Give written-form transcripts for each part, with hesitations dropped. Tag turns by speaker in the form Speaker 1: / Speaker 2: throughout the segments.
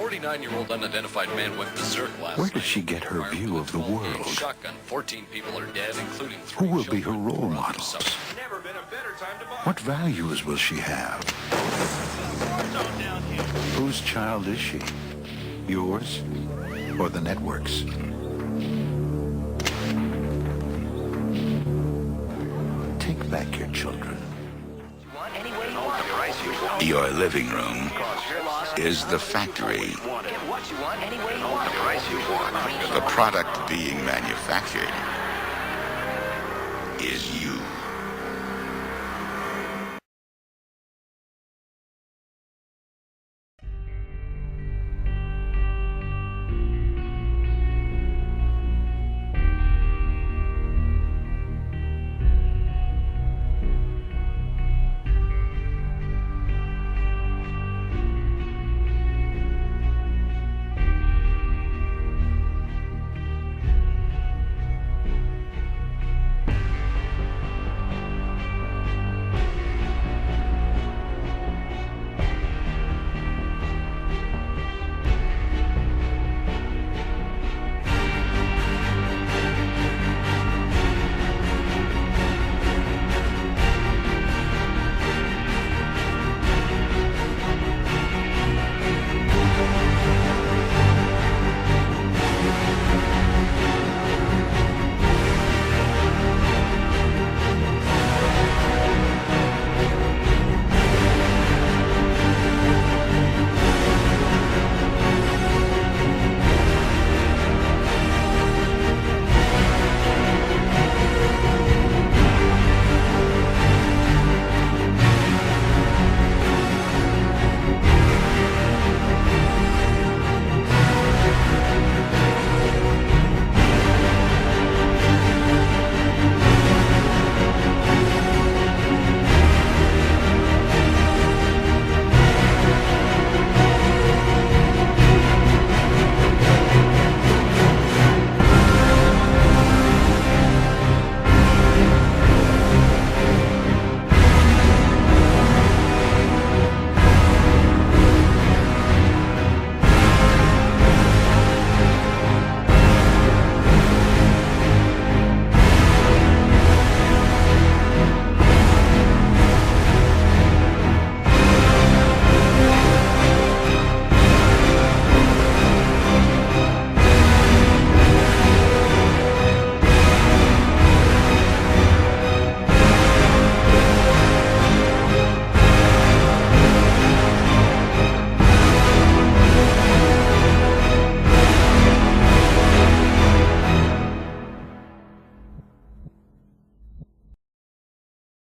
Speaker 1: 49-year-old unidentified man went berserk last night.
Speaker 2: Where does she get her view of the world?
Speaker 1: Shotgun. 14 people are dead, including
Speaker 2: Who
Speaker 1: 3
Speaker 2: will be her
Speaker 1: children.
Speaker 2: role
Speaker 1: 4 others
Speaker 2: model?
Speaker 1: suffer.
Speaker 3: Never been a better time to buy.
Speaker 2: What values will she have? Whose child is she? Yours or the network's? Take back your children.
Speaker 4: Your living room is the factory. The product being manufactured is you.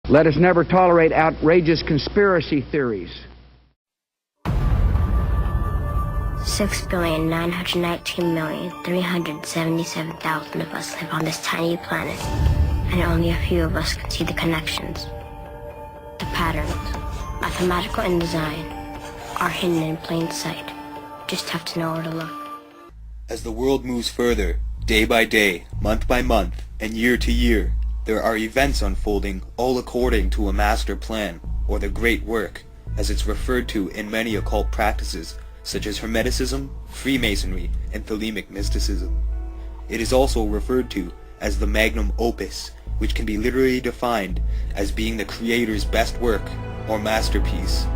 Speaker 5: Let us never tolerate outrageous conspiracy theories.
Speaker 6: 6,919,377,000 of us live on this tiny planet, and only a few of us can see the connections. The patterns, mathematical in design, are hidden in plain sight. Just have to know where to look.
Speaker 7: As the world moves further, day by day, month by month, and year to year, there are events unfolding all according to a master plan, or the Great Work, as it's referred to in many occult practices, such as Hermeticism, Freemasonry, and Thelemic mysticism. It is also referred to as the magnum opus, which can be literally defined as being the Creator's best work, or masterpiece.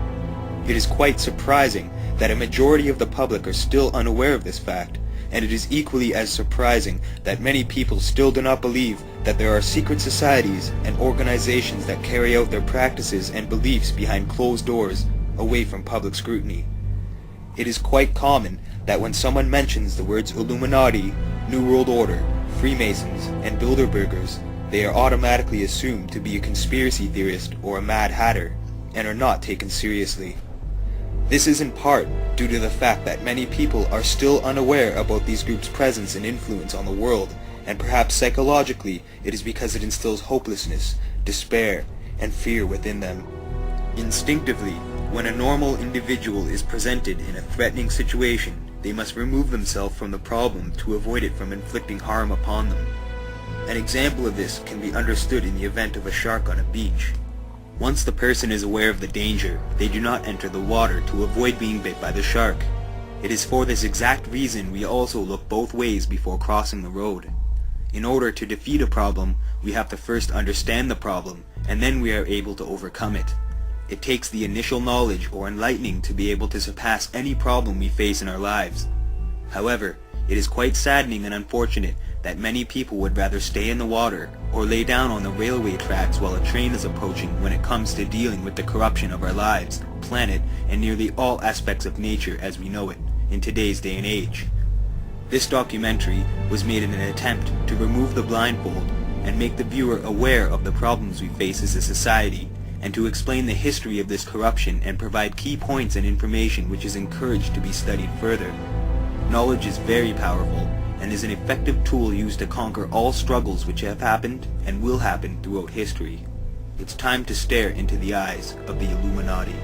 Speaker 7: It is quite surprising that a majority of the public are still unaware of this fact, and it is equally as surprising that many people still do not believe that there are secret societies and organizations that carry out their practices and beliefs behind closed doors, away from public scrutiny. It is quite common that when someone mentions the words Illuminati, New World Order, Freemasons, and Bilderbergers, they are automatically assumed to be a conspiracy theorist or a Mad Hatter, and are not taken seriously. This is in part due to the fact that many people are still unaware about these groups' presence and influence on the world, and perhaps psychologically it is because it instills hopelessness, despair, and fear within them. Instinctively, when a normal individual is presented in a threatening situation, they must remove themselves from the problem to avoid it from inflicting harm upon them. An example of this can be understood in the event of a shark on a beach. Once the person is aware of the danger, they do not enter the water to avoid being bit by the shark. It is for this exact reason we also look both ways before crossing the road. In order to defeat a problem, we have to first understand the problem, and then we are able to overcome it. It takes the initial knowledge or enlightening to be able to surpass any problem we face in our lives. However, it is quite saddening and unfortunate that many people would rather stay in the water or lay down on the railway tracks while a train is approaching when it comes to dealing with the corruption of our lives, planet, and nearly all aspects of nature as we know it in today's day and age. This documentary was made in an attempt to remove the blindfold and make the viewer aware of the problems we face as a society, and to explain the history of this corruption and provide key points and information which is encouraged to be studied further. Knowledge is very powerful and is an effective tool used to conquer all struggles which have happened and will happen throughout history. It's time to stare into the eyes of the Illuminati.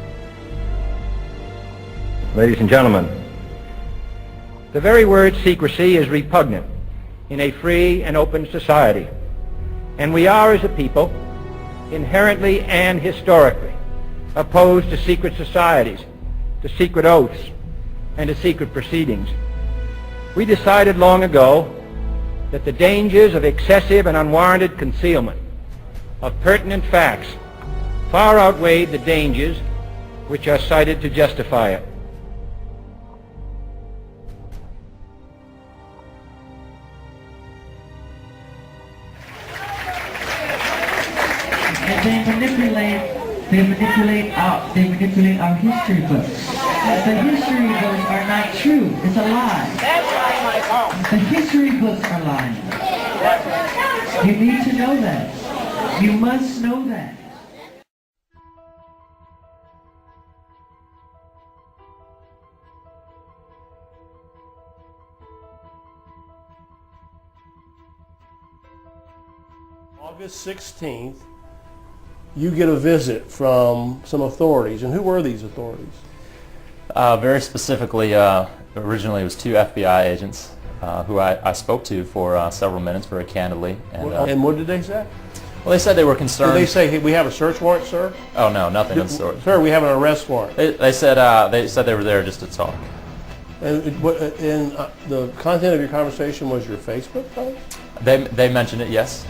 Speaker 5: Ladies and gentlemen, the very word secrecy is repugnant in a free and open society, and we are as a people inherently and historically opposed to secret societies, to secret oaths, and to secret proceedings. We decided long ago that the dangers of excessive and unwarranted concealment of pertinent facts far outweighed the dangers which are cited to justify it.
Speaker 8: And they manipulate our history books. The history books are not true. It's a lie. The history books are lying. You need to know that. You must know that.
Speaker 9: August 16th, you get a visit from some authorities. And who were these authorities?
Speaker 10: Very specifically, originally it was 2 FBI agents who I spoke to for several minutes very candidly.
Speaker 9: And what did they say?
Speaker 10: Well, they said they were concerned.
Speaker 9: Did they say, hey, we have a search warrant, sir?
Speaker 10: Oh, no, nothing of the sort.
Speaker 9: Sir, we have an arrest warrant.
Speaker 10: They said they were there just to talk.
Speaker 9: And the content of your conversation was your Facebook post?
Speaker 10: They mentioned it, yes.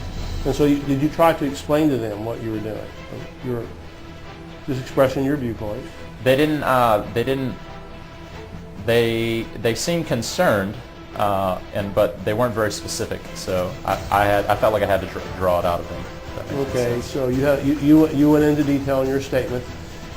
Speaker 9: And so did you try to explain to them what you were doing? Just expressing your viewpoint.
Speaker 10: They didn't. They seemed concerned, but they weren't very specific. So I felt like I had to draw it out of them.
Speaker 9: Okay, so you went into detail in your statement.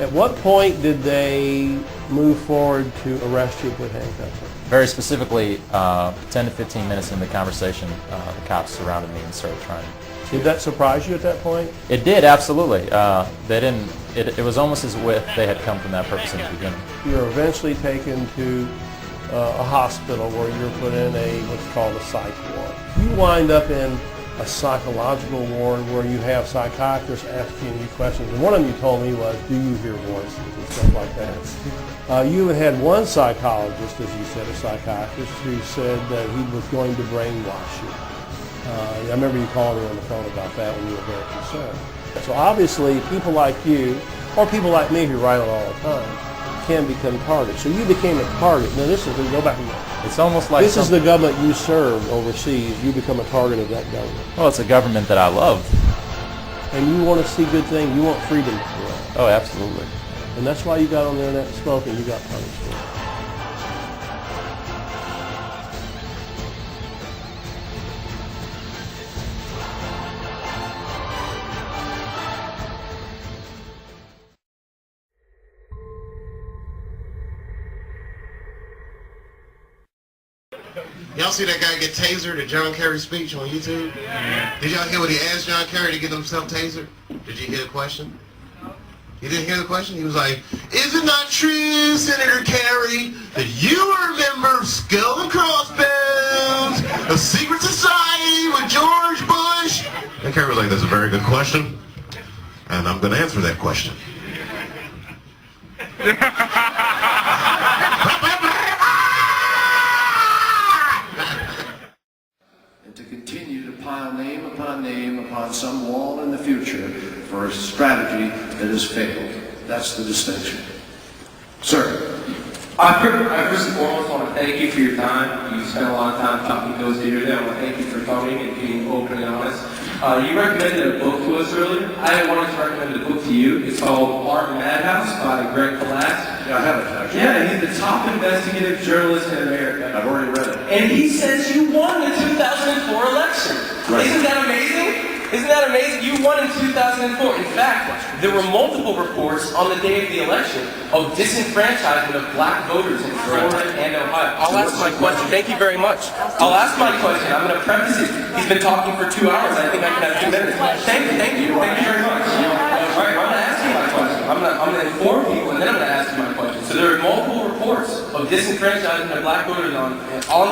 Speaker 9: At what point did they move forward to arrest you and put handcuffs on?
Speaker 10: Very specifically, 10 to 15 minutes into the conversation, the cops surrounded me and started trying.
Speaker 9: Did that surprise you at that point?
Speaker 10: It did, absolutely. They didn't. It was almost as if they had come from that purpose in the beginning.
Speaker 9: You're eventually taken to a hospital where you're put in what's called a psych ward. You wind up in a psychological ward where you have psychiatrists asking you questions. And one of them you told me was, do you hear voices and stuff like that? You had one psychologist, as you said, a psychiatrist, who said that he was going to brainwash you. I remember you calling me on the phone about that when you were very concerned. So obviously, people like you, or people like me who write it all the time, can become targets. So you became a target. Now this is, go back again.
Speaker 10: It's almost like
Speaker 9: this is the government you serve overseas. You become a target of that government.
Speaker 10: Well, it's a government that I love.
Speaker 9: And you want to see good things. You want freedom.
Speaker 10: Oh, absolutely.
Speaker 9: And that's why you got on the internet and spoke, and you got punished for it.
Speaker 11: Y'all see that guy get tasered at John Kerry's speech on YouTube? Yeah. Did y'all hear what he asked John Kerry to get himself tasered? Did you hear the question? You didn't hear the question? He was like, is it not true, Senator Kerry, that you are a member of Skull and Crossbones, a secret society with George Bush? And Kerry was like, that's a very good question, and I'm going to answer that question.
Speaker 12: To continue to pile name upon name upon some wall in the future for a strategy that has failed. That's the distinction. Sir.
Speaker 13: I first and foremost want to thank you for your time. You spent a lot of time talking to those dear there. I want to thank you for coming and being open and honest. You recommended a book to us earlier. I wanted to recommend a book to you. It's called Art Madhouse by Greg Palast.
Speaker 12: Yeah, I have it actually.
Speaker 13: Yeah, he's the top investigative journalist in America.
Speaker 12: I've already read it.
Speaker 13: And he says you won the 2004 election.
Speaker 12: Right.
Speaker 13: Isn't that amazing? Isn't that amazing? You won in 2004. In fact, there were multiple reports on the day of the election of disenfranchisement of black voters in Florida and Ohio. I'll ask my question. Thank you very much. I'll ask my question. I'm going to preface it. He's been talking for 2 hours. I think I can have 2 minutes. Thank you. Thank you very much. All right, I'm going to ask you my question. I'm going to inform people, and then I'm going to ask you my question. So there are multiple reports of disenfranchisement of black voters on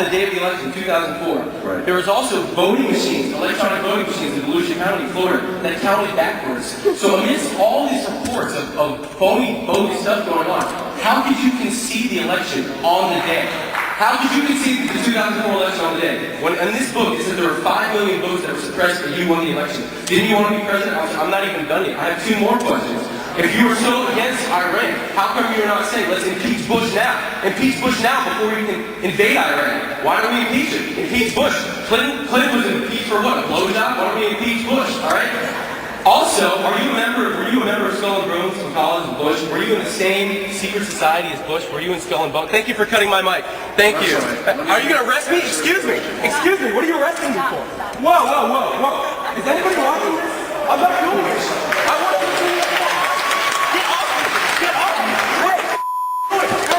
Speaker 13: the day of the election, 2004.
Speaker 12: Right.
Speaker 13: There was also voting machines, electronic voting machines in Volusia County, Florida, that counted backwards. So amidst all these reports of phony stuff going on, how could you concede the election on the day? How could you concede the 2004 election on the day? When in this book, it said there were 5 million votes that were suppressed and you won the election. Didn't you want to be president? I'm not even done yet. I have 2 more questions. If you were so against Iran, how come you're not saying, let's impeach Bush now? Impeach Bush now before we can invade Iran. Why don't we impeach him? Impeach Bush. Clinton was impeached for what? A blowjob? Why don't we impeach Bush? All right? Also, were you a member of Skull and Bones in college with Bush? Were you in the same secret society as Bush? Were you in Skull and Bones? Thank you for cutting my mic. Thank you. Are you going to arrest me? Excuse me. Excuse me. What are you arresting me for? Whoa, whoa, whoa, whoa. Is anybody watching this? I'm not doing this. I want you to... Get off me. Get off me. Wait.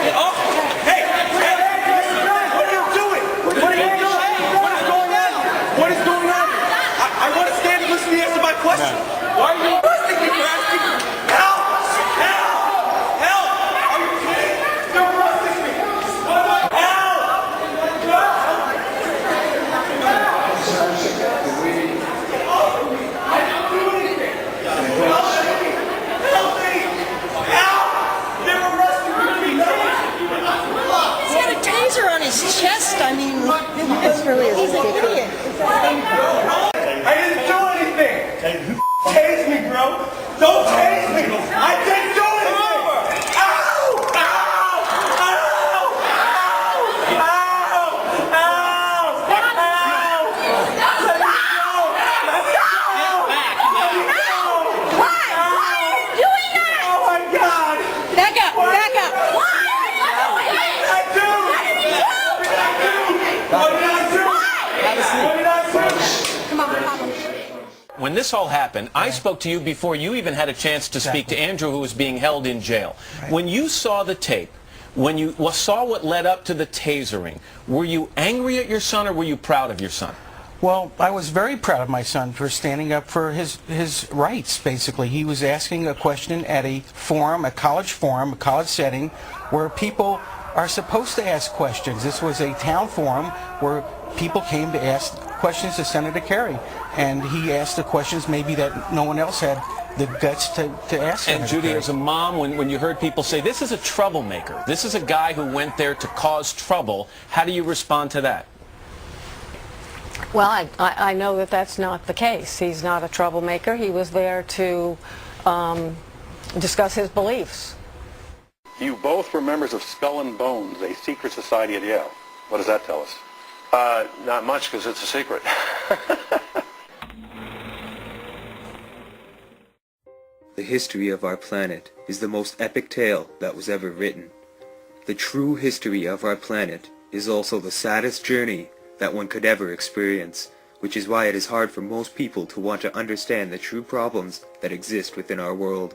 Speaker 13: Get off me. Hey. What are you doing? What are you doing? What is going on? What is going on? I want to stand and listen to you answer my question. Why are you arresting me for asking? Help! Help! Help! Are you kidding? You're arresting me! Help! I didn't do anything! Help me! Help me! Help! They're arresting me!
Speaker 14: He's got a taser on his chest. I mean, this really is ridiculous.
Speaker 13: I didn't do anything! Tase me, bro! Don't tase me! I didn't do anything! Ow! Ow! Ow! Ow! Ow! Ow! Ow! Let me go! Let me go! Let me go!
Speaker 14: Why? Why are you doing that?
Speaker 13: Oh my God!
Speaker 14: Back up! Back up! Why?
Speaker 13: What did I do? What did I do? What did I do?
Speaker 14: Come on, Papa.
Speaker 15: When this all happened, I spoke to you before you even had a chance to speak to Andrew, who was being held in jail. Right. When you saw the tape, when you saw what led up to the tasering, were you angry at your son or were you proud of your son?
Speaker 16: Well, I was very proud of my son for standing up for his rights, basically. He was asking a question at a forum, a college setting, where people are supposed to ask questions. This was a town forum where people came to ask questions to Senator Kerry, and he asked the questions maybe that no one else had the guts to ask.
Speaker 15: And Judy, as a mom, when you heard people say, this is a troublemaker, this is a guy who went there to cause trouble, how do you respond to that?
Speaker 17: Well, I know that that's not the case. He's not a troublemaker. He was there to discuss his beliefs.
Speaker 18: You both were members of Skull and Bones, a secret society at Yale. What does that tell us?
Speaker 12: Not much, because it's a secret.
Speaker 7: The history of our planet is the most epic tale that was ever written. The true history of our planet is also the saddest journey that one could ever experience, which is why it is hard for most people to want to understand the true problems that exist within our world.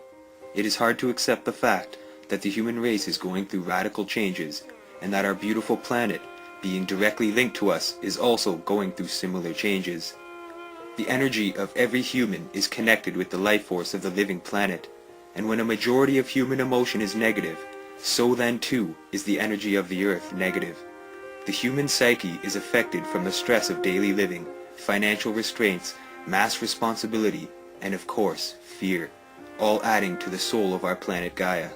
Speaker 7: It is hard to accept the fact that the human race is going through radical changes, and that our beautiful planet, being directly linked to us, is also going through similar changes. The energy of every human is connected with the life force of the living planet, and when a majority of human emotion is negative, so then too is the energy of the earth negative. The human psyche is affected from the stress of daily living, financial restraints, mass responsibility, and of course, fear, all adding to the soul of our planet Gaia.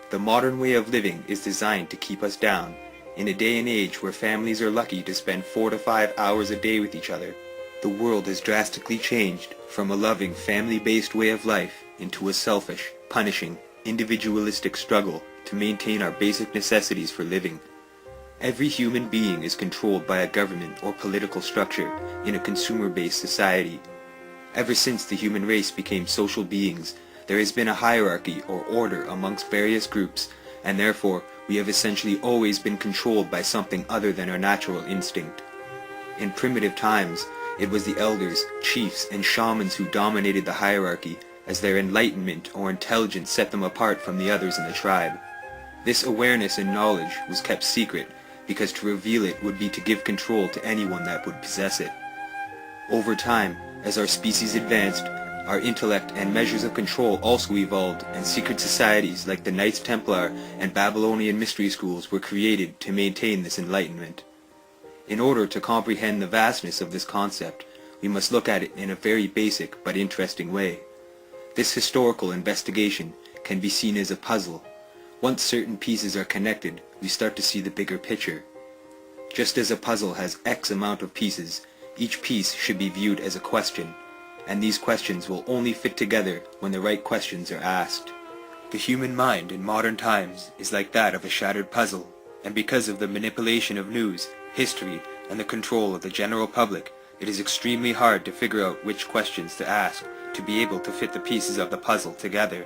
Speaker 7: The modern way of living is designed to keep us down, in a day and age where families are lucky to spend 4 to 5 hours a day with each other. The world has drastically changed from a loving, family-based way of life into a selfish, punishing, individualistic struggle to to maintain our basic necessities for living. Every human being is controlled by a government or political structure in a consumer-based society. Ever since the human race became social beings, there has been a hierarchy or order amongst various groups, and therefore we have essentially always been controlled by something other than our natural instinct. In primitive times, it was the elders, chiefs, and shamans who dominated the hierarchy, as their enlightenment or intelligence set them apart from the others in the tribe. This awareness and knowledge was kept secret, because to reveal it would be to give control to anyone that would possess it. Over time, as our species advanced, our intellect and measures of control also evolved, and secret societies like the Knights Templar and Babylonian mystery schools were created to maintain this enlightenment. In order to comprehend the vastness of this concept, we must look at it in a very basic but interesting way. This historical investigation can be seen as a puzzle. Once certain pieces are connected, we start to see the bigger picture. Just as a puzzle has X amount of pieces, each piece should be viewed as a question, and these questions will only fit together when the right questions are asked. The human mind in modern times is like that of a shattered puzzle, and because of the manipulation of news, history, and the control of the general public, it is extremely hard to figure out which questions to ask to be able to fit the pieces of the puzzle together.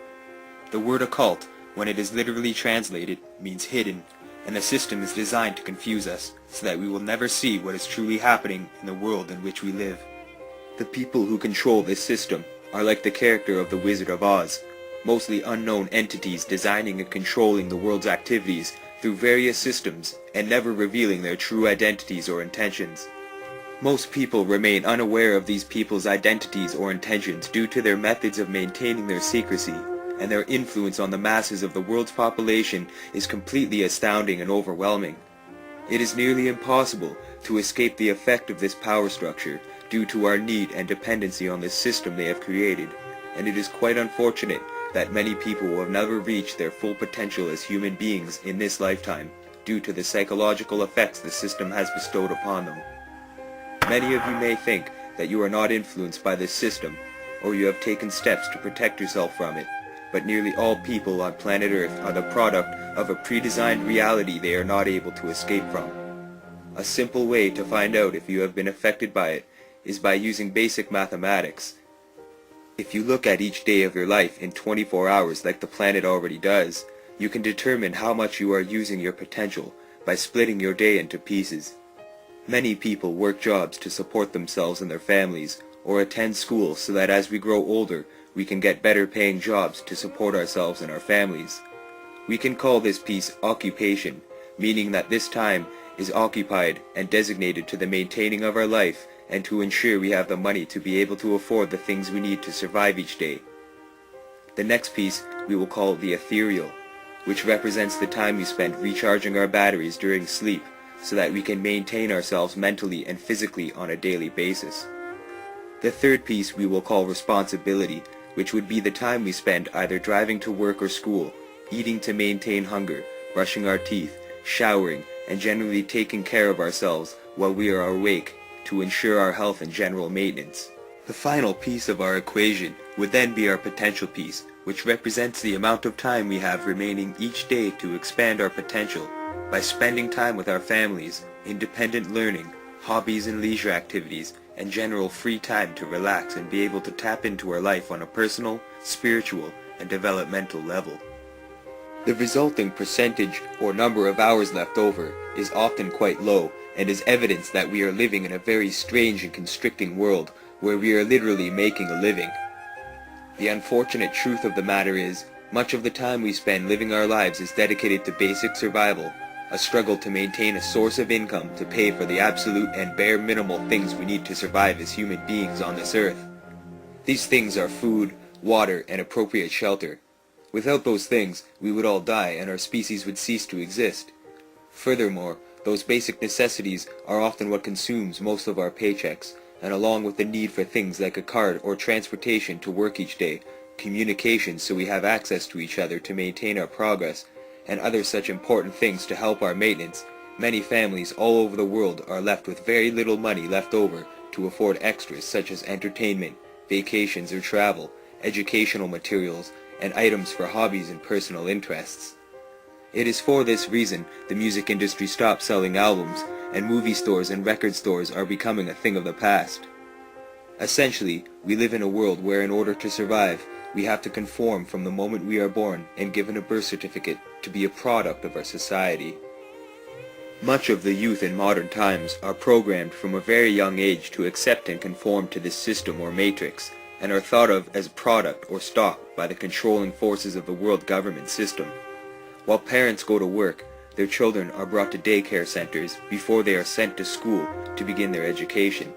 Speaker 7: The word occult, when it is literally translated, means hidden, and the system is designed to confuse us, so that we will never see what is truly happening in the world in which we live. The people who control this system are like the character of the Wizard of Oz, mostly unknown entities designing and controlling the world's activities through various systems and never revealing their true identities or intentions. Most people remain unaware of these people's identities or intentions due to their methods of maintaining their secrecy, and their influence on the masses of the world's population is completely astounding and overwhelming. It is nearly impossible to escape the effect of this power structure due to our need and dependency on this system they have created, and it is quite unfortunate that many people will have never reached their full potential as human beings in this lifetime due to the psychological effects the system has bestowed upon them. Many of you may think that you are not influenced by this system, or you have taken steps to protect yourself from it, but nearly all people on planet Earth are the product of a pre-designed reality they are not able to escape from. A simple way to find out if you have been affected by it is by using basic mathematics. If you look at each day of your life in 24 hours like the planet already does, you can determine how much you are using your potential by splitting your day into pieces. Many people work jobs to support themselves and their families, or attend school so that as we grow older, we can get better paying jobs to support ourselves and our families. We can call this piece occupation, meaning that this time is occupied and designated to the maintaining of our life and to ensure we have the money to be able to afford the things we need to survive each day. The next piece we will call the ethereal, which represents the time we spend recharging our batteries during sleep so that we can maintain ourselves mentally and physically on a daily basis. The third piece we will call responsibility, which would be the time we spend either driving to work or school, eating to maintain hunger, brushing our teeth, showering, and generally taking care of ourselves while we are awake to ensure our health and general maintenance. The final piece of our equation would then be our potential piece, which represents the amount of time we have remaining each day to expand our potential by spending time with our families, independent learning, hobbies and leisure activities, and general free time to relax and be able to tap into our life on a personal, spiritual, and developmental level. The resulting percentage or number of hours left over is often quite low and is evidence that we are living in a very strange and constricting world where we are literally making a living. The unfortunate truth of the matter is, much of the time we spend living our lives is dedicated to basic survival, a struggle to maintain a source of income to pay for the absolute and bare minimal things we need to survive as human beings on this earth. These things are food, water, and appropriate shelter. Without those things, we would all die and our species would cease to exist. Furthermore, those basic necessities are often what consumes most of our paychecks, and along with the need for things like a card or transportation to work each day, communication so we have access to each other to maintain our progress, and other such important things to help our maintenance, many families all over the world are left with very little money left over to afford extras such as entertainment, vacations or travel, educational materials, and items for hobbies and personal interests. It is for this reason the music industry stopped selling albums, and movie stores and record stores are becoming a thing of the past. Essentially, we live in a world where in order to survive, we have to conform from the moment we are born and given a birth certificate to be a product of our society. Much of the youth in modern times are programmed from a very young age to accept and conform to this system or matrix, and are thought of as a product or stock by the controlling forces of the world government system. While parents go to work, their children are brought to daycare centers before they are sent to school to begin their education.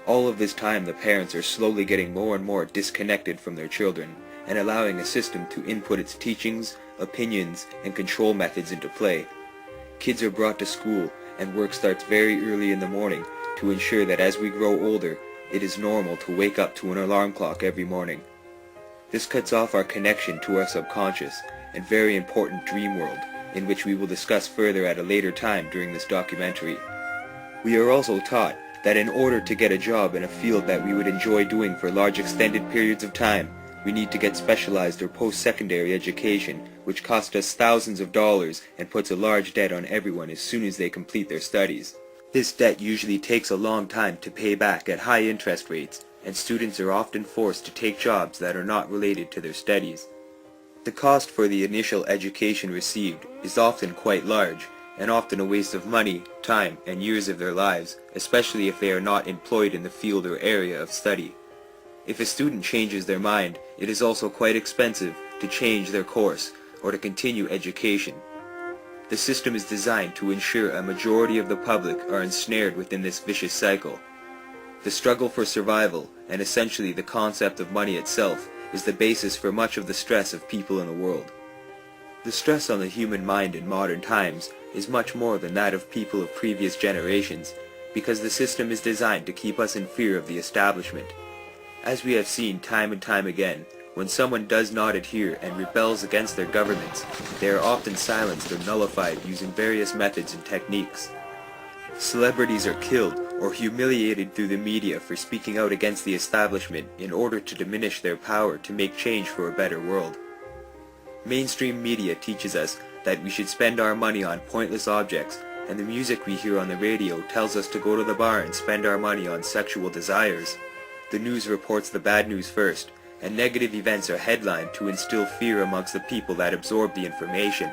Speaker 7: All of this time the parents are slowly getting more and more disconnected from their children and allowing a system to input its teachings, opinions, and control methods into play. Kids are brought to school and work starts very early in the morning to ensure that as we grow older, it is normal to wake up to an alarm clock every morning. This cuts off our connection to our subconscious and very important dream world, in which we will discuss further at a later time during this documentary. We are also taught that in order to get a job in a field that we would enjoy doing for large extended periods of time, we need to get specialized or post-secondary education, which costs us thousands of dollars and puts a large debt on everyone as soon as they complete their studies. This debt usually takes a long time to pay back at high interest rates, and students are often forced to take jobs that are not related to their studies. The cost for the initial education received is often quite large, and often a waste of money, time, and years of their lives, especially if they are not employed in the field or area of study. If a student changes their mind, it is also quite expensive to change their course or to continue education. The system is designed to ensure a majority of the public are ensnared within this vicious cycle. The struggle for survival, and essentially the concept of money itself, is the basis for much of the stress of people in the world. The stress on the human mind in modern times is much more than that of people of previous generations, because the system is designed to keep us in fear of the establishment. As we have seen time and time again, when someone does not adhere and rebels against their governments, they are often silenced or nullified using various methods and techniques. Celebrities are killed or humiliated through the media for speaking out against the establishment in order to diminish their power to make change for a better world. Mainstream media teaches us that we should spend our money on pointless objects, and the music we hear on the radio tells us to go to the bar and spend our money on sexual desires. The news reports the bad news first, and negative events are headlined to instill fear amongst the people that absorb the information.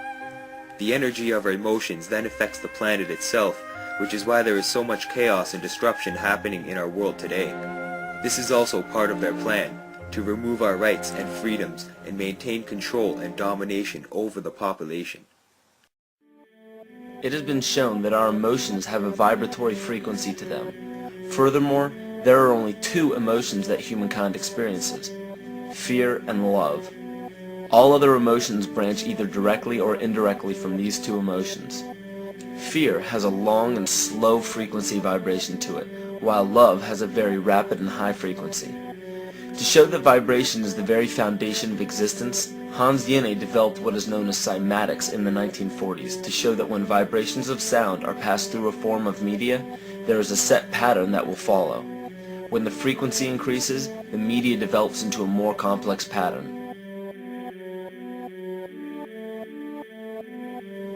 Speaker 7: The energy of our emotions then affects the planet itself, which is why there is so much chaos and disruption happening in our world today. This is also part of their plan, to remove our rights and freedoms and maintain control and domination over the population.
Speaker 19: It has been shown that our emotions have a vibratory frequency to them. Furthermore, there are only two emotions that humankind experiences: fear and love. All other emotions branch either directly or indirectly from these two emotions. Fear has a long and slow frequency vibration to it, while love has a very rapid and high frequency. To show that vibration is the very foundation of existence, Hans Jene developed what is known as cymatics in the 1940s to show that when vibrations of sound are passed through a form of media, there is a set pattern that will follow. When the frequency increases, the media develops into a more complex pattern.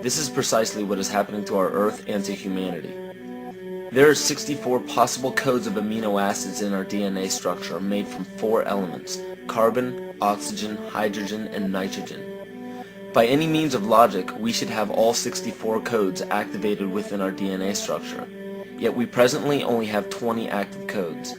Speaker 19: This is precisely what is happening to our Earth and to humanity. There are 64 possible codes of amino acids in our DNA structure made from 4 elements: carbon, oxygen, hydrogen, and nitrogen. By any means of logic, we should have all 64 codes activated within our DNA structure. Yet we presently only have 20 active codes.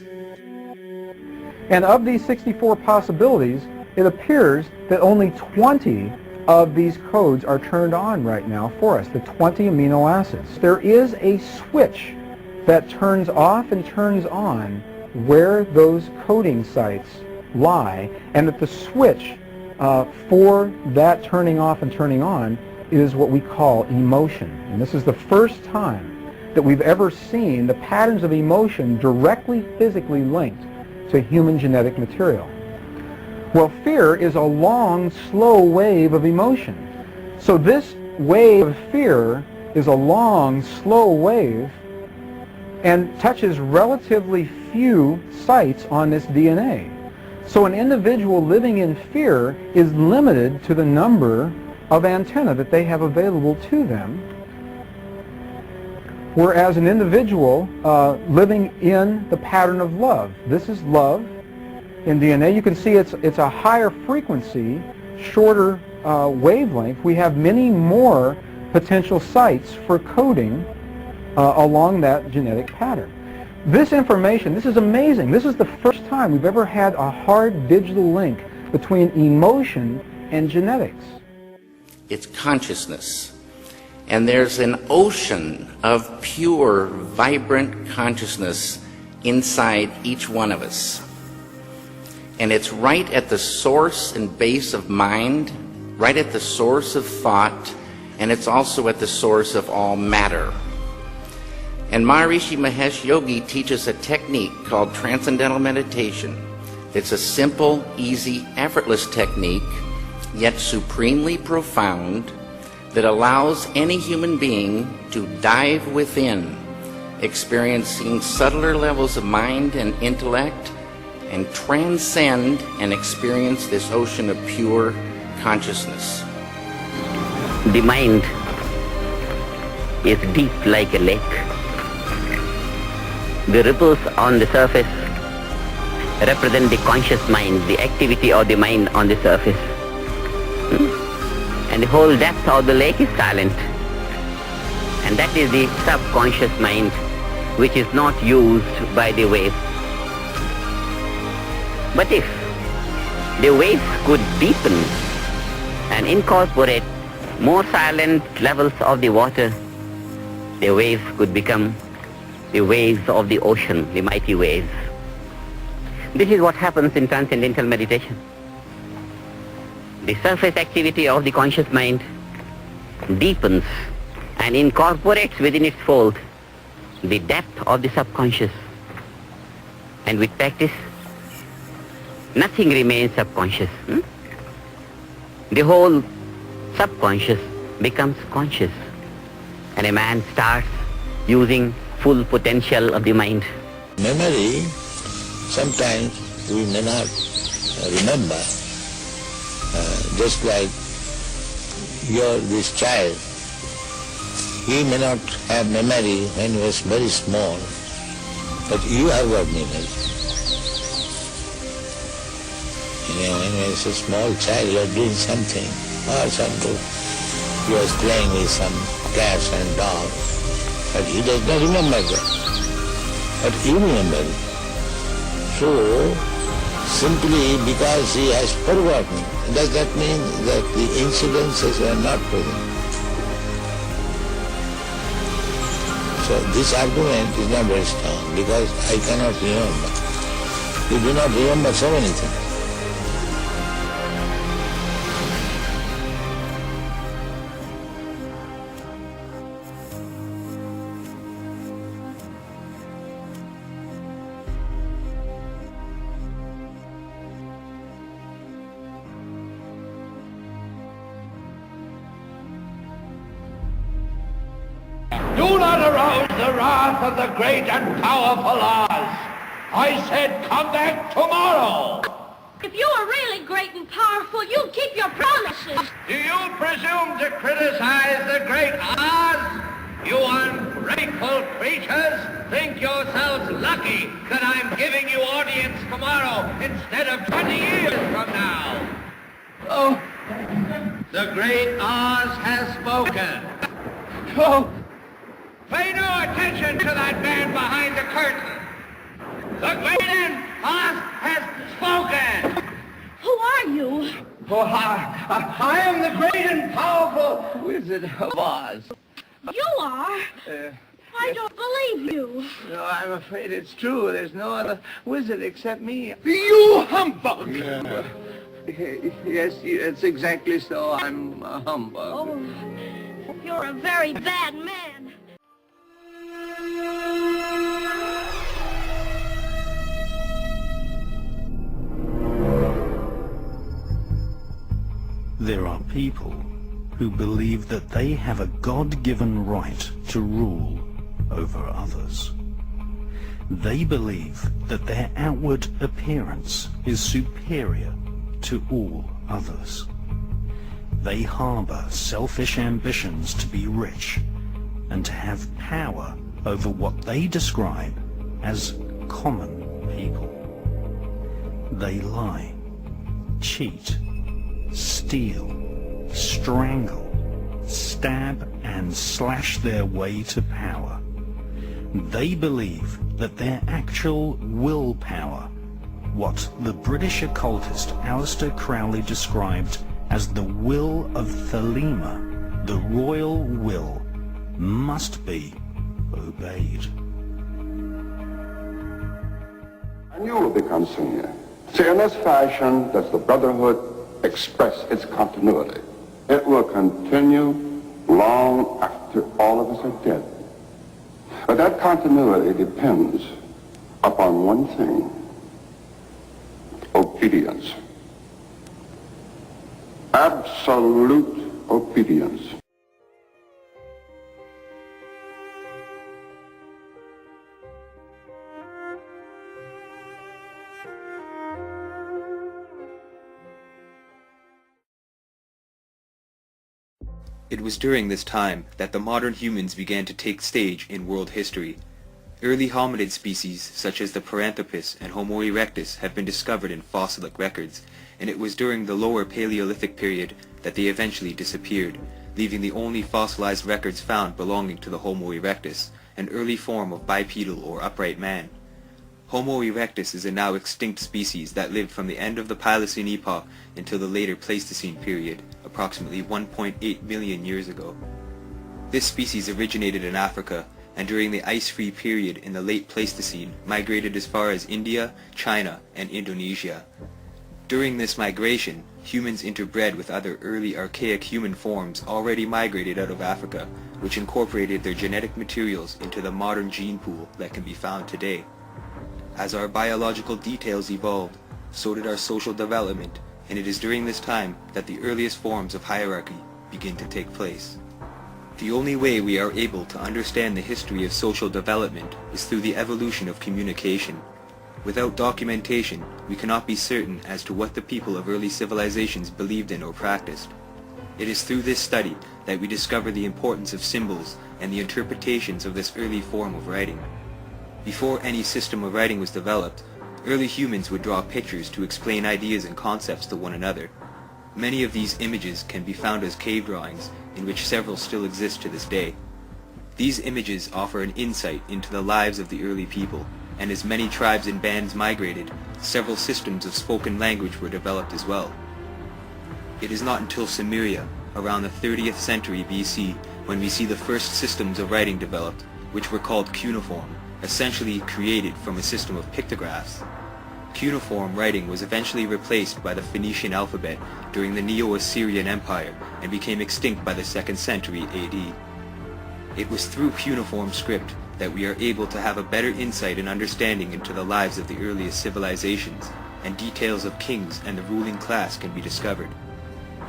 Speaker 5: And of these 64 possibilities, it appears that only 20 of these codes are turned on right now for us, the 20 amino acids. There is a switch that turns off and turns on where those coding sites lie, and that the switch for that turning off and turning on is what we call emotion. And this is the first time that we've ever seen the patterns of emotion directly physically linked to human genetic material. Well, fear is a long, slow wave of emotion. So this wave of fear is a long, slow wave and touches relatively few sites on this DNA. So an individual living in fear is limited to the number of antenna that they have available to them, whereas an individual living in the pattern of love. This is love in DNA. You can see it's a higher frequency, shorter wavelength. We have many more potential sites for coding along that genetic pattern. This information, this is amazing. This is the first time we've ever had a hard digital link between emotion and genetics.
Speaker 20: It's consciousness. And there's an ocean of pure, vibrant consciousness inside each one of us. And it's right at the source and base of mind, right at the source of thought, and it's also at the source of all matter. And Maharishi Mahesh Yogi teaches a technique called Transcendental Meditation. It's a simple, easy, effortless technique, yet supremely profound, that allows any human being to dive within, experiencing subtler levels of mind and intellect, and transcend and experience this ocean of pure consciousness.
Speaker 21: The mind is deep like a lake. The ripples on the surface represent the conscious mind, the activity of the mind on the surface. And the whole depth of the lake is silent. And that is the subconscious mind, which is not used by the waves. But if the waves could deepen and incorporate more silent levels of the water, the waves could become the waves of the ocean, the mighty waves. This is what happens in transcendental meditation. The surface activity of the conscious mind deepens and incorporates within its fold the depth of the subconscious. And with practice, nothing remains subconscious. The whole subconscious becomes conscious, and a man starts using full potential of the mind.
Speaker 22: Memory, sometimes we may not remember. Just like this child, he may not have memory when he was very small, but you have got memory. When he was a small child, you are doing something, or something. He was playing with some cats and dogs, but he does not remember that. But you remember it. So, simply because he has forgotten, does that mean that the incidences are not present? So this argument is not very strong, because I cannot remember. You do not remember so many things.
Speaker 23: Do not arouse the wrath of the great and powerful Oz. I said come back tomorrow.
Speaker 24: If you are really great and powerful, you'll keep your promises.
Speaker 23: Do you presume to criticize the great Oz? You ungrateful creatures think yourselves lucky that I'm giving you audience tomorrow instead of 20 years from now. Oh, the great Oz has spoken. Oh. Pay no attention to that man behind the curtain. The great Oz has spoken.
Speaker 24: Who are you?
Speaker 23: Oh, I am the great and powerful Wizard of Oz.
Speaker 24: You are? I don't believe you.
Speaker 23: No, I'm afraid it's true. There's no other wizard except me. You humbug! Yes, it's exactly so. I'm a humbug.
Speaker 24: Oh, you're a very bad man.
Speaker 2: There are people who believe that they have a God-given right to rule over others. They believe that their outward appearance is superior to all others. they harbor selfish ambitions to be rich and to have power over what they describe as common people. They lie, cheat, steal, strangle, stab and slash their way to power. They believe that their actual willpower, what the British occultist Aleister Crowley described as the will of Thelema, the royal will, must be obeyed.
Speaker 1: And you will become senior. See, in this fashion does the Brotherhood express its continuity. It will continue long after all of us are dead. But that continuity depends upon one thing: obedience. Absolute obedience.
Speaker 7: It was during this time that the modern humans began to take stage in world history. Early hominid species such as the Paranthropus and Homo erectus have been discovered in fossilic records, and it was during the lower Paleolithic period that they eventually disappeared, leaving the only fossilized records found belonging to the Homo erectus, an early form of bipedal or upright man. Homo erectus is a now extinct species that lived from the end of the Pliocene epoch until the later Pleistocene period, approximately 1.8 million years ago. This species originated in Africa, and during the ice-free period in the late Pleistocene migrated as far as India, China, and Indonesia. During this migration, humans interbred with other early archaic human forms already migrated out of Africa, which incorporated their genetic materials into the modern gene pool that can be found today. As our biological details evolved, so did our social development, and it is during this time that the earliest forms of hierarchy begin to take place. The only way we are able to understand the history of social development is through the evolution of communication. Without documentation, we cannot be certain as to what the people of early civilizations believed in or practiced. It is through this study that we discover the importance of symbols and the interpretations of this early form of writing. Before any system of writing was developed, early humans would draw pictures to explain ideas and concepts to one another. Many of these images can be found as cave drawings, in which several still exist to this day. These images offer an insight into the lives of the early people, and as many tribes and bands migrated, several systems of spoken language were developed as well. It is not until Sumeria, around the 30th century BC, when we see the first systems of writing developed, which were called cuneiform, essentially created from a system of pictographs. Cuneiform writing was eventually replaced by the Phoenician alphabet during the Neo-Assyrian Empire and became extinct by the 2nd century AD. It was through cuneiform script that we are able to have a better insight and understanding into the lives of the earliest civilizations, and details of kings and the ruling class can be discovered.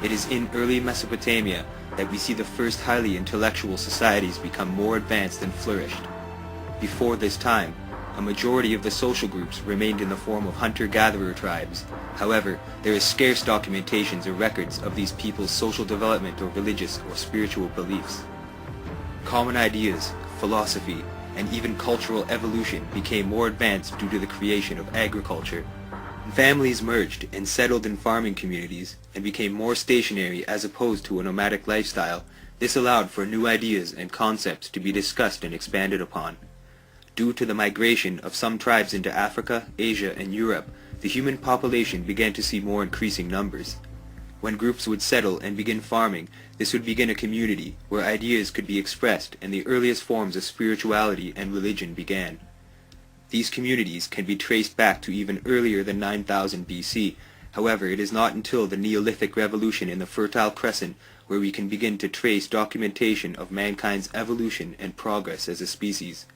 Speaker 7: It is in early Mesopotamia that we see the first highly intellectual societies become more advanced and flourished. Before this time, a majority of the social groups remained in the form of hunter-gatherer tribes. However, there is scarce documentations or records of these people's social development or religious or spiritual beliefs. Common ideas, philosophy, and even cultural evolution became more advanced due to the creation of agriculture. Families merged and settled in farming communities and became more stationary as opposed to a nomadic lifestyle. This allowed for new ideas and concepts to be discussed and expanded upon. Due to the migration of some tribes into Africa, Asia, and Europe, the human population began to see more increasing numbers. When groups would settle and begin farming, this would begin a community where ideas could be expressed and the earliest forms of spirituality and religion began. These communities can be traced back to even earlier than 9000 BC. However, it is not until the Neolithic Revolution in the Fertile Crescent where we can begin to trace documentation of mankind's evolution and progress as a species.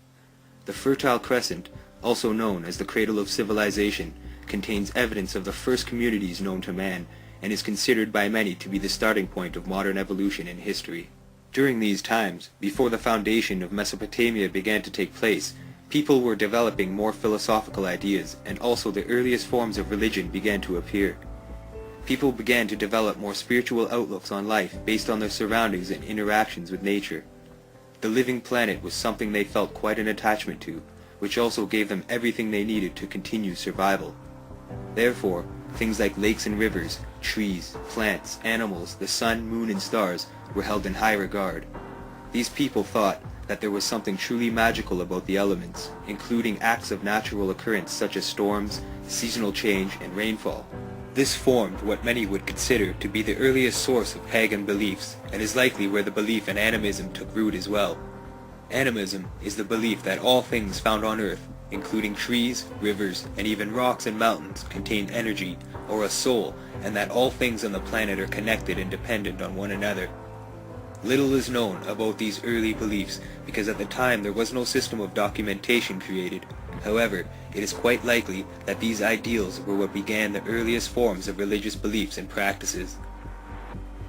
Speaker 7: The Fertile Crescent, also known as the Cradle of Civilization, contains evidence of the first communities known to man, and is considered by many to be the starting point of modern evolution in history. During these times, before the foundation of Mesopotamia began to take place, people were developing more philosophical ideas, and also the earliest forms of religion began to appear. People began to develop more spiritual outlooks on life based on their surroundings and interactions with nature. The living planet was something they felt quite an attachment to, which also gave them everything they needed to continue survival. Therefore, things like lakes and rivers, trees, plants, animals, the sun, moon, and stars were held in high regard. These people thought that there was something truly magical about the elements, including acts of natural occurrence such as storms, seasonal change, and rainfall. This formed what many would consider to be the earliest source of pagan beliefs, and is likely where the belief in animism took root as well. Animism is the belief that all things found on Earth, including trees, rivers, and even rocks and mountains, contain energy, or a soul, and that all things on the planet are connected and dependent on one another. Little is known about these early beliefs because at the time there was no system of documentation created. However, it is quite likely that these ideals were what began the earliest forms of religious beliefs and practices.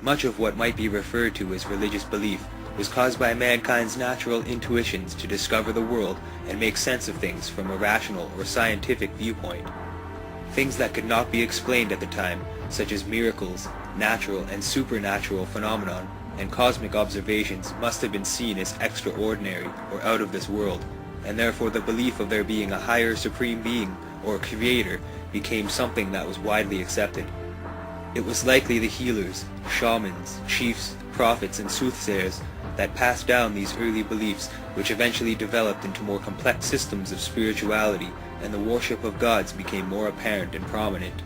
Speaker 7: Much of what might be referred to as religious belief was caused by mankind's natural intuitions to discover the world and make sense of things from a rational or scientific viewpoint. Things that could not be explained at the time, such as miracles, natural and supernatural phenomenon, and cosmic observations must have been seen as extraordinary or out of this world, and therefore the belief of there being a higher supreme being or creator became something that was widely accepted. It was likely the healers, shamans, chiefs, prophets, and soothsayers that passed down these early beliefs, which eventually developed into more complex systems of spirituality, and the worship of gods became more apparent and prominent.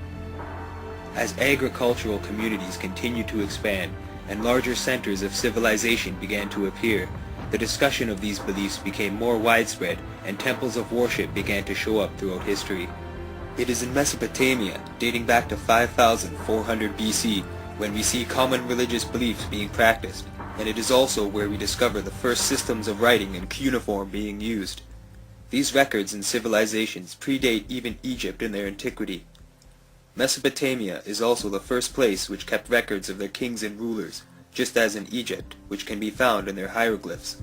Speaker 7: As agricultural communities continued to expand, and larger centers of civilization began to appear, the discussion of these beliefs became more widespread, and temples of worship began to show up throughout history. It is in Mesopotamia, dating back to 5400 BC, when we see common religious beliefs being practiced, and it is also where we discover the first systems of writing and cuneiform being used. These records and civilizations predate even Egypt in their antiquity. Mesopotamia is also the first place which kept records of their kings and rulers, just as in Egypt, which can be found in their hieroglyphs.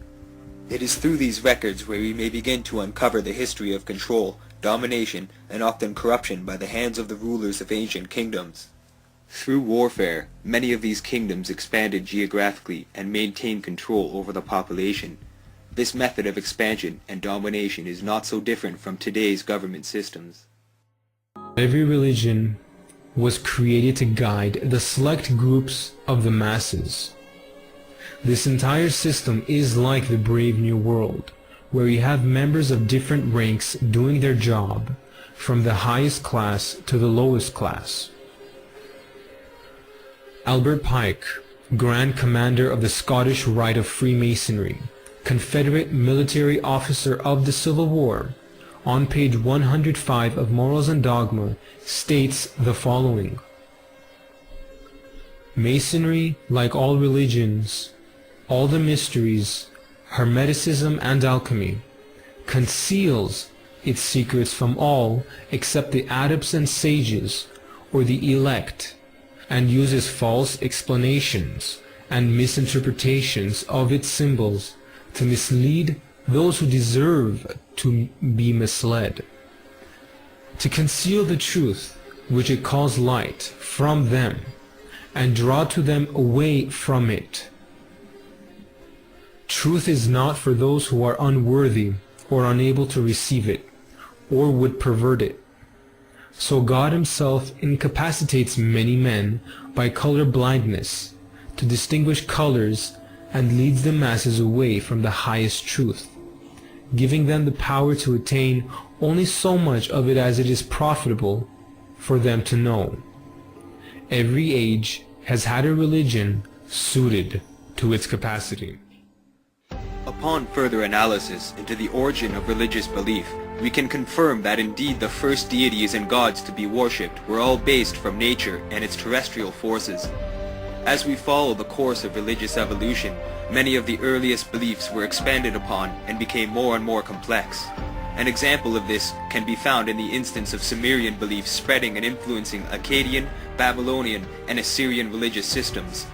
Speaker 7: It is through these records where we may begin to uncover the history of control, domination, and often corruption by the hands of the rulers of ancient kingdoms. Through warfare, many of these kingdoms expanded geographically and maintained control over the population. This method of expansion and domination is not so different from today's government systems.
Speaker 3: Every religion was created to guide the select groups of the masses. This entire system is like the Brave New World, where you have members of different ranks doing their job, from the highest class to the lowest class. Albert Pike, Grand Commander of the Scottish Rite of Freemasonry, Confederate military officer of the Civil War, on page 105 of Morals and Dogma, states the following: Masonry, like all religions, all the mysteries, Hermeticism and alchemy, conceals its secrets from all except the adepts and sages, or the elect, and uses false explanations and misinterpretations of its symbols to mislead those who deserve to be misled, to conceal the truth which it calls light from them, and draw to them away from it. Truth is not for those who are unworthy or unable to receive it, or would pervert it. So God himself incapacitates many men by color blindness to distinguish colors, and leads the masses away from the highest truth, giving them the power to attain only so much of it as it is profitable for them to know. Every age has had a religion suited to its capacity.
Speaker 7: Upon further analysis into the origin of religious belief, we can confirm that indeed the first deities and gods to be worshipped were all based from nature and its terrestrial forces. As we follow the course of religious evolution, many of the earliest beliefs were expanded upon and became more and more complex. An example of this can be found in the instance of Sumerian beliefs spreading and influencing Akkadian, Babylonian, and Assyrian religious systems.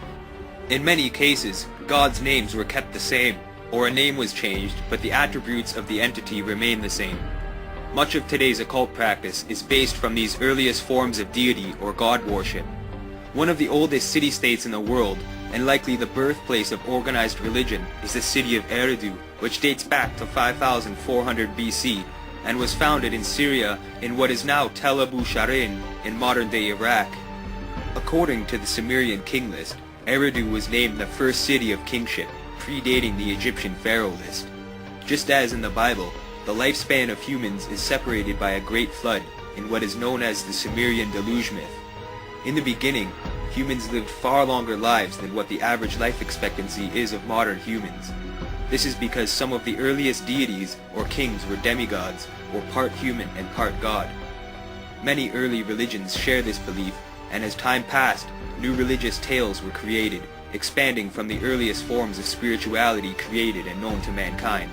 Speaker 7: In many cases, gods' names were kept the same, or a name was changed, but the attributes of the entity remained the same. Much of today's occult practice is based from these earliest forms of deity or god worship. One of the oldest city-states in the world, and likely the birthplace of organized religion, is the city of Eridu, which dates back to 5400 BC, and was founded in Syria in what is now Tel Abu Sharain in modern-day Iraq. According to the Sumerian king list, Eridu was named the first city of kingship, predating the Egyptian pharaoh list. Just as in the Bible, the lifespan of humans is separated by a great flood in what is known as the Sumerian deluge myth. In the beginning, humans lived far longer lives than what the average life expectancy is of modern humans. This is because some of the earliest deities or kings were demigods, or part human and part god. Many early religions share this belief, and as time passed, new religious tales were created, expanding from the earliest forms of spirituality created and known to mankind.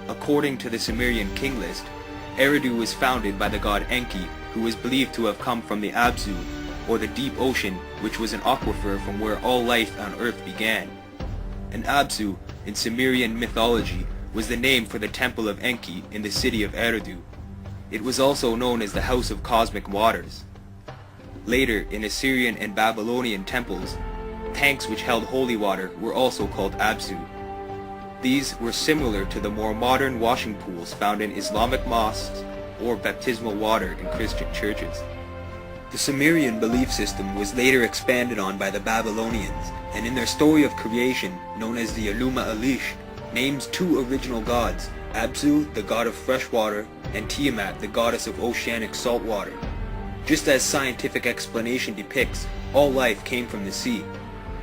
Speaker 7: According to the Sumerian king list, Eridu was founded by the god Enki, who was believed to have come from the Abzu, or the deep ocean, which was an aquifer from where all life on earth began. An Abzu, in Sumerian mythology, was the name for the temple of Enki in the city of Eridu. It was also known as the House of Cosmic Waters. Later, in Assyrian and Babylonian temples, tanks which held holy water were also called Abzu. These were similar to the more modern washing pools found in Islamic mosques or baptismal water in Christian churches. The Sumerian belief system was later expanded on by the Babylonians, and in their story of creation, known as the Illuminati, names two original gods, Abzu, the god of fresh water, and Tiamat, the goddess of oceanic salt water. Just as scientific explanation depicts, all life came from the sea.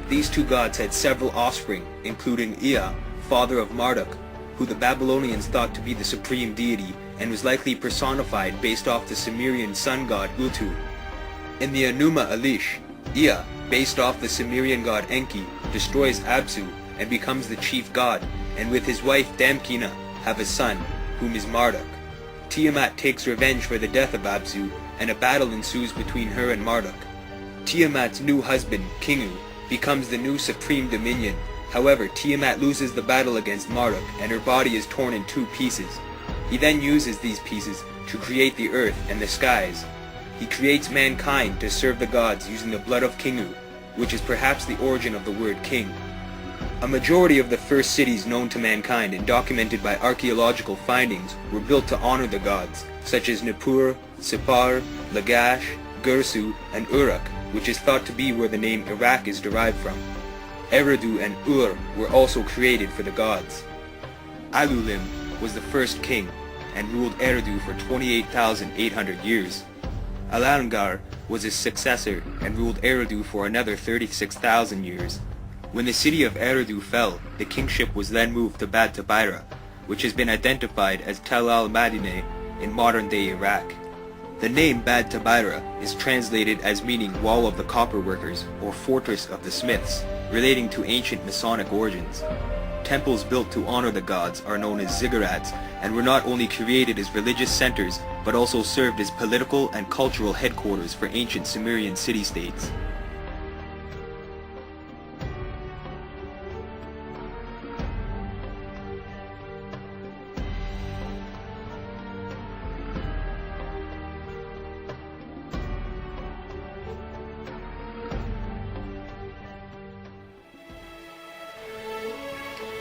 Speaker 7: These two gods had several offspring, including Ea, father of Marduk, who the Babylonians thought to be the supreme deity and was likely personified based off the Sumerian sun god Utu. In the Enuma Elish, Ea, based off the Sumerian god Enki, destroys Abzu and becomes the chief god, and with his wife Damkina have a son, whom is Marduk. Tiamat takes revenge for the death of Abzu, and a battle ensues between her and Marduk. Tiamat's new husband, Kingu, becomes the new supreme dominion. However, Tiamat loses the battle against Marduk, and her body is torn in 2 pieces. He then uses these pieces to create the earth and the skies. He creates mankind to serve the gods using the blood of Kingu, which is perhaps the origin of the word king. A majority of the first cities known to mankind and documented by archaeological findings were built to honor the gods, such as Nippur, Sippar, Lagash, Gursu, and Uruk, which is thought to be where the name Iraq is derived from. Eridu and Ur were also created for the gods. Alulim was the first king and ruled Eridu for 28,800 years. Alangar was his successor and ruled Eridu for another 36,000 years. When the city of Eridu fell, the kingship was then moved to Bad Tabaira, which has been identified as Tel al-Madineh in modern-day Iraq. The name Bad Tabaira is translated as meaning Wall of the Copper Workers or Fortress of the Smiths, relating to ancient Masonic origins. Temples built to honor the gods are known as ziggurats and were not only created as religious centers but also served as political and cultural headquarters for ancient Sumerian city-states.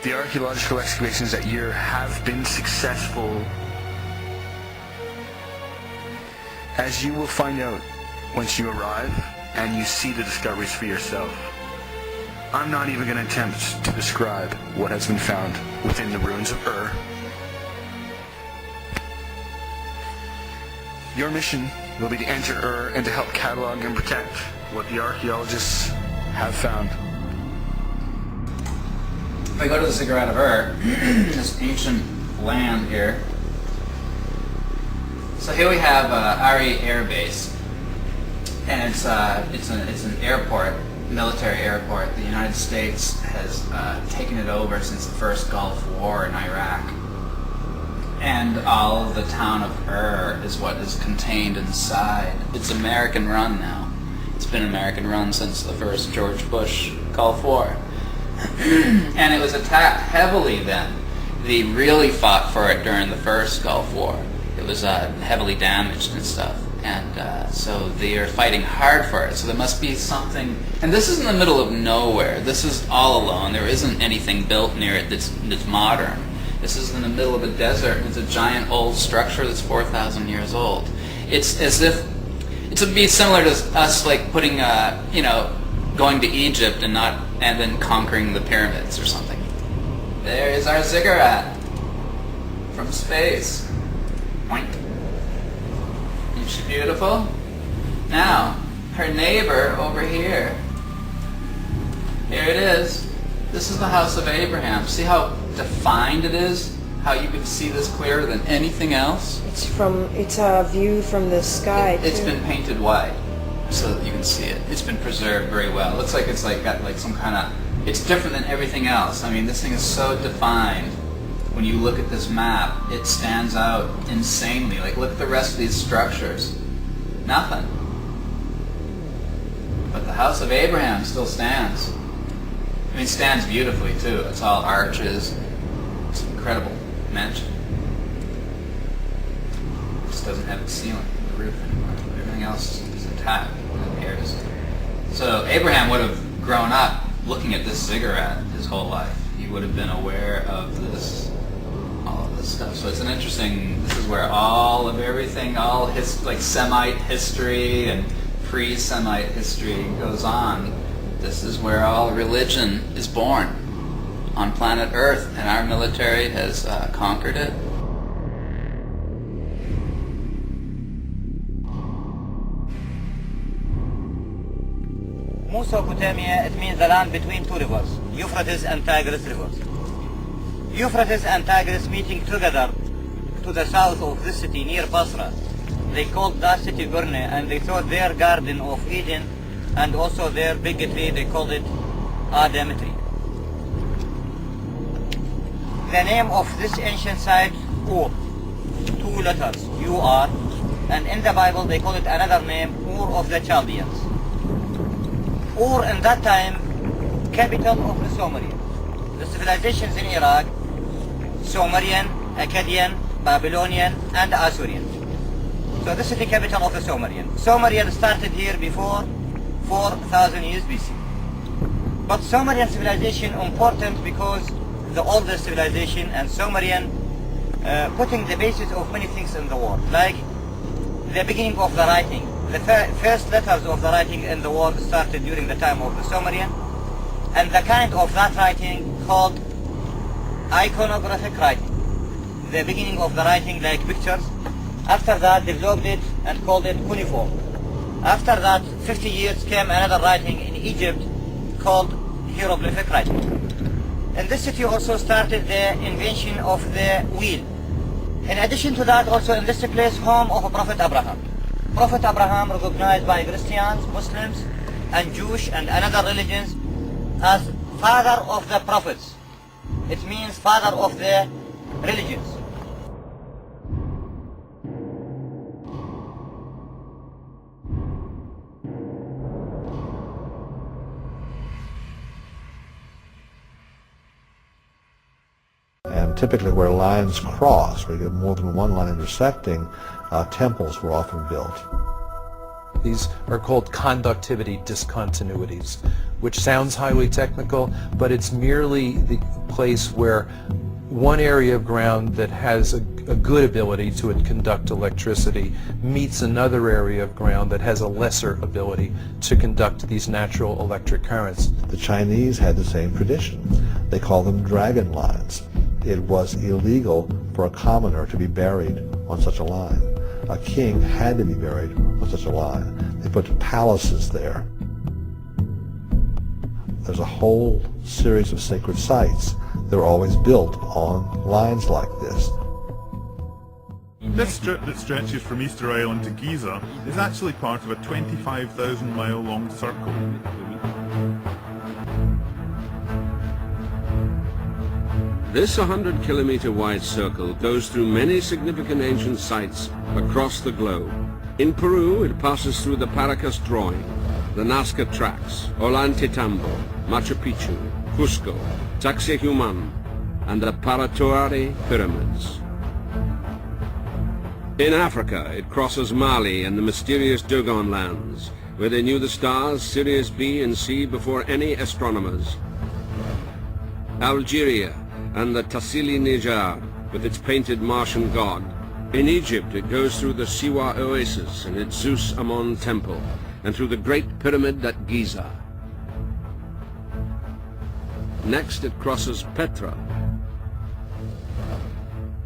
Speaker 4: The archaeological excavations that year have been successful, as you will find out once you arrive and you see the discoveries for yourself. I'm not even going to attempt to describe what has been found within the ruins of Ur. Your mission will be to enter Ur and to help catalog and protect what the archaeologists have found.
Speaker 6: If I go to the Ziggurat of Ur, this ancient land here. So here we have Ari Air Base, and it's an airport, military airport. The United States has taken it over since the first Gulf War in Iraq, and all of the town of Ur is what is contained inside. It's American run now. It's been American run since the first George Bush Gulf War. And it was attacked heavily then. They really fought for it during the first Gulf War. It was heavily damaged and stuff. And so they are fighting hard for it. So there must be something, and this is in the middle of nowhere. This is all alone. There isn't anything built near it that's modern. This is in the middle of a desert. It's a giant old structure that's 4,000 years old. It's as if it would be similar to us like putting, going to Egypt and then conquering the pyramids or something. There is our ziggurat from space. Boink. Isn't she beautiful? Now, her neighbor over here. Here it is. This is the house of Abraham. See how defined it is? How you can see this clearer than anything else?
Speaker 14: It's a view from the sky.
Speaker 6: It's been painted white so that you can see it. It's been preserved very well. It looks like it's got some kind of, it's different than everything else. I mean, this thing is so defined. When you look at this map, it stands out insanely. Like, look at the rest of these structures. Nothing. But the house of Abraham still stands. I mean, it stands beautifully, too. It's all arches. It's an incredible mansion. It just doesn't have a ceiling, the roof anymore. Everything else is intact. Here it is. So Abraham would have grown up looking at this ziggurat his whole life. He would have been aware of this, all of this stuff. So it's an interesting, this is where all of everything, all like Semite history and pre-Semite history goes on. This is where all religion is born on planet Earth, and our military has conquered it.
Speaker 8: Mesopotamia, it means the land between two rivers, Euphrates and Tigris rivers. Euphrates and Tigris meeting together to the south of this city near Basra. They called that city Gurne, and they thought their Garden of Eden and also their big tree, they called it Adam tree. The name of this ancient site, Ur, 2 letters, U-R, and in the Bible they call it another name, Ur of the Chaldeans. Ur in that time, capital of the Sumerian. The civilizations in Iraq, Sumerian, Akkadian, Babylonian, and Assyrian. So this is the capital of the Sumerian. Sumerian started here before 4,000 years BC. But Sumerian civilization important because the oldest civilization, and Sumerian putting the basis of many things in the world, like the beginning of the writing. The first letters of the writing in the world started during the time of the Sumerian, and the kind of that writing called iconographic writing. The beginning of the writing like pictures. After that developed it and called it cuneiform. After that 50 years came another writing in Egypt called hieroglyphic writing. In this city also started the invention of the wheel. In addition to that, also in this place home of Prophet Abraham. Prophet Abraham recognized by Christians, Muslims, and Jewish and another religions as father of the prophets. It means father of the religions.
Speaker 9: And typically where lines cross, where you have more than one line intersecting, temples were often built.
Speaker 10: These are called conductivity discontinuities, which sounds highly technical, but it's merely the place where one area of ground that has a good ability to conduct electricity meets another area of ground that has a lesser ability to conduct these natural electric currents.
Speaker 9: The Chinese had the same tradition. They called them dragon lines. It was illegal for a commoner to be buried on such a line. A king had to be buried on such a line. They put palaces there. There's a whole series of sacred sites that are always built on lines like this.
Speaker 11: This strip that stretches from Easter Island to Giza is actually part of a 25,000-mile long circle.
Speaker 25: This 100-kilometer wide circle goes through many significant ancient sites across the globe. In Peru, it passes through the Paracas Drawing, the Nazca Tracks, Ollantaytambo, Machu Picchu, Cusco, Sacsayhuaman, and the Paratoari Pyramids. In Africa, it crosses Mali and the mysterious Dogon lands, where they knew the stars Sirius B and C before any astronomers. Algeria and the Tassili Nijar, with its painted Martian god. In Egypt, it goes through the Siwa Oasis and its Zeus Ammon temple, and through the Great Pyramid at Giza. Next, it crosses Petra,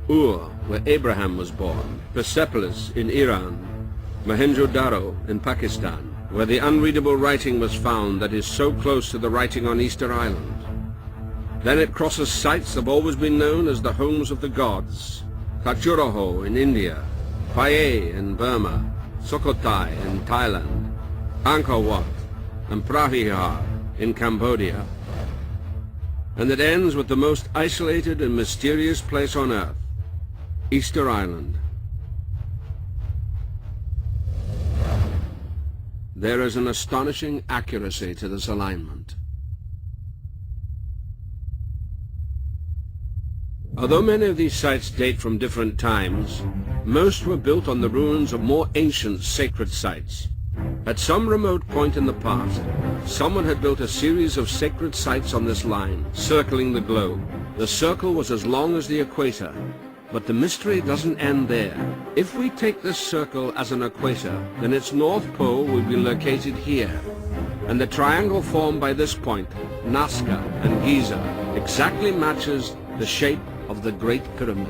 Speaker 25: Ur, where Abraham was born, Persepolis in Iran, Mohenjo-Daro in Pakistan, where the unreadable writing was found that is so close to the writing on Easter Island. Then it crosses sites that have always been known as the homes of the gods. Khajuraho in India, Phaya in Burma, Sukhothai in Thailand, Angkor Wat and Praihar in Cambodia. And it ends with the most isolated and mysterious place on Earth, Easter Island. There is an astonishing accuracy to this alignment. Although many of these sites date from different times, most were built on the ruins of more ancient sacred sites. At some remote point in the past, someone had built a series of sacred sites on this line, circling the globe. The circle was as long as the equator, but the mystery doesn't end there. If we take this circle as an equator, then its north pole will be located here, and the triangle formed by this point, Nazca and Giza, exactly matches the shape of the Great Pyramid.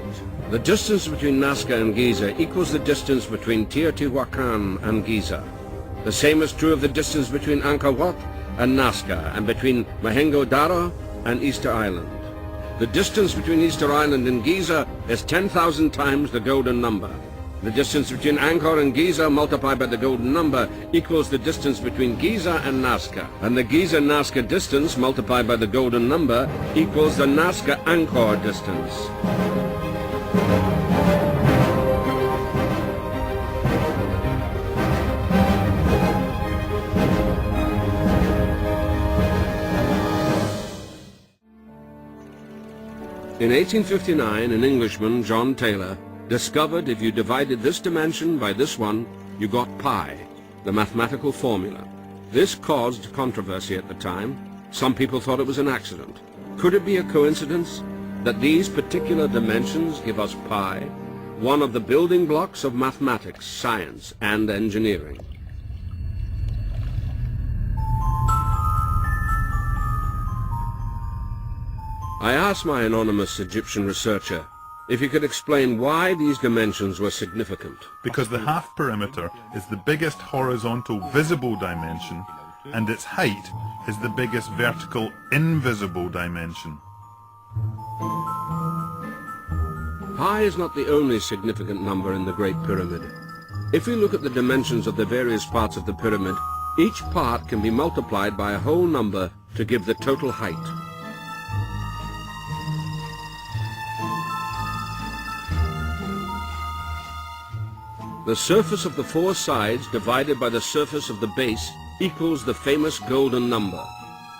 Speaker 25: The distance between Nazca and Giza equals the distance between Teotihuacan and Giza. The same is true of the distance between Angkor Wat and Nazca, and between Mohenjo-Daro and Easter Island. The distance between Easter Island and Giza is 10,000 times the golden number. The distance between Angkor and Giza multiplied by the golden number equals the distance between Giza and Nazca. And the Giza-Nazca distance multiplied by the golden number equals the Nazca-Angkor distance. In 1859, an Englishman, John Taylor, discovered if you divided this dimension by this one, you got pi, the mathematical formula. This caused controversy at the time. Some people thought it was an accident. Could it be a coincidence that these particular dimensions give us pi, one of the building blocks of mathematics, science, and engineering? I asked my anonymous Egyptian researcher if he could explain why these dimensions were significant.
Speaker 11: Because the half perimeter is the biggest horizontal visible dimension, and its height is the biggest vertical invisible dimension.
Speaker 25: Pi is not the only significant number in the Great Pyramid. If we look at the dimensions of the various parts of the pyramid, each part can be multiplied by a whole number to give the total height. The surface of the four sides divided by the surface of the base equals the famous golden number,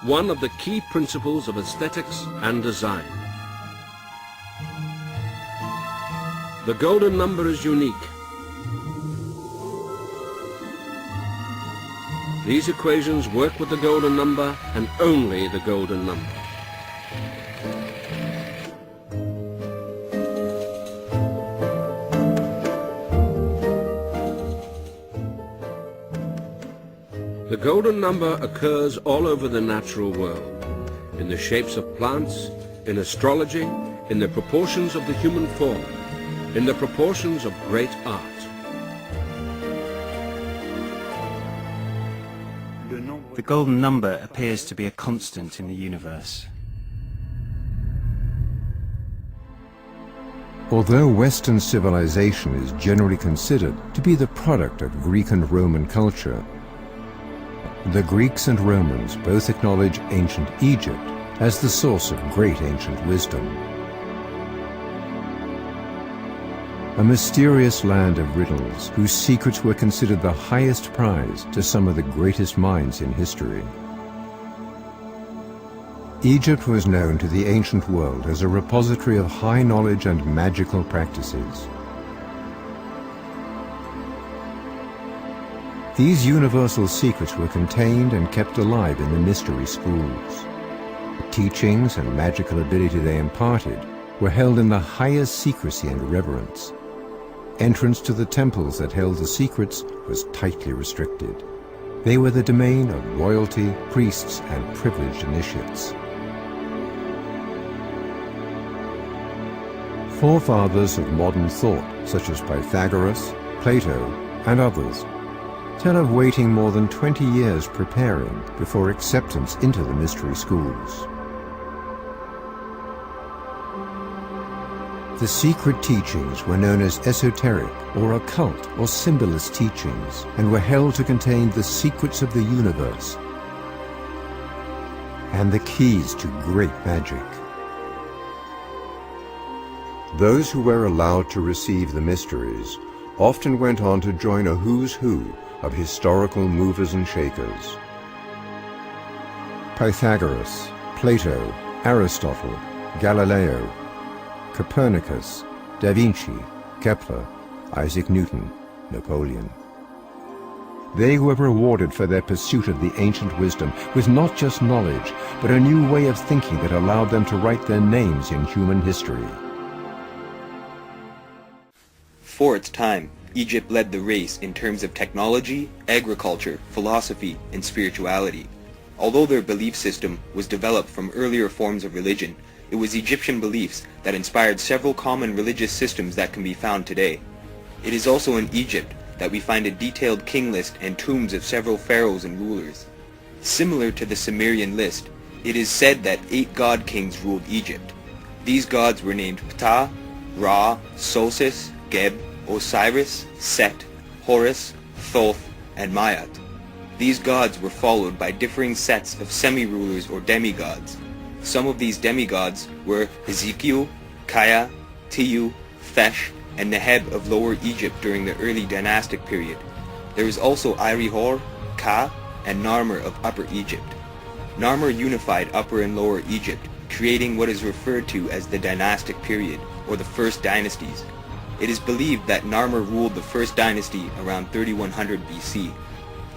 Speaker 25: one of the key principles of aesthetics and design. The golden number is unique. These equations work with the golden number and only the golden number. The golden number occurs all over the natural world, in the shapes of plants, in astrology, in the proportions of the human form, in the proportions of great art.
Speaker 13: The golden number appears to be a constant in the universe.
Speaker 15: Although Western civilization is generally considered to be the product of Greek and Roman culture, the Greeks and Romans both acknowledge ancient Egypt as the source of great ancient wisdom. A mysterious land of riddles whose secrets were considered the highest prize to some of the greatest minds in history. Egypt was known to the ancient world as a repository of high knowledge and magical practices. These universal secrets were contained and kept alive in the mystery schools. The teachings and magical ability they imparted were held in the highest secrecy and reverence. Entrance to the temples that held the secrets was tightly restricted. They were the domain of royalty, priests, and privileged initiates. Forefathers of modern thought, such as Pythagoras, Plato, and others, tell of waiting more than 20 years preparing before acceptance into the mystery schools. The secret teachings were known as esoteric or occult or symbolist teachings and were held to contain the secrets of the universe and the keys to great magic. Those who were allowed to receive the mysteries often went on to join a who's who of historical movers and shakers. Pythagoras, Plato, Aristotle, Galileo, Copernicus, Da Vinci, Kepler, Isaac Newton, Napoleon. They were rewarded for their pursuit of the ancient wisdom with not just knowledge, but a new way of thinking that allowed them to write their names in human history.
Speaker 7: For its time, Egypt led the race in terms of technology, agriculture, philosophy, and spirituality. Although their belief system was developed from earlier forms of religion, it was Egyptian beliefs that inspired several common religious systems that can be found today. It is also in Egypt that we find a detailed king list and tombs of several pharaohs and rulers. Similar to the Sumerian list, it is said that 8 god kings ruled Egypt. These gods were named Ptah, Ra, Sosis, Geb, Osiris, Set, Horus, Thoth, and Maat. These gods were followed by differing sets of semi-rulers or demigods. Some of these demigods were Ezekiel, Kaya, Tiyu, Thesh, and Neheb of Lower Egypt during the early dynastic period. There is also Irihor, Ka, and Narmer of Upper Egypt. Narmer unified Upper and Lower Egypt, creating what is referred to as the dynastic period, or the first dynasties. It is believed that Narmer ruled the first dynasty around 3100 BC.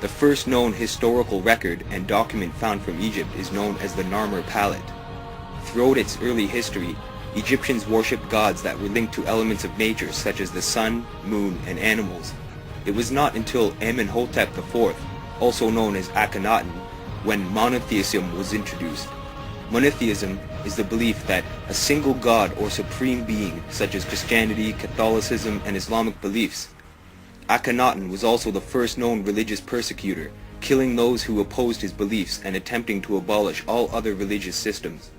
Speaker 7: The first known historical record and document found from Egypt is known as the Narmer Palette. Throughout its early history, Egyptians worshipped gods that were linked to elements of nature such as the sun, moon, and animals. It was not until Amenhotep IV, also known as Akhenaten, when monotheism was introduced. Monotheism is the belief that a single god or supreme being, such as Christianity, Catholicism, and Islamic beliefs. Akhenaten was also the first known religious persecutor, killing those who opposed his beliefs and attempting to abolish all other religious systems.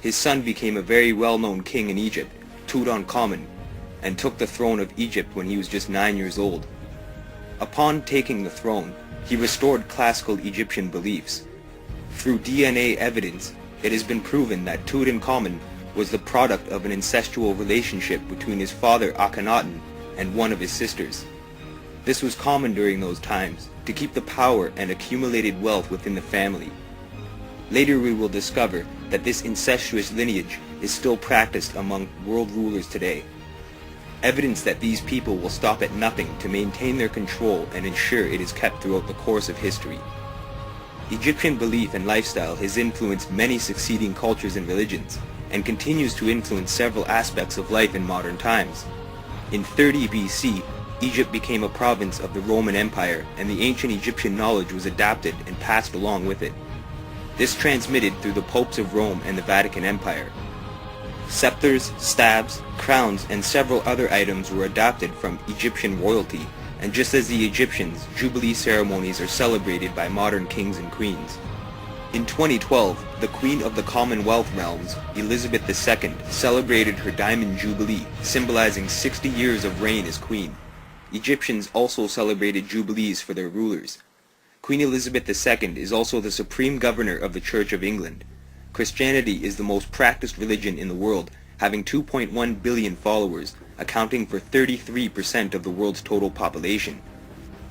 Speaker 7: His son became a very well-known king in Egypt, Tutankhamun, and took the throne of Egypt when he was just 9 years old. Upon taking the throne, he restored classical Egyptian beliefs. Through DNA evidence, it has been proven that Tutankhamun was the product of an incestual relationship between his father Akhenaten and one of his sisters. This was common during those times, to keep the power and accumulated wealth within the family. Later we will discover that this incestuous lineage is still practiced among world rulers today. Evidence that these people will stop at nothing to maintain their control and ensure it is kept throughout the course of history. Egyptian belief and lifestyle has influenced many succeeding cultures and religions, and continues to influence several aspects of life in modern times. In 30 BC, Egypt became a province of the Roman Empire, and the ancient Egyptian knowledge was adapted and passed along with it. This transmitted through the popes of Rome and the Vatican Empire. Scepters, staves, crowns, and several other items were adapted from Egyptian royalty, and just as the Egyptians, Jubilee ceremonies are celebrated by modern kings and queens. In 2012, the Queen of the Commonwealth Realms, Elizabeth II, celebrated her Diamond Jubilee, symbolizing 60 years of reign as queen. Egyptians also celebrated jubilees for their rulers. Queen Elizabeth II is also the supreme governor of the Church of England. Christianity is the most practiced religion in the world, having 2.1 billion followers, accounting for 33% of the world's total population.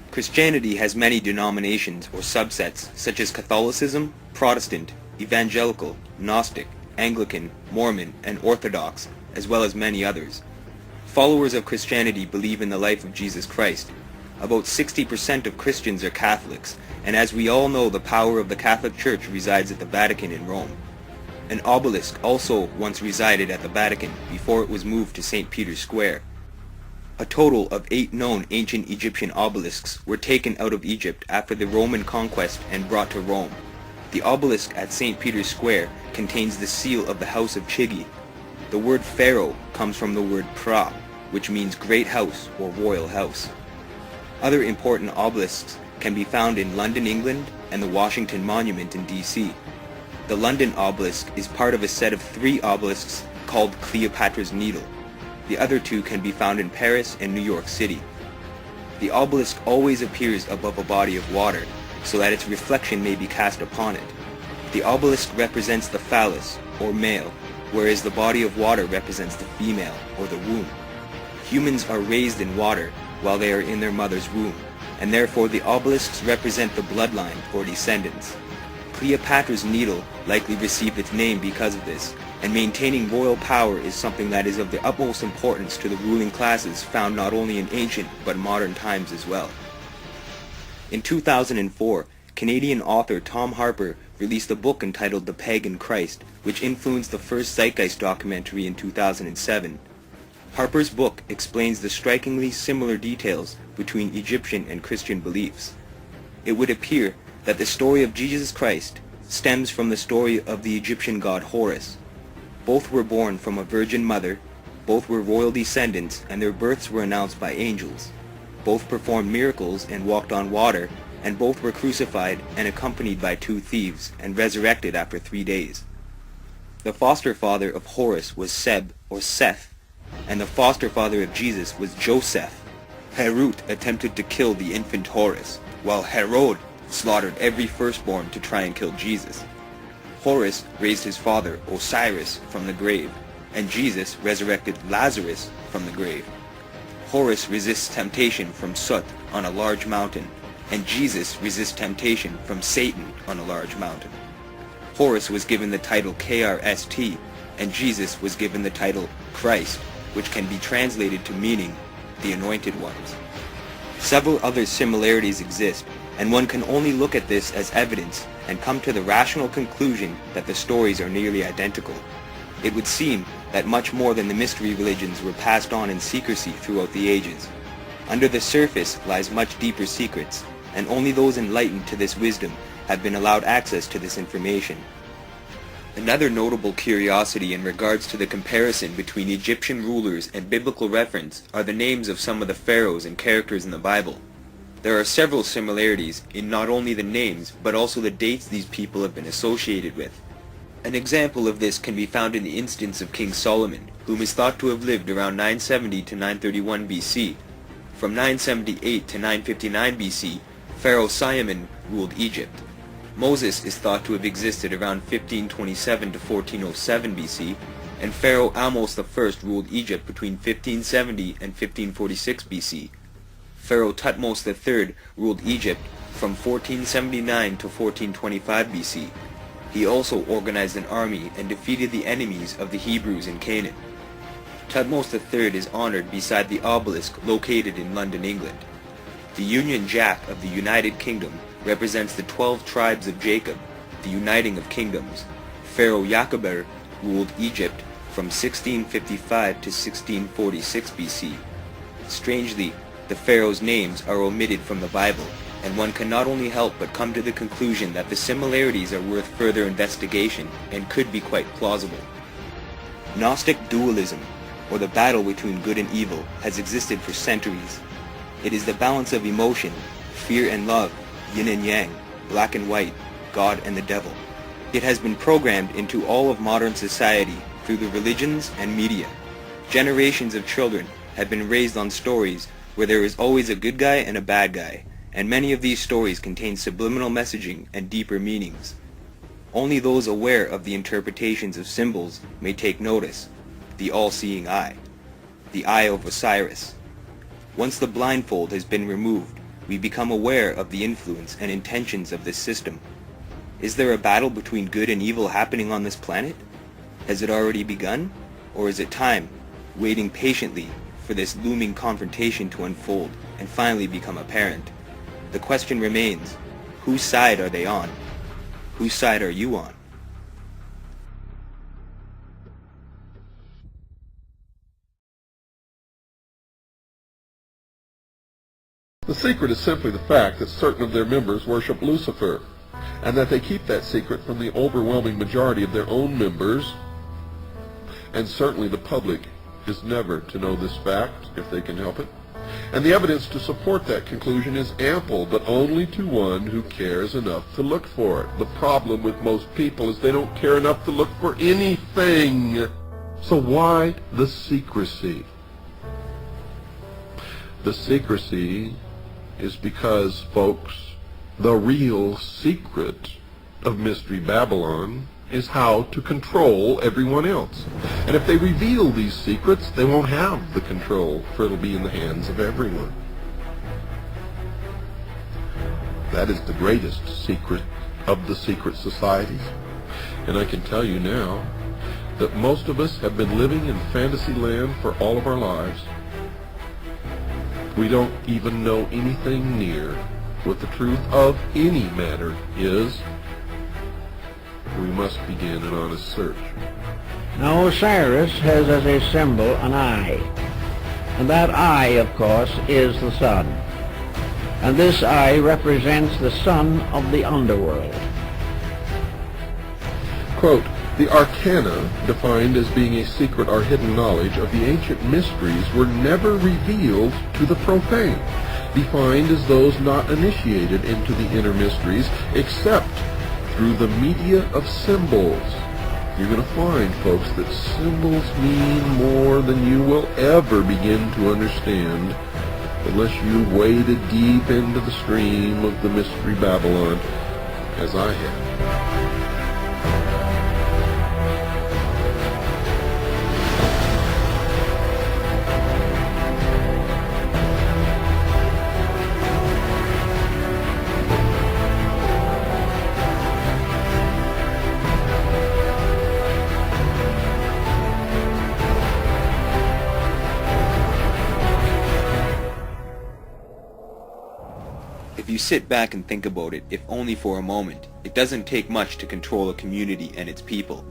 Speaker 7: Christianity has many denominations or subsets, such as Catholicism, Protestant, Evangelical, Gnostic, Anglican, Mormon, and Orthodox, as well as many others. Followers of Christianity believe in the life of Jesus Christ. About 60% of Christians are Catholics, and as we all know, the power of the Catholic Church resides at the Vatican in Rome. An obelisk also once resided at the Vatican before it was moved to St. Peter's Square. A total of 8 known ancient Egyptian obelisks were taken out of Egypt after the Roman conquest and brought to Rome. The obelisk at St. Peter's Square contains the seal of the House of Chigi. The word pharaoh comes from the word pra, which means great house or royal house. Other important obelisks can be found in London, England, and the Washington Monument in DC. The London obelisk is part of a set of 3 obelisks called Cleopatra's Needle. The other 2 can be found in Paris and New York City. The obelisk always appears above a body of water, so that its reflection may be cast upon it. The obelisk represents the phallus, or male, whereas the body of water represents the female, or the womb. Humans are raised in water while they are in their mother's womb, and therefore the obelisks represent the bloodline or descendants. Cleopatra's Needle likely received its name because of this, and maintaining royal power is something that is of the utmost importance to the ruling classes found not only in ancient but modern times as well. In 2004, Canadian author Tom Harper released a book entitled The Pagan Christ, which influenced the first Zeitgeist documentary in 2007. Harper's book explains the strikingly similar details between Egyptian and Christian beliefs. It would appear that the story of Jesus Christ stems from the story of the Egyptian god Horus. Both were born from a virgin mother, both were royal descendants, and their births were announced by angels. Both performed miracles and walked on water, and both were crucified and accompanied by 2 thieves, and resurrected after 3 days. The foster father of Horus was Seb, or Seth, and the foster father of Jesus was Joseph. Herod attempted to kill the infant Horus, while Herod slaughtered every firstborn to try and kill Jesus. Horus raised his father Osiris from the grave, and Jesus resurrected Lazarus from the grave. Horus resists temptation from Sut on a large mountain, and Jesus resists temptation from Satan on a large mountain. Horus was given the title Krst, and Jesus was given the title Christ, which can be translated to meaning the Anointed Ones. Several other similarities exist, and one can only look at this as evidence and come to the rational conclusion that the stories are nearly identical. It would seem that much more than the mystery religions were passed on in secrecy throughout the ages. Under the surface lies much deeper secrets, and only those enlightened to this wisdom have been allowed access to this information. Another notable curiosity in regards to the comparison between Egyptian rulers and biblical reference are the names of some of the pharaohs and characters in the Bible. There are several similarities in not only the names, but also the dates these people have been associated with. An example of this can be found in the instance of King Solomon, whom is thought to have lived around 970 to 931 BC. From 978 to 959 BC, Pharaoh Simon ruled Egypt. Moses is thought to have existed around 1527 to 1407 BC, and Pharaoh Amos I ruled Egypt between 1570 and 1546 BC. Pharaoh Thutmose III ruled Egypt from 1479 to 1425 BC. He also organized an army and defeated the enemies of the Hebrews in Canaan. Thutmose III is honored beside the obelisk located in London, England. The Union Jack of the United Kingdom represents the 12 tribes of Jacob, the uniting of kingdoms. Pharaoh Yakober ruled Egypt from 1655 to 1646 BC. Strangely, the pharaohs' names are omitted from the Bible, and one can not only help but come to the conclusion that the similarities are worth further investigation and could be quite plausible. Gnostic dualism, or the battle between good and evil, has existed for centuries. It is the balance of emotion, fear and love, yin and yang, black and white, God and the devil. It has been programmed into all of modern society through the religions and media. Generations of children have been raised on stories where there is always a good guy and a bad guy, and many of these stories contain subliminal messaging and deeper meanings. Only those aware of the interpretations of symbols may take notice. The all-seeing eye. The eye of Osiris. Once the blindfold has been removed, we become aware of the influence and intentions of this system. Is there a battle between good and evil happening on this planet? Has it already begun? Or is it time, waiting patiently for this looming confrontation to unfold and finally become apparent. The question remains, whose side are they on? Whose side are you on?
Speaker 12: The secret is simply the fact that certain of their members worship Lucifer, and that they keep that secret from the overwhelming majority of their own members, and certainly the public is never to know this fact if they can help it. And the evidence to support that conclusion is ample, but only to one who cares enough to look for it. The problem with most people is they don't care enough to look for anything. So why the secrecy? The secrecy is because, folks, the real secret of Mystery Babylon is how to control everyone else. And if they reveal these secrets, they won't have the control, for it'll be in the hands of everyone. That is the greatest secret of the secret societies. And I can tell you now that most of us have been living in fantasy land for all of our lives. We don't even know anything near what the truth of any matter is. We must begin an honest search.
Speaker 16: Now Osiris has as a symbol an eye. And that eye, of course, is the sun. And this eye represents the son of the underworld.
Speaker 12: Quote, the arcana, defined as being a secret or hidden knowledge of the ancient mysteries, were never revealed to the profane, defined as those not initiated into the inner mysteries, except through the media of symbols. You're going to find, folks, that symbols mean more than you will ever begin to understand unless you waded deep into the stream of the Mystery Babylon, as I have.
Speaker 7: If you sit back and think about it, if only for a moment, it doesn't take much to control a community and its people.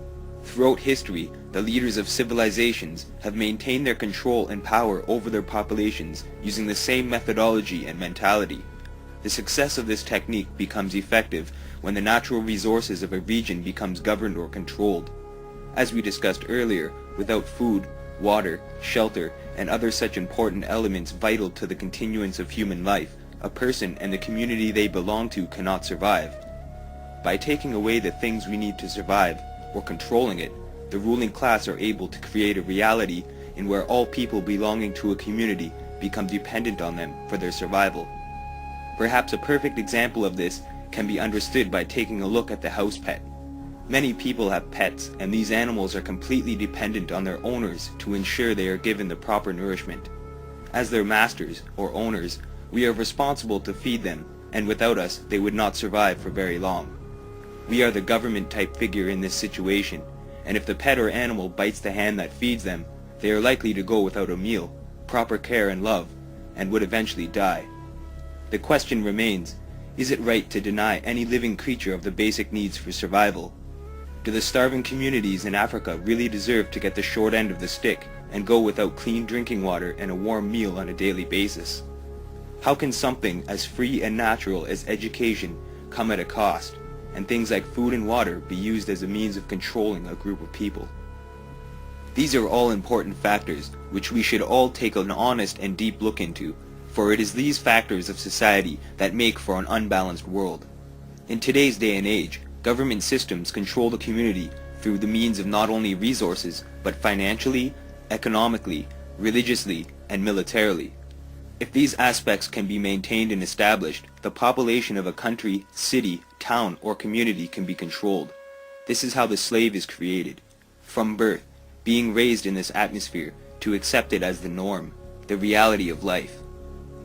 Speaker 7: Throughout history, the leaders of civilizations have maintained their control and power over their populations using the same methodology and mentality. The success of this technique becomes effective when the natural resources of a region becomes governed or controlled. As we discussed earlier, without food, water, shelter, and other such important elements vital to the continuance of human life, a person and the community they belong to cannot survive. By taking away the things we need to survive, or controlling it, the ruling class are able to create a reality in where all people belonging to a community become dependent on them for their survival. Perhaps a perfect example of this can be understood by taking a look at the house pet. Many people have pets, and these animals are completely dependent on their owners to ensure they are given the proper nourishment. As their masters, or owners, we are responsible to feed them, and without us, they would not survive for very long. We are the government-type figure in this situation, and if the pet or animal bites the hand that feeds them, they are likely to go without a meal, proper care and love, and would eventually die. The question remains, is it right to deny any living creature of the basic needs for survival? Do the starving communities in Africa really deserve to get the short end of the stick and go without clean drinking water and a warm meal on a daily basis? How can something as free and natural as education come at a cost, and things like food and water be used as a means of controlling a group of people? These are all important factors which we should all take an honest and deep look into, for it is these factors of society that make for an unbalanced world. In today's day and age, government systems control the community through the means of not only resources, but financially, economically, religiously, and militarily. If these aspects can be maintained and established, the population of a country, city, town, or community can be controlled. This is how the slave is created. From birth, being raised in this atmosphere to accept it as the norm, the reality of life.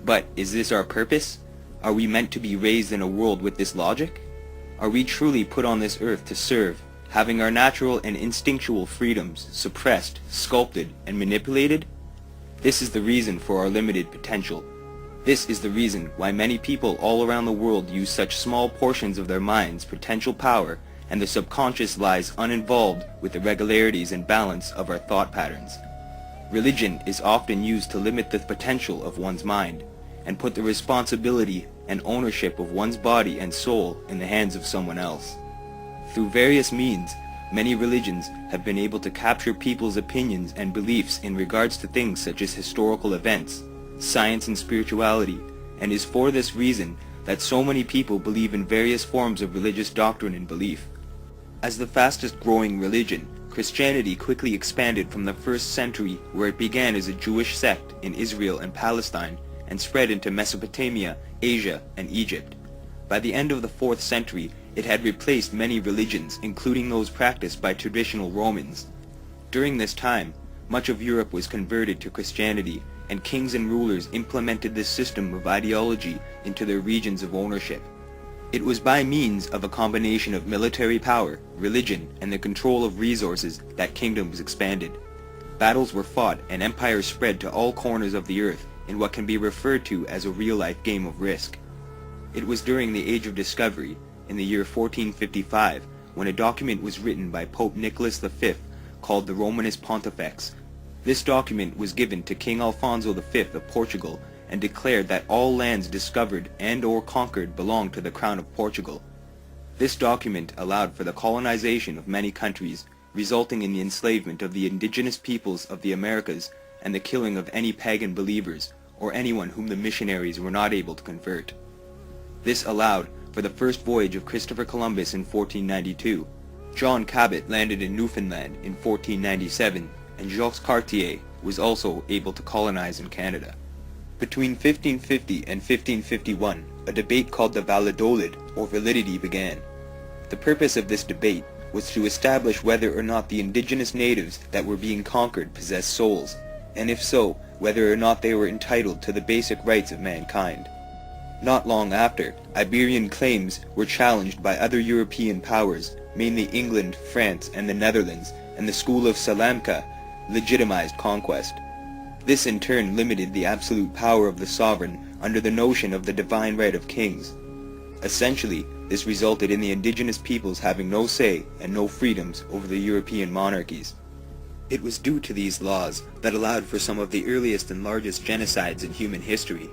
Speaker 7: But is this our purpose? Are we meant to be raised in a world with this logic? Are we truly put on this earth to serve, having our natural and instinctual freedoms suppressed, sculpted, and manipulated? This is the reason for our limited potential. This is the reason why many people all around the world use such small portions of their mind's potential power, and the subconscious lies uninvolved with the regularities and balance of our thought patterns. Religion is often used to limit the potential of one's mind, and put the responsibility and ownership of one's body and soul in the hands of someone else. Through various means, many religions have been able to capture people's opinions and beliefs in regards to things such as historical events, science and spirituality, and is for this reason that so many people believe in various forms of religious doctrine and belief. As the fastest growing religion, Christianity quickly expanded from the 1st century, where it began as a Jewish sect in Israel and Palestine, and spread into Mesopotamia, Asia, and Egypt. By the end of the 4th century, it had replaced many religions, including those practiced by traditional Romans. During this time, much of Europe was converted to Christianity, and kings and rulers implemented this system of ideology into their regions of ownership. It was by means of a combination of military power, religion, and the control of resources that kingdoms expanded. Battles were fought and empires spread to all corners of the earth in what can be referred to as a real-life game of Risk. It was during the Age of Discovery, in the year 1455, when a document was written by Pope Nicholas V called the Romanus Pontifex. This document was given to King Alfonso V of Portugal and declared that all lands discovered and or conquered belonged to the Crown of Portugal. This document allowed for the colonization of many countries, resulting in the enslavement of the indigenous peoples of the Americas and the killing of any pagan believers or anyone whom the missionaries were not able to convert. This allowed for the first voyage of Christopher Columbus in 1492. John Cabot landed in Newfoundland in 1497, and Jacques Cartier was also able to colonize in Canada. Between 1550 and 1551, a debate called the Valladolid, or validity, began. The purpose of this debate was to establish whether or not the indigenous natives that were being conquered possessed souls, and if so, whether or not they were entitled to the basic rights of mankind. Not long after, Iberian claims were challenged by other European powers, mainly England, France, and the Netherlands, and the school of Salamanca legitimized conquest. This in turn limited the absolute power of the sovereign under the notion of the divine right of kings. Essentially, this resulted in the indigenous peoples having no say and no freedoms over the European monarchies. It was due to these laws that allowed for some of the earliest and largest genocides in human history.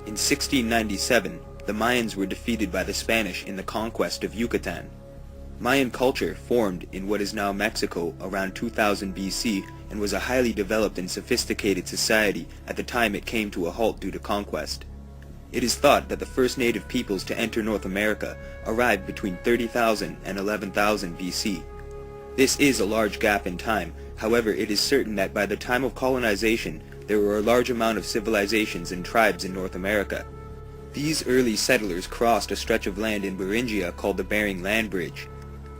Speaker 7: In 1697, the Mayans were defeated by the Spanish in the conquest of Yucatan. Mayan culture formed in what is now Mexico around 2000 BC and was a highly developed and sophisticated society at the time it came to a halt due to conquest. It is thought that the first native peoples to enter North America arrived between 30,000 and 11,000 BC. This is a large gap in time, however it is certain that by the time of colonization there were a large amount of civilizations and tribes in North America. These early settlers crossed a stretch of land in Beringia called the Bering Land Bridge.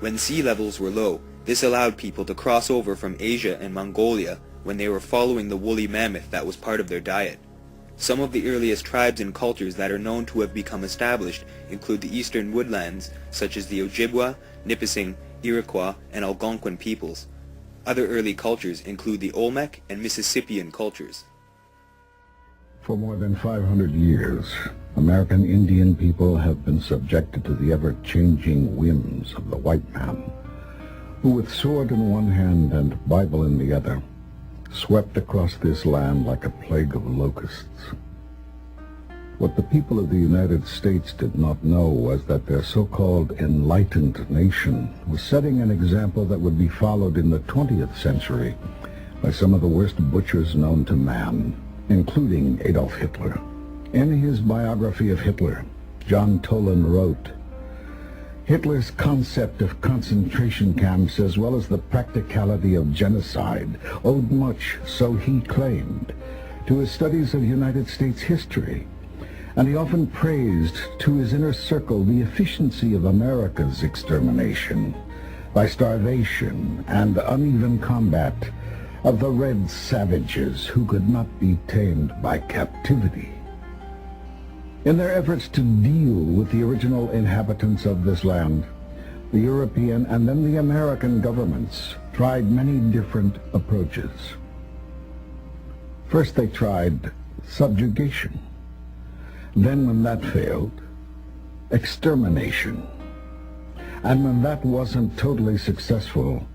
Speaker 7: When sea levels were low, this allowed people to cross over from Asia and Mongolia when they were following the woolly mammoth that was part of their diet. Some of the earliest tribes and cultures that are known to have become established include the eastern woodlands, such as the Ojibwa, Nipissing, Iroquois, and Algonquin peoples. Other early cultures include the Olmec and Mississippian cultures.
Speaker 5: For more than 500 years, American Indian people have been subjected to the ever-changing whims of the white man, who with sword in one hand and Bible in the other, swept across this land like a plague of locusts. What the people of the United States did not know was that their so-called enlightened nation was setting an example that would be followed in the 20th century by some of the worst butchers known to man, including Adolf Hitler. In his biography of Hitler, John Toland wrote, "Hitler's concept of concentration camps as well as the practicality of genocide owed much, so he claimed, to his studies of United States history, and he often praised to his inner circle the efficiency of America's extermination by starvation and uneven combat of the red savages who could not be tamed by captivity." In their efforts to deal with the original inhabitants of this land, the European and then the American governments tried many different approaches. First they tried subjugation. Then when that failed, extermination. And when that wasn't totally successful,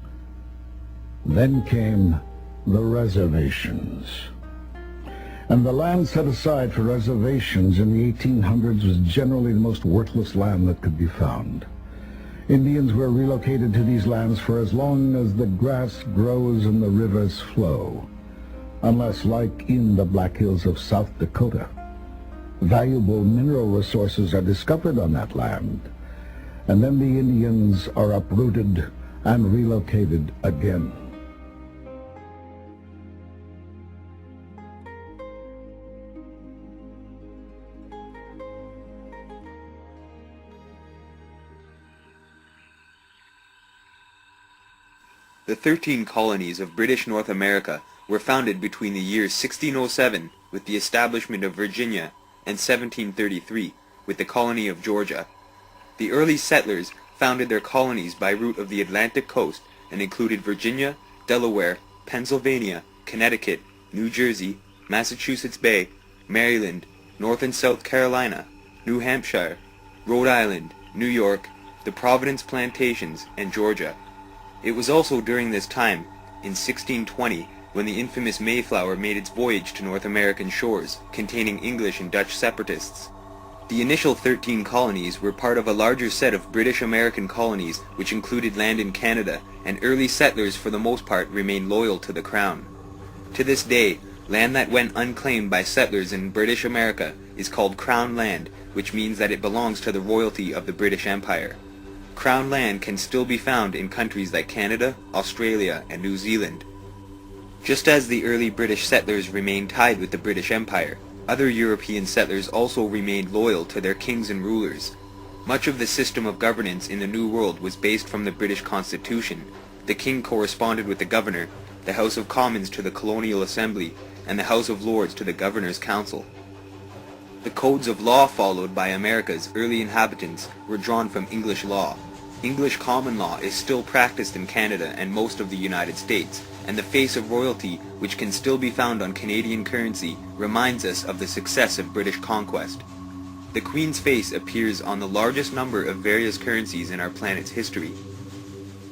Speaker 5: then came the reservations. And the land set aside for reservations in the 1800s was generally the most worthless land that could be found. Indians were relocated to these lands for as long as the grass grows and the rivers flow, unless, like in the Black Hills of South Dakota, valuable mineral resources are discovered on that land, and then the Indians are uprooted and relocated again.
Speaker 7: The 13 colonies of British North America were founded between the years 1607 with the establishment of Virginia and 1733 with the colony of Georgia. The early settlers founded their colonies by route of the Atlantic coast and included Virginia, Delaware, Pennsylvania, Connecticut, New Jersey, Massachusetts Bay, Maryland, North and South Carolina, New Hampshire, Rhode Island, New York, the Providence Plantations, and Georgia. It was also during this time, in 1620, when the infamous Mayflower made its voyage to North American shores, containing English and Dutch separatists. The initial 13 colonies were part of a larger set of British American colonies which included land in Canada, and early settlers for the most part remained loyal to the Crown. To this day, land that went unclaimed by settlers in British America is called Crown land, which means that it belongs to the royalty of the British Empire. Crown land can still be found in countries like Canada, Australia, and New Zealand. Just as the early British settlers remained tied with the British Empire, other European settlers also remained loyal to their kings and rulers. Much of the system of governance in the New World was based from the British Constitution. The king corresponded with the governor, the House of Commons to the Colonial Assembly, and the House of Lords to the Governor's Council. The codes of law followed by America's early inhabitants were drawn from English law. English common law is still practiced in Canada and most of the United States, and the face of royalty, which can still be found on Canadian currency, reminds us of the success of British conquest. The Queen's face appears on the largest number of various currencies in our planet's history.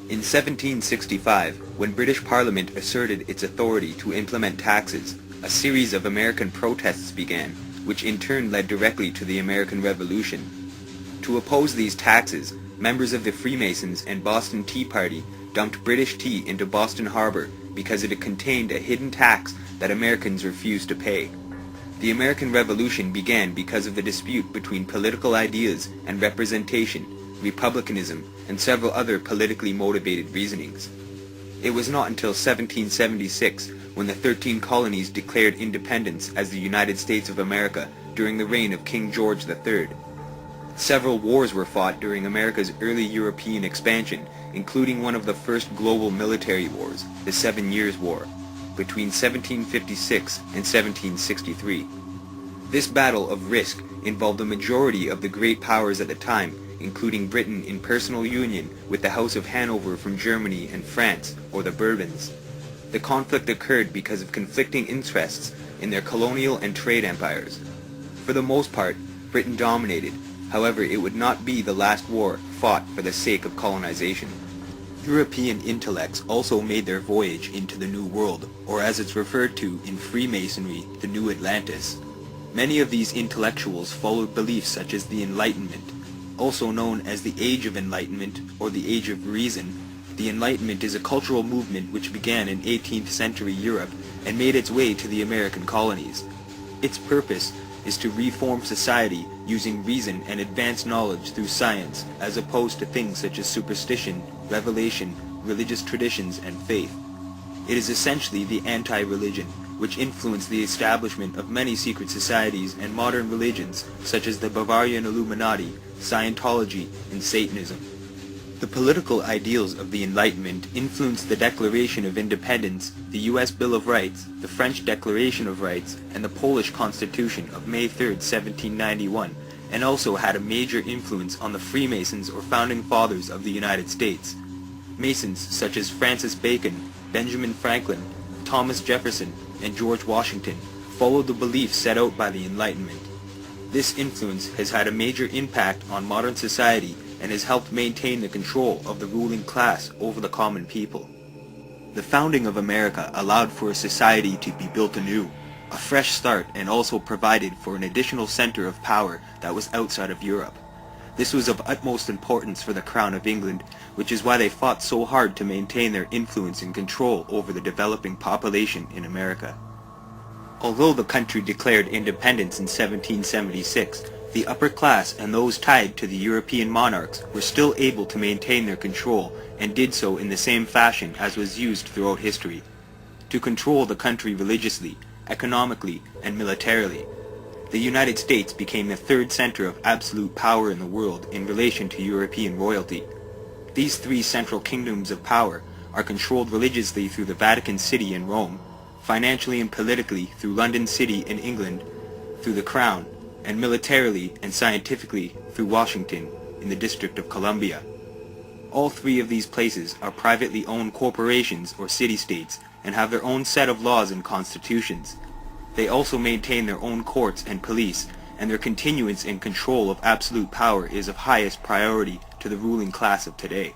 Speaker 7: In 1765, when British Parliament asserted its authority to implement taxes, a series of American protests began, which in turn led directly to the American Revolution. To oppose these taxes, members of the Freemasons and Boston Tea Party dumped British tea into Boston Harbor because it contained a hidden tax that Americans refused to pay. The American Revolution began because of the dispute between political ideas and representation, republicanism, and several other politically motivated reasonings. It was not until 1776 when the 13 colonies declared independence as the United States of America during the reign of King George III. Several wars were fought during America's early European expansion, including one of the first global military wars, the 7 Years' War, between 1756 and 1763. This battle of risk involved the majority of the great powers at the time, including Britain in personal union with the House of Hanover from Germany and France, or the Bourbons. The conflict occurred because of conflicting interests in their colonial and trade empires. For the most part, Britain dominated. However, it would not be the last war fought for the sake of colonization. European intellects also made their voyage into the New World, or as it's referred to in Freemasonry, the New Atlantis. Many of these intellectuals followed beliefs such as the Enlightenment. Also known as the Age of Enlightenment or the Age of Reason, the Enlightenment is a cultural movement which began in 18th century Europe and made its way to the American colonies. Its purpose is to reform society using reason and advanced knowledge through science, as opposed to things such as superstition, revelation, religious traditions, and faith. It is essentially the anti-religion, which influenced the establishment of many secret societies and modern religions such as the Bavarian Illuminati, Scientology, and Satanism. The political ideals of the Enlightenment influenced the Declaration of Independence, the U.S. Bill of Rights, the French Declaration of Rights, and the Polish Constitution of May 3, 1791, and also had a major influence on the Freemasons or Founding Fathers of the United States. Masons such as Francis Bacon, Benjamin Franklin, Thomas Jefferson, and George Washington followed the beliefs set out by the Enlightenment. This influence has had a major impact on modern society and has helped maintain the control of the ruling class over the common people. The founding of America allowed for a society to be built anew, a fresh start, and also provided for an additional center of power that was outside of Europe. This was of utmost importance for the Crown of England, which is why they fought so hard to maintain their influence and control over the developing population in America. Although the country declared independence in 1776, the upper class and those tied to the European monarchs were still able to maintain their control and did so in the same fashion as was used throughout history, to control the country religiously, economically, and militarily. The United States became the third center of absolute power in the world in relation to European royalty. These three central kingdoms of power are controlled religiously through the Vatican City in Rome, financially and politically through London City in England, through the Crown, and militarily and scientifically through Washington in the District of Columbia. All three of these places are privately owned corporations or city-states and have their own set of laws and constitutions. They also maintain their own courts and police, and their continuance and control of absolute power is of highest priority to the ruling class of today.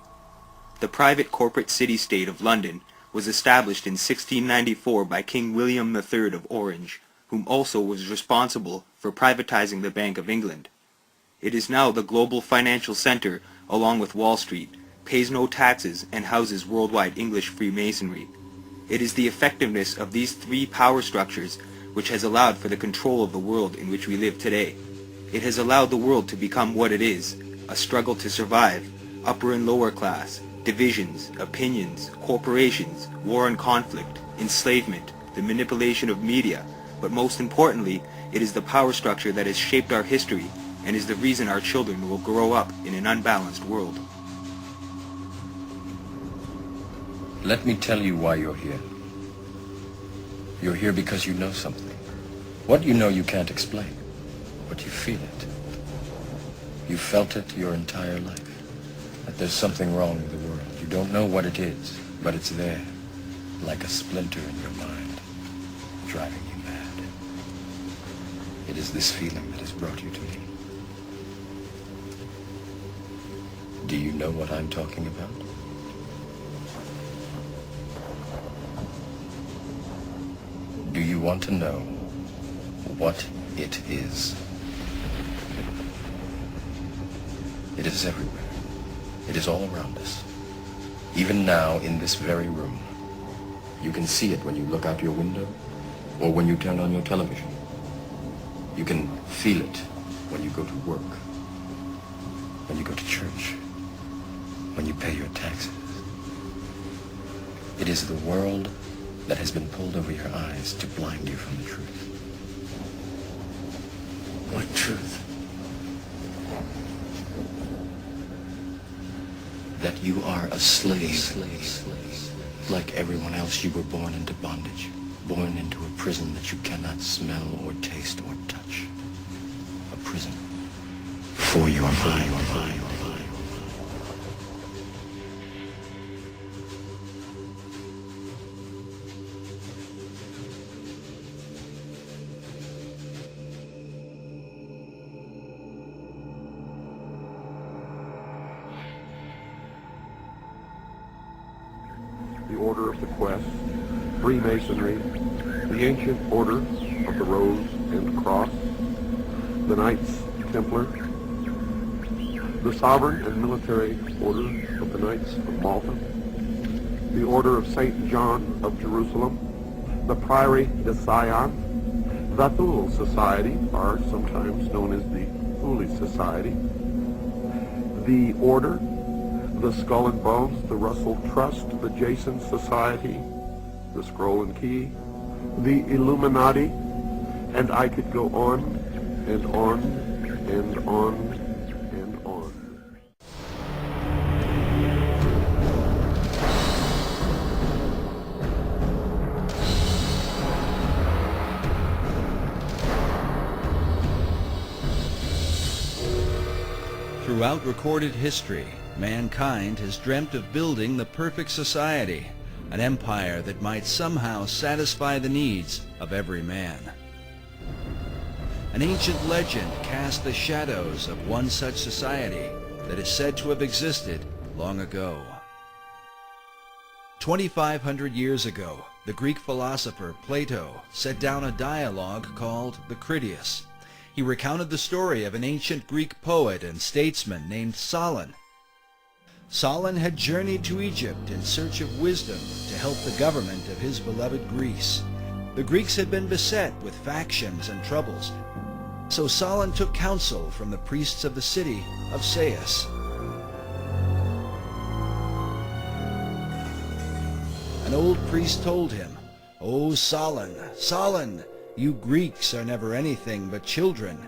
Speaker 7: The private corporate city-state of London was established in 1694 by King William III of Orange, whom also was responsible for privatizing the Bank of England. It is now the global financial center, along with Wall Street, pays no taxes, and houses worldwide English Freemasonry. It is the effectiveness of these three power structures which has allowed for the control of the world in which we live today. It has allowed the world to become what it is, a struggle to survive, upper and lower class, divisions, opinions, corporations, war and conflict, enslavement, the manipulation of media, but most importantly, it is the power structure that has shaped our history and is the reason our children will grow up in an unbalanced world.
Speaker 17: Let me tell you why you're here. You're here because you know something. What you know you can't explain, but you feel it. You've felt it your entire life, that there's something wrong with the world. You don't know what it is, but it's there, like a splinter in your mind, driving you mad. It is this feeling that has brought you to me. Do you know what I'm talking about? Do you want to know what it is? It is everywhere. It is all around us. Even now, in this very room. You can see it when you look out your window or when you turn on your television. You can feel it when you go to work, when you go to church, when you pay your taxes. It is the world that has been pulled over your eyes to blind you from the truth. What truth? That you are a slave. Like everyone else, you were born into bondage, born into a prison that you cannot smell or taste or touch. A prison for your mind.
Speaker 12: The Order of the Quest, Freemasonry, the Ancient Order of the Rose and Cross, the Knights Templar, the Sovereign and Military Order of the Knights of Malta, the Order of St. John of Jerusalem, the Priory de Sion, the Thule Society, or sometimes known as the Thule Society, the Order, the Skull and Bones, the Russell Trust, the Jason Society, the Scroll and Key, the Illuminati, and I could go on and on and on and on.
Speaker 18: Throughout recorded history, mankind has dreamt of building the perfect society, an empire that might somehow satisfy the needs of every man. An ancient legend cast the shadows of one such society that is said to have existed long ago. 2,500 years ago, the Greek philosopher Plato set down a dialogue called the Critias. He recounted the story of an ancient Greek poet and statesman named Solon. Solon had journeyed to Egypt in search of wisdom to help the government of his beloved Greece. The Greeks had been beset with factions and troubles, so Solon took counsel from the priests of the city of Sais. An old priest told him, "O Solon, Solon, you Greeks are never anything but children.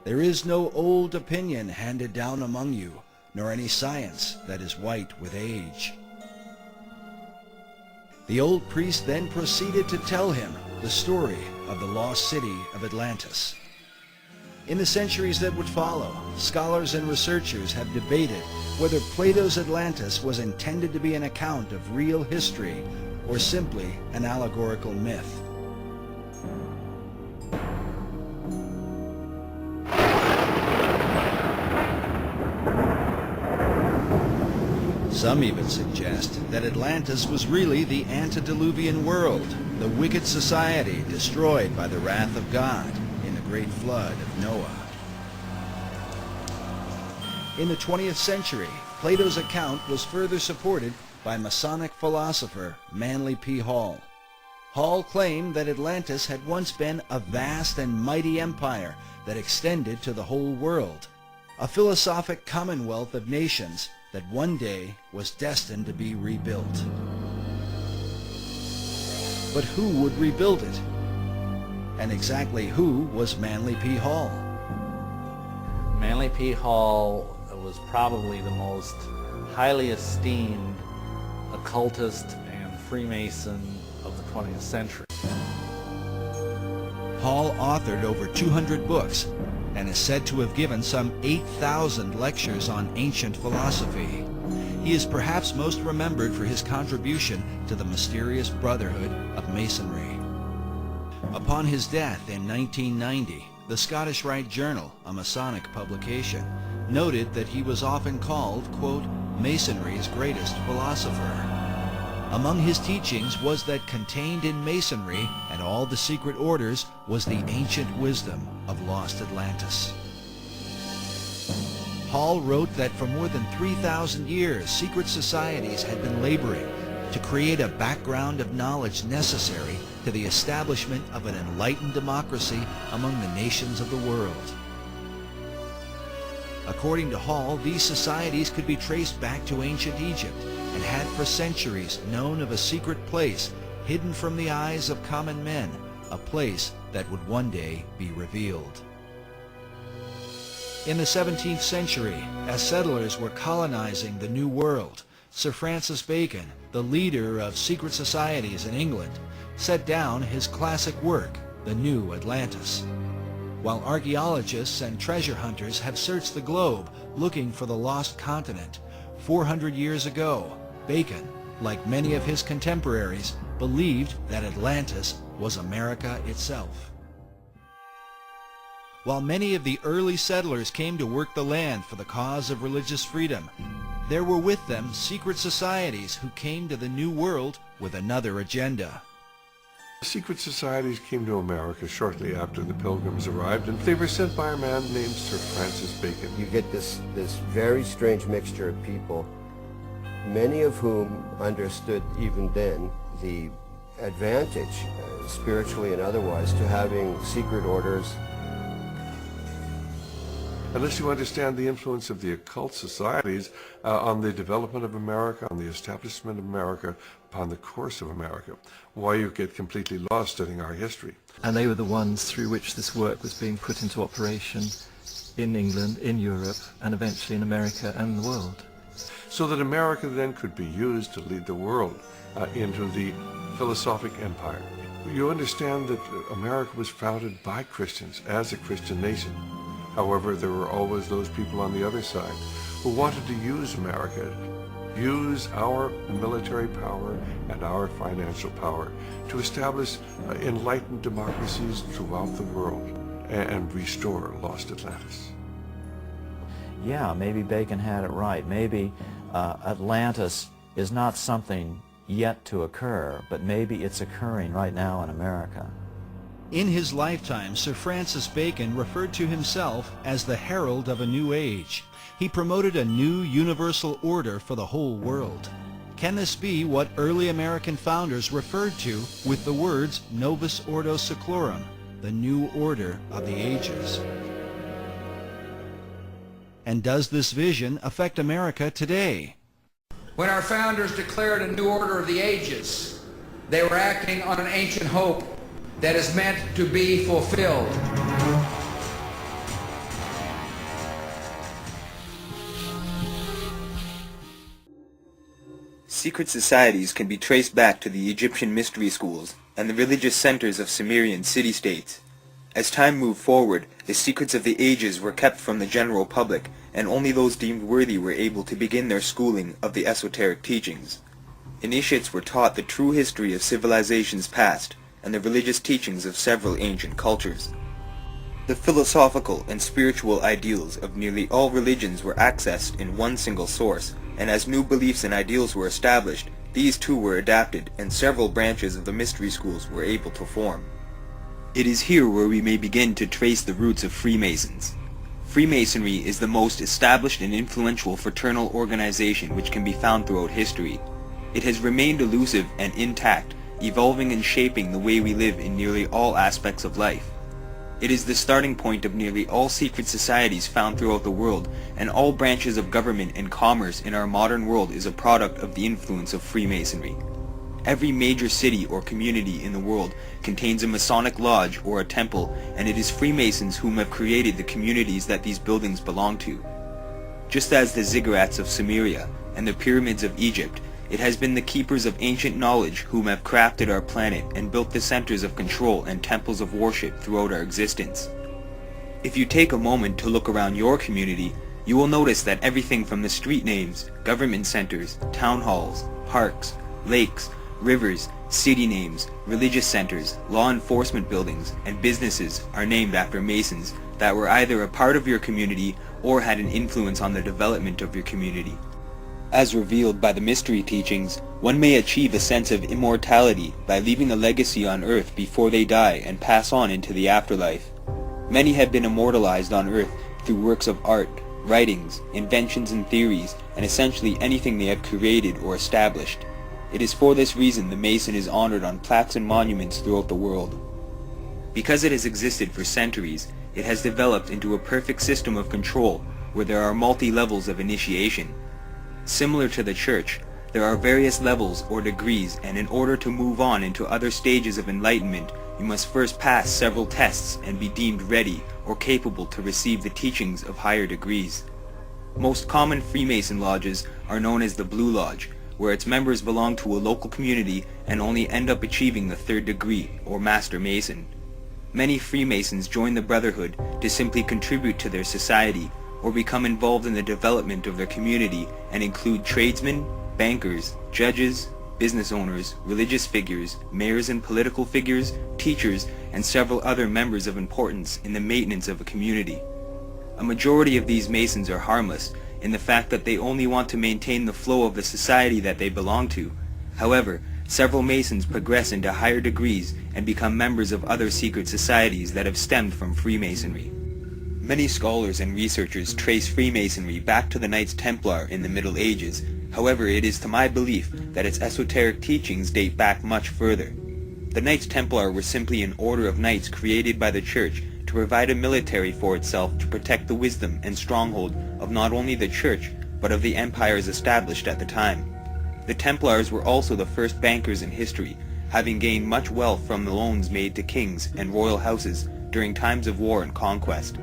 Speaker 18: There is no old opinion handed down among you, nor any science that is white with age." The old priest then proceeded to tell him the story of the lost city of Atlantis. In the centuries that would follow, scholars and researchers have debated whether Plato's Atlantis was intended to be an account of real history or simply an allegorical myth. Some even suggest that Atlantis was really the antediluvian world, the wicked society destroyed by the wrath of God in the great flood of Noah. In the 20th century, Plato's account was further supported by Masonic philosopher Manly P. Hall. Hall claimed that Atlantis had once been a vast and mighty empire that extended to the whole world, a philosophic commonwealth of nations that one day was destined to be rebuilt. But who would rebuild it? And exactly who was Manly P. Hall?
Speaker 19: Manly P. Hall was probably the most highly esteemed occultist and Freemason of the 20th century.
Speaker 18: Hall authored over 200 books and is said to have given some 8,000 lectures on ancient philosophy. He is perhaps most remembered for his contribution to the mysterious Brotherhood of Masonry. Upon his death in 1990, the Scottish Rite Journal, a Masonic publication, noted that he was often called, quote, Masonry's greatest philosopher. Among his teachings was that contained in Masonry and all the secret orders was the ancient wisdom of lost Atlantis. Hall wrote that for more than 3,000 years, secret societies had been laboring to create a background of knowledge necessary to the establishment of an enlightened democracy among the nations of the world. According to Hall, these societies could be traced back to ancient Egypt and had for centuries known of a secret place hidden from the eyes of common men, a place that would one day be revealed. In the 17th century, as settlers were colonizing the New World, Sir Francis Bacon, the leader of secret societies in England, set down his classic work, The New Atlantis. While archaeologists and treasure hunters have searched the globe looking for the lost continent, 400 years ago, Bacon, like many of his contemporaries, believed that Atlantis was America itself. While many of the early settlers came to work the land for the cause of religious freedom, there were with them secret societies who came to the New World with another agenda.
Speaker 12: Secret societies came to America shortly after the Pilgrims arrived, and they were sent by a man named Sir Francis Bacon.
Speaker 20: You get this very strange mixture of people, many of whom understood even then the advantage, spiritually and otherwise, to having secret orders.
Speaker 12: Unless you understand the influence of the occult societies on the development of America, on the establishment of America, upon the course of America, why you get completely lost studying our history.
Speaker 21: And they were the ones through which this work was being put into operation in England, in Europe, and eventually in America and the world.
Speaker 12: So that America then could be used to lead the world into the philosophic empire. You understand that America was founded by Christians as a Christian nation. However, there were always those people on the other side who wanted to use America
Speaker 9: use our military power and our financial power to establish enlightened democracies throughout the world and restore lost Atlantis.
Speaker 1: Yeah, maybe Bacon had it right. Maybe Atlantis is not something yet to occur, but maybe it's occurring right now in America.
Speaker 18: In his lifetime, Sir Francis Bacon referred to himself as the herald of a new age. He promoted a new universal order for the whole world. Can this be what early American founders referred to with the words Novus Ordo Seclorum, the new order of the ages? And does this vision affect America today?
Speaker 2: When our founders declared a new order of the ages, they were acting on an ancient hope that is meant to be fulfilled.
Speaker 7: Secret societies can be traced back to the Egyptian mystery schools and the religious centers of Sumerian city-states. As time moved forward, the secrets of the ages were kept from the general public, and only those deemed worthy were able to begin their schooling of the esoteric teachings. Initiates were taught the true history of civilizations past and the religious teachings of several ancient cultures. The philosophical and spiritual ideals of nearly all religions were accessed in one single source, and as new beliefs and ideals were established, these too were adapted, and several branches of the mystery schools were able to form. It is here where we may begin to trace the roots of Freemasons. Freemasonry is the most established and influential fraternal organization which can be found throughout history. It has remained elusive and intact, evolving and shaping the way we live in nearly all aspects of life. It is the starting point of nearly all secret societies found throughout the world, and all branches of government and commerce in our modern world is a product of the influence of Freemasonry. Every major city or community in the world contains a Masonic lodge or a temple, and it is Freemasons whom have created the communities that these buildings belong to. Just as the ziggurats of Sumeria and the pyramids of Egypt, it has been the keepers of ancient knowledge whom have crafted our planet and built the centers of control and temples of worship throughout our existence. If you take a moment to look around your community, you will notice that everything from the street names, government centers, town halls, parks, lakes, rivers, city names, religious centers, law enforcement buildings, and businesses are named after Masons that were either a part of your community or had an influence on the development of your community. As revealed by the mystery teachings, one may achieve a sense of immortality by leaving a legacy on Earth before they die and pass on into the afterlife. Many have been immortalized on Earth through works of art, writings, inventions and theories, and essentially anything they have created or established. It is for this reason the Mason is honored on plaques and monuments throughout the world. Because it has existed for centuries, it has developed into a perfect system of control where there are multi-levels of initiation. Similar to the Church, there are various levels or degrees, and in order to move on into other stages of enlightenment, you must first pass several tests and be deemed ready or capable to receive the teachings of higher degrees. Most common Freemason lodges are known as the Blue Lodge, where its members belong to a local community and only end up achieving the 3rd degree, or Master Mason. Many Freemasons join the Brotherhood to simply contribute to their society, or become involved in the development of their community and include tradesmen, bankers, judges, business owners, religious figures, mayors and political figures, teachers, and several other members of importance in the maintenance of a community. A majority of these Masons are harmless in the fact that they only want to maintain the flow of the society that they belong to. However, several Masons progress into higher degrees and become members of other secret societies that have stemmed from Freemasonry. Many scholars and researchers trace Freemasonry back to the Knights Templar in the Middle Ages. However, it is to my belief that its esoteric teachings date back much further. The Knights Templar were simply an order of knights created by the Church to provide a military for itself to protect the wisdom and stronghold of not only the Church, but of the empires established at the time. The Templars were also the first bankers in history, having gained much wealth from the loans made to kings and royal houses during times of war and conquest.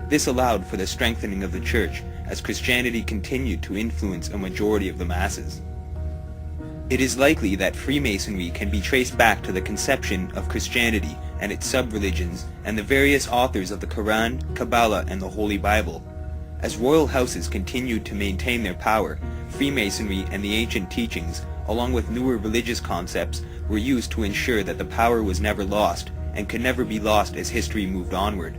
Speaker 7: This allowed for the strengthening of the Church as Christianity continued to influence a majority of the masses. It is likely that Freemasonry can be traced back to the conception of Christianity and its sub-religions and the various authors of the Quran, Kabbalah, and the Holy Bible. As royal houses continued to maintain their power, Freemasonry, and the ancient teachings, along with newer religious concepts, were used to ensure that the power was never lost, and could never be lost as history moved onward.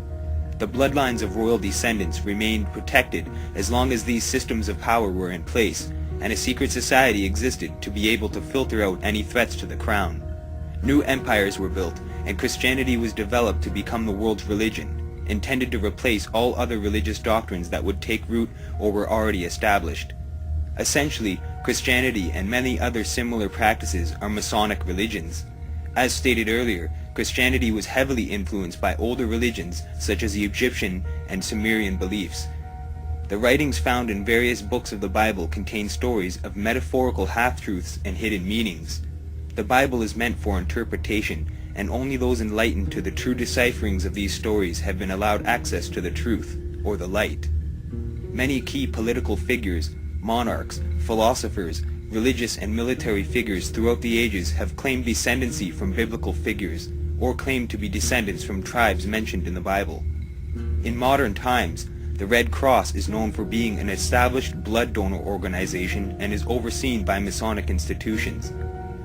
Speaker 7: The bloodlines of royal descendants remained protected as long as these systems of power were in place, and a secret society existed to be able to filter out any threats to the crown. New empires were built, and Christianity was developed to become the world's religion, intended to replace all other religious doctrines that would take root or were already established. Essentially, Christianity and many other similar practices are Masonic religions. As stated earlier, Christianity was heavily influenced by older religions such as the Egyptian and Sumerian beliefs. The writings found in various books of the Bible contain stories of metaphorical half-truths and hidden meanings. The Bible is meant for interpretation, and only those enlightened to the true decipherings of these stories have been allowed access to the truth, or the light. Many key political figures, monarchs, philosophers, religious and military figures throughout the ages have claimed descendancy from biblical figures, or claimed to be descendants from tribes mentioned in the Bible. In modern times, the Red Cross is known for being an established blood donor organization and is overseen by Masonic institutions.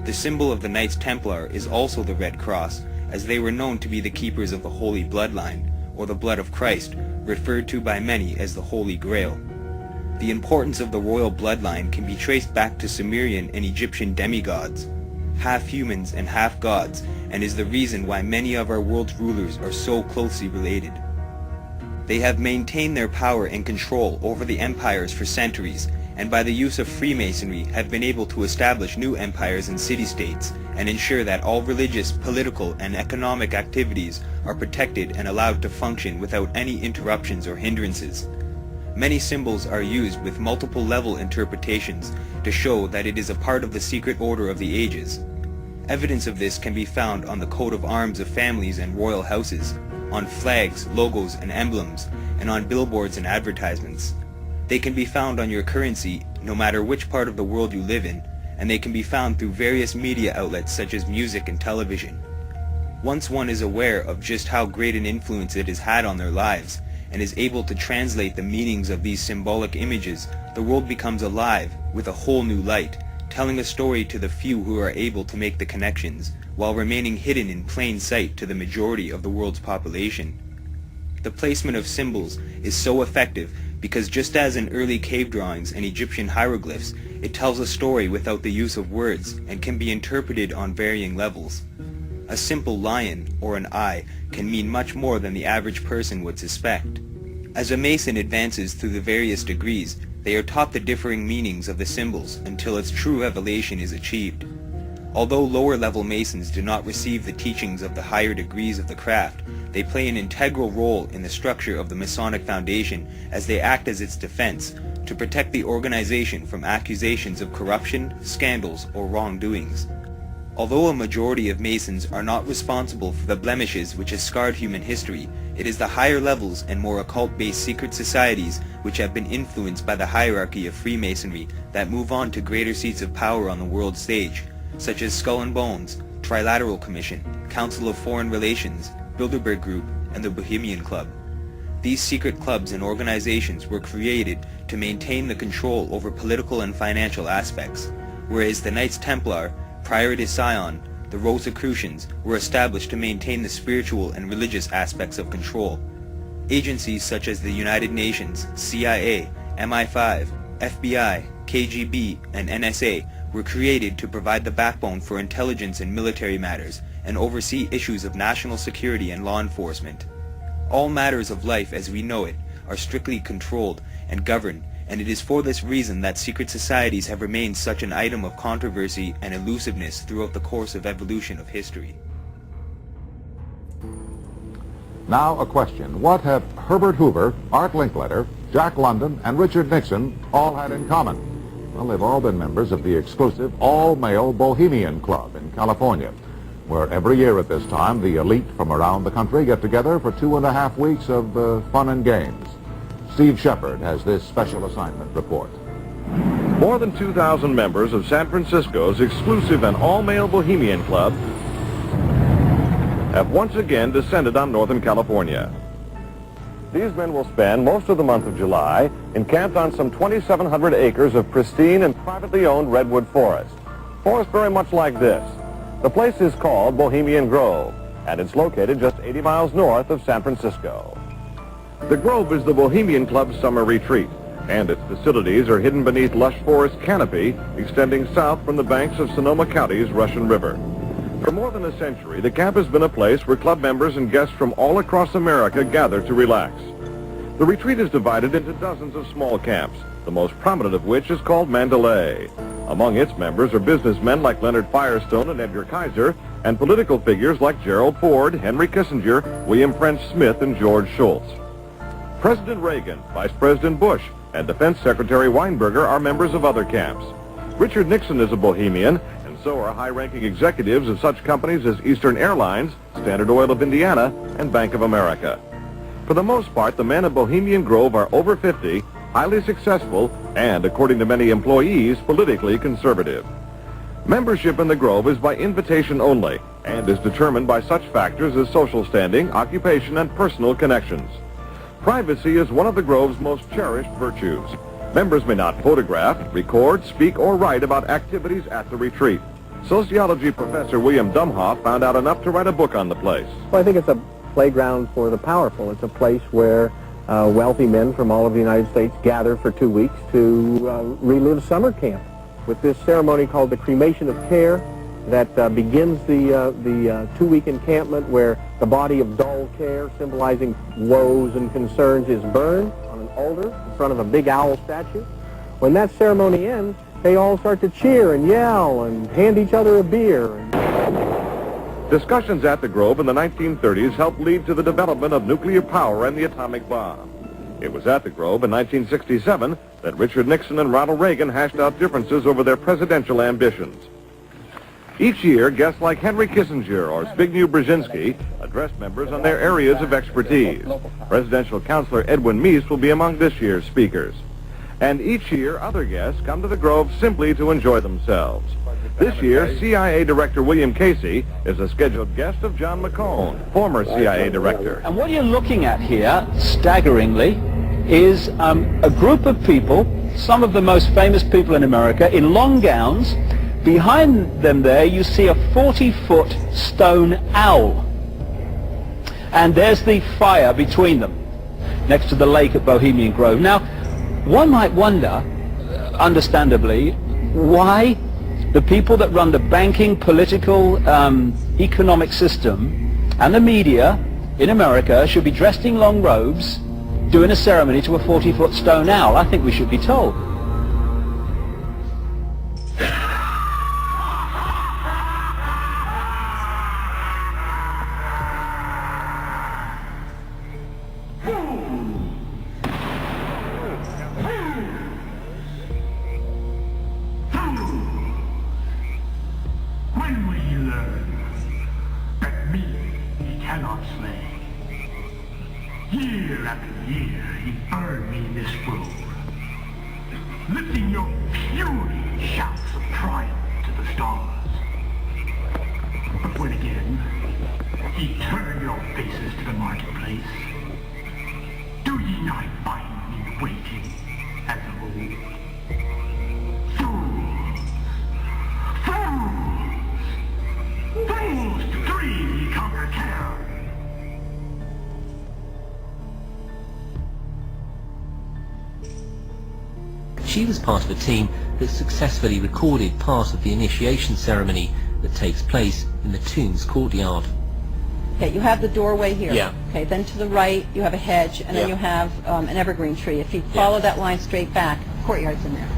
Speaker 7: The symbol of the Knights Templar is also the Red Cross, as they were known to be the keepers of the Holy Bloodline, or the blood of Christ, referred to by many as the Holy Grail. The importance of the royal bloodline can be traced back to Sumerian and Egyptian demigods, half humans and half gods, and is the reason why many of our world's rulers are so closely related. They have maintained their power and control over the empires for centuries, and by the use of Freemasonry have been able to establish new empires and city-states, and ensure that all religious, political, and economic activities are protected and allowed to function without any interruptions or hindrances. Many symbols are used with multiple level interpretations to show that it is a part of the secret order of the ages. Evidence of this can be found on the coat of arms of families and royal houses, on flags, logos, and emblems, and on billboards and advertisements. They can be found on your currency no matter which part of the world you live in, and they can be found through various media outlets such as music and television. Once one is aware of just how great an influence it has had on their lives, and is able to translate the meanings of these symbolic images, the world becomes alive with a whole new light, telling a story to the few who are able to make the connections, while remaining hidden in plain sight to the majority of the world's population. The placement of symbols is so effective because just as in early cave drawings and Egyptian hieroglyphs, it tells a story without the use of words and can be interpreted on varying levels. A simple lion or an eye can mean much more than the average person would suspect. As a Mason advances through the various degrees, they are taught the differing meanings of the symbols until its true revelation is achieved. Although lower-level Masons do not receive the teachings of the higher degrees of the craft, they play an integral role in the structure of the Masonic Foundation as they act as its defense to protect the organization from accusations of corruption, scandals, or wrongdoings. Although a majority of Masons are not responsible for the blemishes which have scarred human history, it is the higher levels and more occult-based secret societies which have been influenced by the hierarchy of Freemasonry that move on to greater seats of power on the world stage, such as Skull and Bones, Trilateral Commission, Council of Foreign Relations, Bilderberg Group, and the Bohemian Club. These secret clubs and organizations were created to maintain the control over political and financial aspects, whereas the Knights Templar, prior to Sion, the Rosicrucians, were established to maintain the spiritual and religious aspects of control. Agencies such as the United Nations, CIA, MI5, FBI, KGB, and NSA were created to provide the backbone for intelligence and military matters and oversee issues of national security and law enforcement. All matters of life as we know it are strictly controlled and governed, and it is for this reason that secret societies have remained such an item of controversy and elusiveness throughout the course of evolution of history.
Speaker 3: Now a question. What have Herbert Hoover, Art Linkletter, Jack London, and Richard Nixon all had in common? Well, they've all been members of the exclusive all-male Bohemian Club in California, where every year at this time the elite from around the country get together for 2.5 weeks of fun and games. Steve Shepard has this special assignment report.
Speaker 4: More than 2,000 members of San Francisco's exclusive and all-male Bohemian Club have once again descended on Northern California. These men will spend most of the month of July encamped on some 2,700 acres of pristine and privately owned redwood forest. Forest very much like this. The place is called Bohemian Grove, and it's located just 80 miles north of San Francisco. The Grove is the Bohemian Club's summer retreat, and its facilities are hidden beneath lush forest canopy extending south from the banks of Sonoma County's Russian River. For more than a century, the camp has been a place where club members and guests from all across America gather to relax. The retreat is divided into dozens of small camps, the most prominent of which is called Mandalay. Among its members are businessmen like Leonard Firestone and Edgar Kaiser, and political figures like Gerald Ford, Henry Kissinger, William French Smith, and George Shultz. President Reagan, Vice President Bush, and Defense Secretary Weinberger are members of other camps. Richard Nixon is a Bohemian, and so are high-ranking executives of such companies as Eastern Airlines, Standard Oil of Indiana, and Bank of America. For the most part, the men of Bohemian Grove are over 50, highly successful, and, according to many employees, politically conservative. Membership in the Grove is by invitation only, and is determined by such factors as social standing, occupation, and personal connections. Privacy is one of the Grove's most cherished virtues. Members may not photograph, record, speak, or write about activities at the retreat. Sociology professor William Dumhoff found out enough to write a book on the place.
Speaker 6: Well, I think it's a playground for the powerful. It's a place where wealthy men from all of the United States gather for 2 weeks to relive summer camp with this ceremony called the cremation of care that begins the 2-week encampment where the body of dull care, symbolizing woes and concerns, is burned on an altar in front of a big owl statue. When that ceremony ends, they all start to cheer and yell and hand each other a beer.
Speaker 4: Discussions at the Grove in the 1930s helped lead to the development of nuclear power and the atomic bomb. It was at the Grove in 1967 that Richard Nixon and Ronald Reagan hashed out differences over their presidential ambitions. Each year, guests like Henry Kissinger or Zbigniew Brzezinski address members on their areas of expertise. Presidential counselor Edwin Meese will be among this year's speakers. And each year, other guests come to the Grove simply to enjoy themselves. This year, CIA Director William Casey is a scheduled guest of John McCone, former CIA Director.
Speaker 14: And what you're looking at here, staggeringly, is a group of people, some of the most famous people in America, in long gowns. Behind them there, you see a 40-foot stone owl. And there's the fire between them, next to the lake at Bohemian Grove. Now, one might wonder, understandably, why the people that run the banking, political, economic system and the media in America should be dressed in long robes doing a ceremony to a 40-foot stone owl. I think we should be told.
Speaker 22: When will you learn that me he cannot slay? Year after year he burned me in this grove, lifting your fury shouts of triumph to the stars. But when again he turned your faces to the marketplace, do ye not find me waiting as of old? Fools to dream ye conquer care.
Speaker 23: She was part of a team that successfully recorded part of the initiation ceremony that takes place in the tomb's courtyard.
Speaker 24: Okay, you have the doorway here.
Speaker 23: Yeah.
Speaker 24: Okay, then to the right you have a hedge, and then you have an evergreen tree. If you follow that line straight back, courtyard's in there.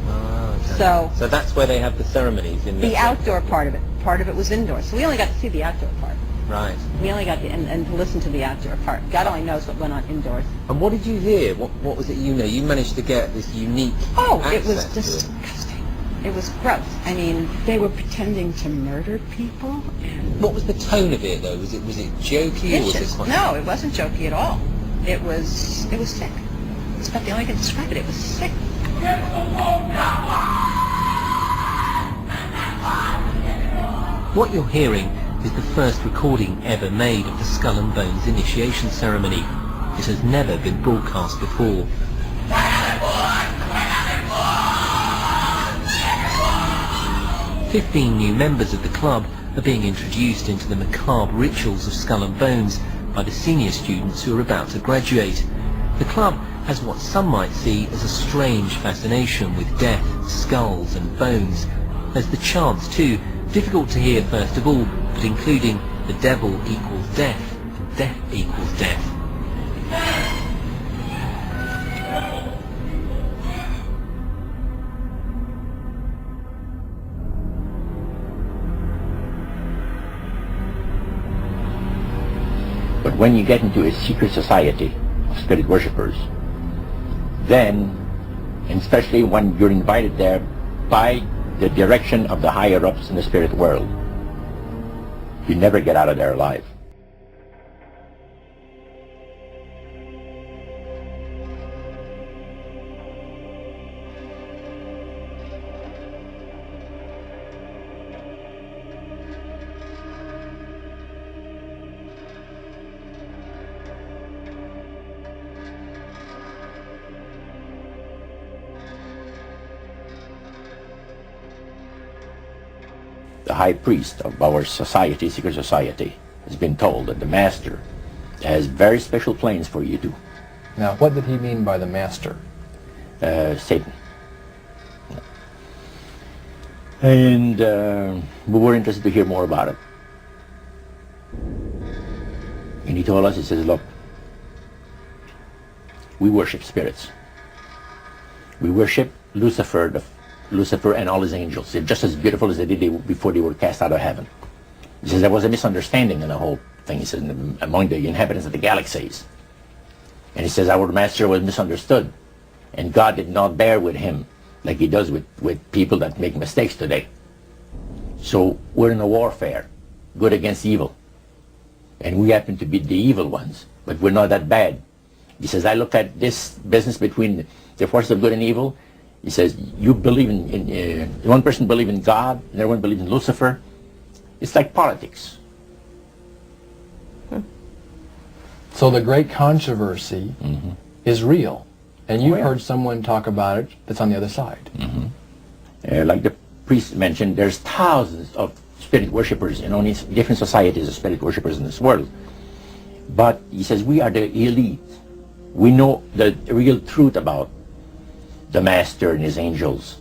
Speaker 23: Okay. So that's where they have the ceremonies in
Speaker 24: the outdoor part of it. Part of it was indoors, so we only got to see the outdoor part.
Speaker 23: Right.
Speaker 24: We only got and to listen to the outdoor part. God only knows what went on indoors.
Speaker 23: And what did you hear? What was it you know? You managed to get this unique
Speaker 24: it was
Speaker 23: access
Speaker 24: disgusting. It was gross. I mean, they were pretending to murder people.
Speaker 23: What was the tone of it, though? Was it jokey? Or was it quite...
Speaker 24: No, it wasn't jokey at all. It was sick. It's about the only way I can describe it. It was sick.
Speaker 23: What you're hearing is the first recording ever made of the Skull and Bones initiation ceremony. it has never been broadcast before. 15 new members of the club are being introduced into the macabre rituals of Skull and Bones by the senior students who are about to graduate. The club has what some might see as a strange fascination with death, skulls and bones. There's the chant too, difficult to hear first of all, but including the devil equals death, and death equals death.
Speaker 8: But when you get into a secret society of spirit worshippers, then, and especially when you're invited there by the direction of the higher-ups in the spirit world, you never get out of there alive. The high priest of our society, secret society, has been told that the master has very special plans for you too.
Speaker 10: Now, what did he mean by the master?
Speaker 8: Satan. And we were interested to hear more about it. And he told us, he says, look, we worship spirits. We worship Lucifer and all his angels. They're just as beautiful as they did before they were cast out of heaven. He says there was a misunderstanding in the whole thing, he says, among the inhabitants of the galaxies. And he says our master was misunderstood, and God did not bear with him like he does with people that make mistakes today. So we're in a warfare, good against evil. And we happen to be the evil ones, but we're not that bad. He says, I look at this business between the forces of good and evil. He says, you believe in one person believes in God, and everyone believes in Lucifer. It's like politics.
Speaker 10: So the great controversy is real, and you've heard someone talk about it that's on the other side.
Speaker 8: Like the priest mentioned, there's thousands of spirit worshippers in only different societies of spirit worshippers in this world. But he says, we are the elite. We know the real truth about the master and his angels.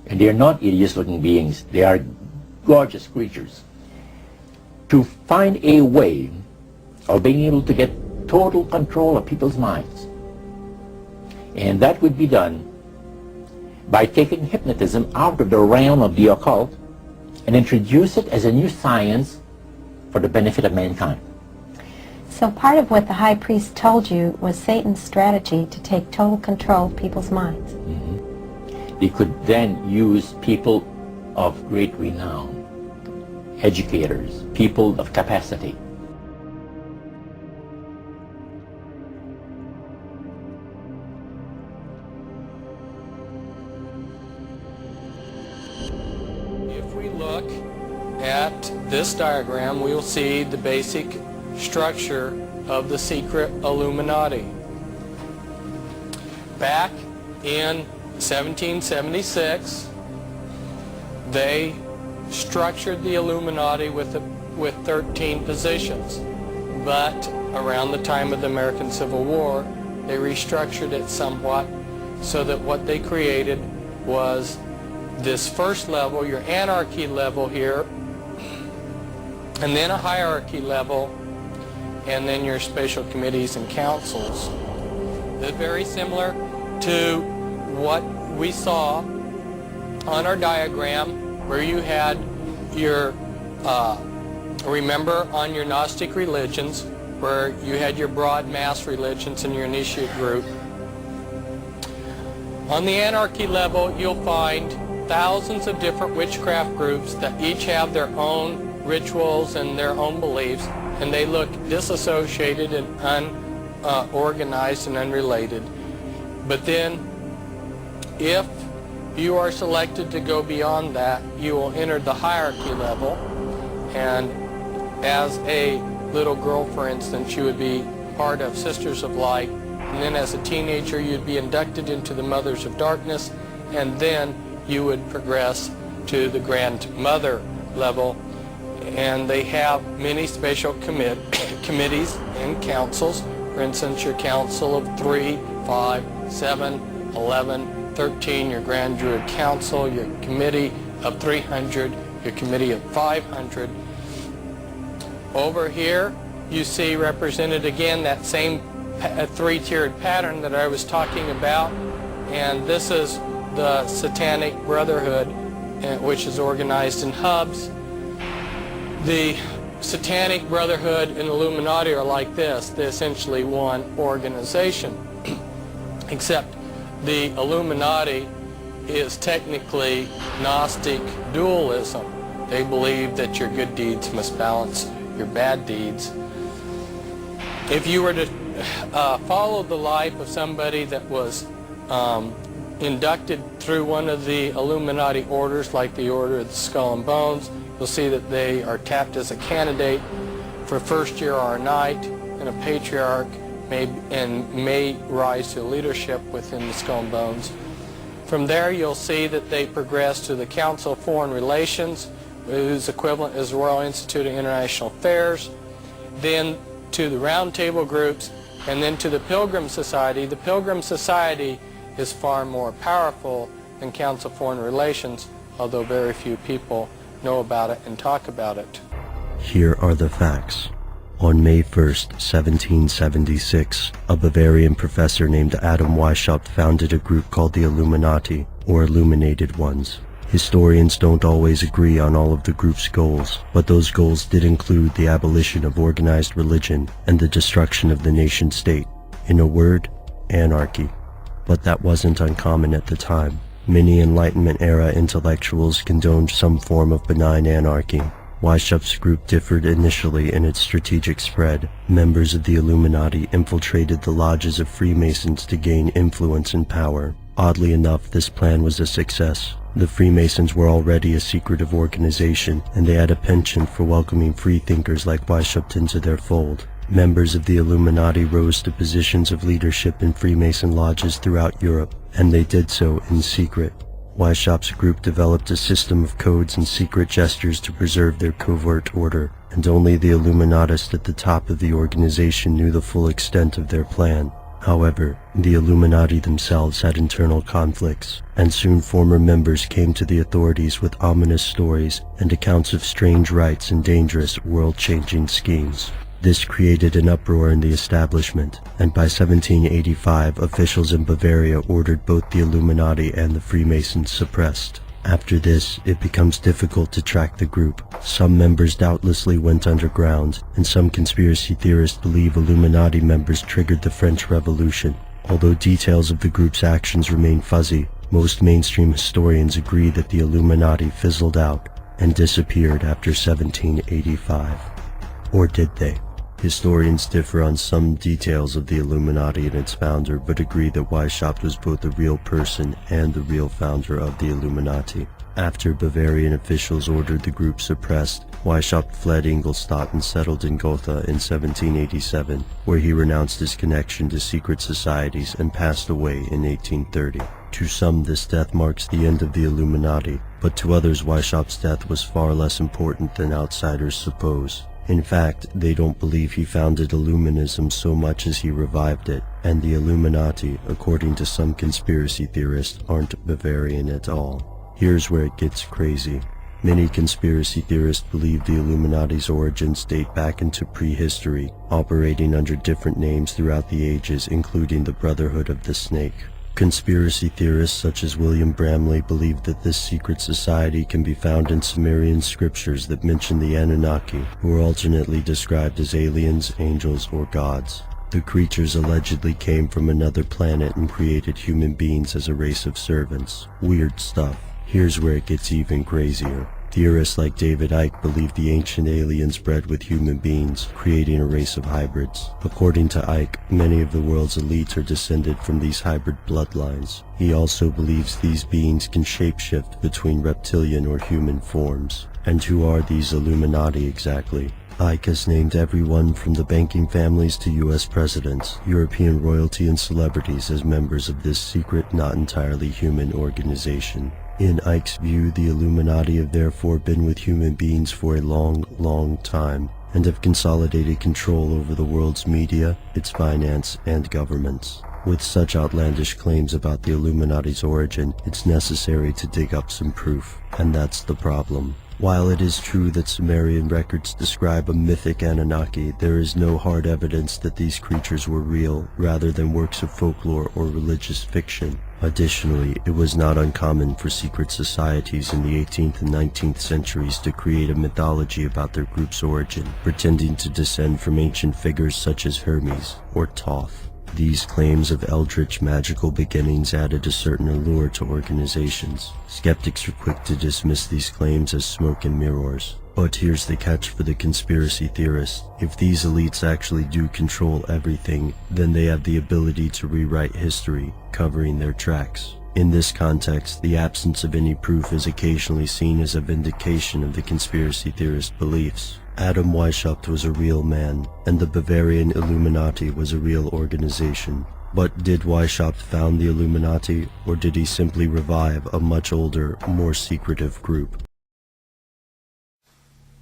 Speaker 8: And they are not hideous-looking beings. They are gorgeous creatures. To find a way of being able to get total control of people's minds. And that would be done by taking hypnotism out of the realm of the occult and introduce it as a new science for the benefit of mankind.
Speaker 11: So part of what the high priest told you was Satan's strategy to take total control of people's minds.
Speaker 8: They could then use people of great renown, educators, people of capacity.
Speaker 13: If we look at this diagram, we will see the basic structure of the secret Illuminati. Back in 1776, they structured the Illuminati with 13 positions, but around the time of the American Civil War, they restructured it somewhat so that what they created was this first level, your anarchy level here, and then a hierarchy level, and then your special committees and councils. They're very similar to what we saw on our diagram, where you had your, remember on your Gnostic religions, where you had your broad mass religions and your initiate group. On the anarchy level, you'll find thousands of different witchcraft groups that each have their own rituals and their own beliefs, and they look disassociated and unorganized and unrelated. But then, if you are selected to go beyond that, you will enter the hierarchy level, and as a little girl, for instance, you would be part of Sisters of Light, and then as a teenager you'd be inducted into the Mothers of Darkness, and then you would progress to the Grandmother level. And they have many special committees and councils. For instance, your council of 3, 5, 7, 11, 13, your Grand Druid Council, your committee of 300, your committee of 500. Over here, you see represented again that same three-tiered pattern that I was talking about, and this is the Satanic Brotherhood, which is organized in hubs. The Satanic Brotherhood and Illuminati are like this. They're essentially one organization, except the Illuminati is technically Gnostic dualism. They believe that your good deeds must balance your bad deeds. If you were to follow the life of somebody that was inducted through one of the Illuminati orders, like the Order of the Skull and Bones, you'll see that they are tapped as a candidate for first year or a knight and a patriarch, may rise to leadership within the Skull and Bones. From there you'll see that they progress to the Council of Foreign Relations, whose equivalent is the Royal Institute of International Affairs, then to the Round Table groups, and then to the Pilgrim Society. The Pilgrim Society is far more powerful than Council of Foreign Relations, although very few people know about it and talk about it.
Speaker 5: Here are the facts. On May 1st, 1776, a Bavarian professor named Adam Weishaupt founded a group called the Illuminati, or Illuminated Ones. Historians don't always agree on all of the group's goals, but those goals did include the abolition of organized religion and the destruction of the nation-state. In a word, anarchy. But that wasn't uncommon at the time. Many Enlightenment-era intellectuals condoned some form of benign anarchy. Weishaupt's group differed initially in its strategic spread. Members of the Illuminati infiltrated the lodges of Freemasons to gain influence and power. Oddly enough, this plan was a success. The Freemasons were already a secretive organization, and they had a penchant for welcoming freethinkers like Weishaupt into their fold. Members of the Illuminati rose to positions of leadership in Freemason lodges throughout Europe, and they did so in secret. Weishaupt's group developed a system of codes and secret gestures to preserve their covert order, and only the Illuminatists at the top of the organization knew the full extent of their plan. However, the Illuminati themselves had internal conflicts, and soon former members came to the authorities with ominous stories and accounts of strange rites and dangerous, world-changing schemes. This created an uproar in the establishment, and by 1785 officials in Bavaria ordered both the Illuminati and the Freemasons suppressed. After this, it becomes difficult to track the group. Some members doubtlessly went underground, and some conspiracy theorists believe Illuminati members triggered the French Revolution. Although details of the group's actions remain fuzzy, most mainstream historians agree that the Illuminati fizzled out and disappeared after 1785. Or did they? Historians differ on some details of the Illuminati and its founder, but agree that Weishaupt was both a real person and the real founder of the Illuminati. After Bavarian officials ordered the group suppressed, Weishaupt fled Ingolstadt and settled in Gotha in 1787, where he renounced his connection to secret societies and passed away in 1830. To some, this death marks the end of the Illuminati, but to others Weishaupt's death was far less important than outsiders suppose. In fact, they don't believe he founded Illuminism so much as he revived it, and the Illuminati, according to some conspiracy theorists, aren't Bavarian at all. Here's where it gets crazy. Many conspiracy theorists believe the Illuminati's origins date back into prehistory, operating under different names throughout the ages, including the Brotherhood of the Snake. Conspiracy theorists such as William Bramley believe that this secret society can be found in Sumerian scriptures that mention the Anunnaki, who are alternately described as aliens, angels, or gods. The creatures allegedly came from another planet and created human beings as a race of servants. Weird stuff. Here's where it gets even crazier. Theorists like David Icke believe the ancient aliens bred with human beings, creating a race of hybrids. According to Icke, many of the world's elites are descended from these hybrid bloodlines. He also believes these beings can shapeshift between reptilian or human forms. And who are these Illuminati exactly? Ike has named everyone from the banking families to U.S. presidents, European royalty and celebrities as members of this secret, not entirely human organization. In Ike's view, the Illuminati have therefore been with human beings for a long, long time, and have consolidated control over the world's media, its finance, and governments. With such outlandish claims about the Illuminati's origin, it's necessary to dig up some proof, and that's the problem. While it is true that Sumerian records describe a mythic Anunnaki, there is no hard evidence that these creatures were real, rather than works of folklore or religious fiction. Additionally, it was not uncommon for secret societies in the 18th and 19th centuries to create a mythology about their group's origin, pretending to descend from ancient figures such as Hermes or Thoth. These claims of eldritch magical beginnings added a certain allure to organizations. Skeptics are quick to dismiss these claims as smoke and mirrors. But here's the catch for the conspiracy theorists. If these elites actually do control everything, then they have the ability to rewrite history, covering their tracks. In this context, the absence of any proof is occasionally seen as a vindication of the conspiracy theorist beliefs. Adam Weishaupt was a real man, and the Bavarian Illuminati was a real organization. But did Weishaupt found the Illuminati, or did he simply revive a much older, more secretive group?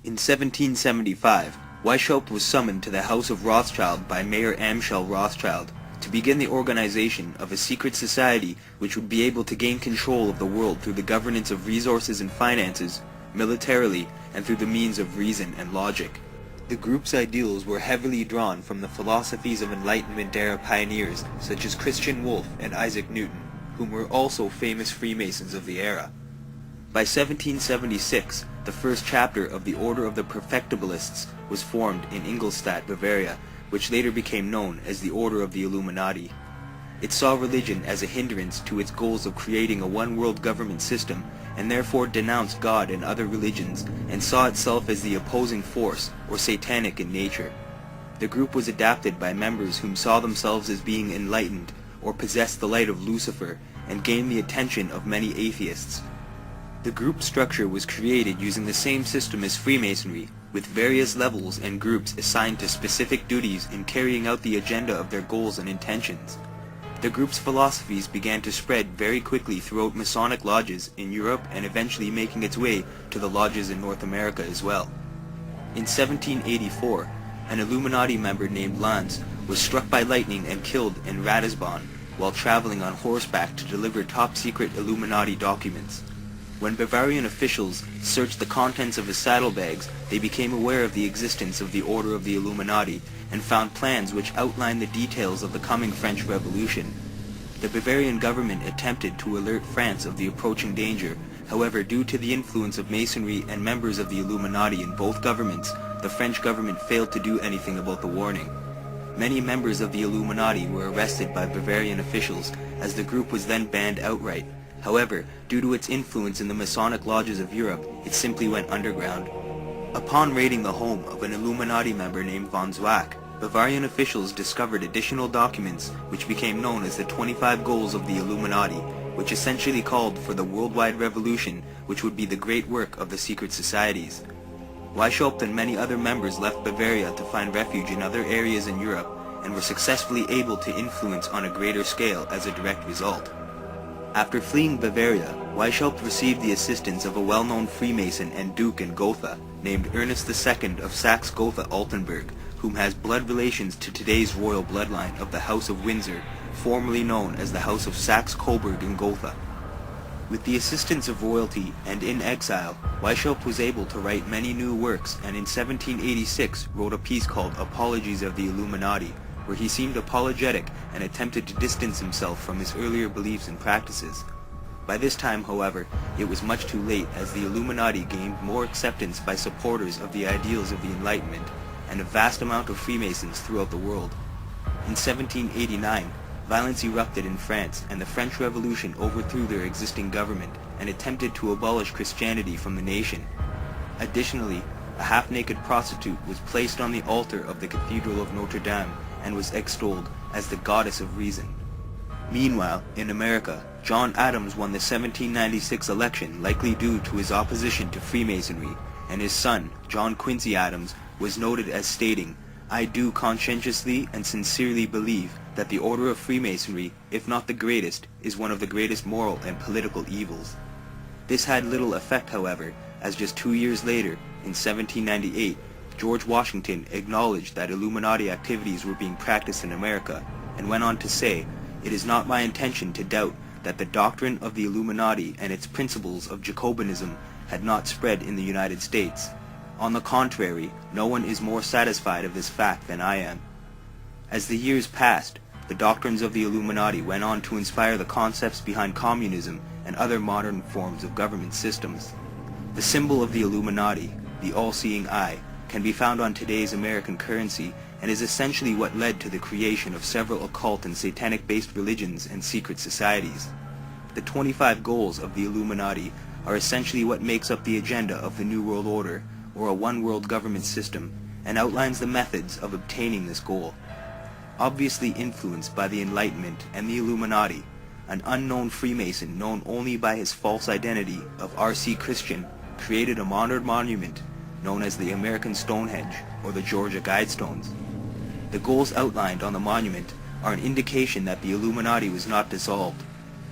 Speaker 7: In 1775, Weishaupt was summoned to the House of Rothschild by Mayor Amschel Rothschild to begin the organization of a secret society which would be able to gain control of the world through the governance of resources and finances, militarily, and through the means of reason and logic. The group's ideals were heavily drawn from the philosophies of Enlightenment-era pioneers such as Christian Wolff and Isaac Newton, whom were also famous Freemasons of the era. By 1776, the first chapter of the Order of the Perfectibilists was formed in Ingolstadt, Bavaria, which later became known as the Order of the Illuminati. It saw religion as a hindrance to its goals of creating a one-world government system, and therefore denounced God and other religions, and saw itself as the opposing force, or satanic in nature. The group was adapted by members whom saw themselves as being enlightened, or possessed the light of Lucifer, and gained the attention of many atheists. The group structure was created using the same system as Freemasonry, with various levels and groups assigned to specific duties in carrying out the agenda of their goals and intentions. The group's philosophies began to spread very quickly throughout Masonic lodges in Europe and eventually making its way to the lodges in North America as well. In 1784, an Illuminati member named Lanz was struck by lightning and killed in Ratisbon while traveling on horseback to deliver top-secret Illuminati documents. When Bavarian officials searched the contents of his saddlebags, they became aware of the existence of the Order of the Illuminati and found plans which outlined the details of the coming French Revolution. The Bavarian government attempted to alert France of the approaching danger. However, due to the influence of Masonry and members of the Illuminati in both governments, the French government failed to do anything about the warning. Many members of the Illuminati were arrested by Bavarian officials, as the group was then banned outright. However, due to its influence in the Masonic lodges of Europe, it simply went underground. Upon raiding the home of an Illuminati member named von Zwack, Bavarian officials discovered additional documents which became known as the 25 Goals of the Illuminati, which essentially called for the worldwide revolution which would be the great work of the secret societies. Weishaupt and many other members left Bavaria to find refuge in other areas in Europe and were successfully able to influence on a greater scale as a direct result. After fleeing Bavaria, Weishaupt received the assistance of a well-known Freemason and Duke in Gotha named Ernest II of Saxe-Gotha-Altenburg, whom has blood relations to today's royal bloodline of the House of Windsor, formerly known as the House of Saxe-Coburg in Gotha. With the assistance of royalty and in exile, Weishaupt was able to write many new works, and in 1786 wrote a piece called Apologies of the Illuminati, where he seemed apologetic and attempted to distance himself from his earlier beliefs and practices. By this time, however, it was much too late, as the Illuminati gained more acceptance by supporters of the ideals of the Enlightenment and a vast amount of Freemasons throughout the world. In 1789, violence erupted in France, and the French Revolution overthrew their existing government and attempted to abolish Christianity from the nation. Additionally, a half-naked prostitute was placed on the altar of the Cathedral of Notre Dame and was extolled as the goddess of reason. Meanwhile, in America, John Adams won the 1796 election, likely due to his opposition to Freemasonry, and his son, John Quincy Adams, was noted as stating, "I do conscientiously and sincerely believe that the order of Freemasonry, if not the greatest, is one of the greatest moral and political evils." This had little effect, however, as just 2 years later, in 1798, George Washington acknowledged that Illuminati activities were being practiced in America, and went on to say, "It is not my intention to doubt that the doctrine of the Illuminati and its principles of Jacobinism had not spread in the United States. On the contrary, no one is more satisfied of this fact than I am." As the years passed, the doctrines of the Illuminati went on to inspire the concepts behind communism and other modern forms of government systems. The symbol of the Illuminati, the all-seeing eye, can be found on today's American currency and is essentially what led to the creation of several occult and satanic-based religions and secret societies. The 25 goals of the Illuminati are essentially what makes up the agenda of the New World Order, or a one-world government system, and outlines the methods of obtaining this goal. Obviously influenced by the Enlightenment and the Illuminati, an unknown Freemason known only by his false identity of R.C. Christian created a modern monument known as the American Stonehenge, or the Georgia Guidestones. The goals outlined on the monument are an indication that the Illuminati was not dissolved,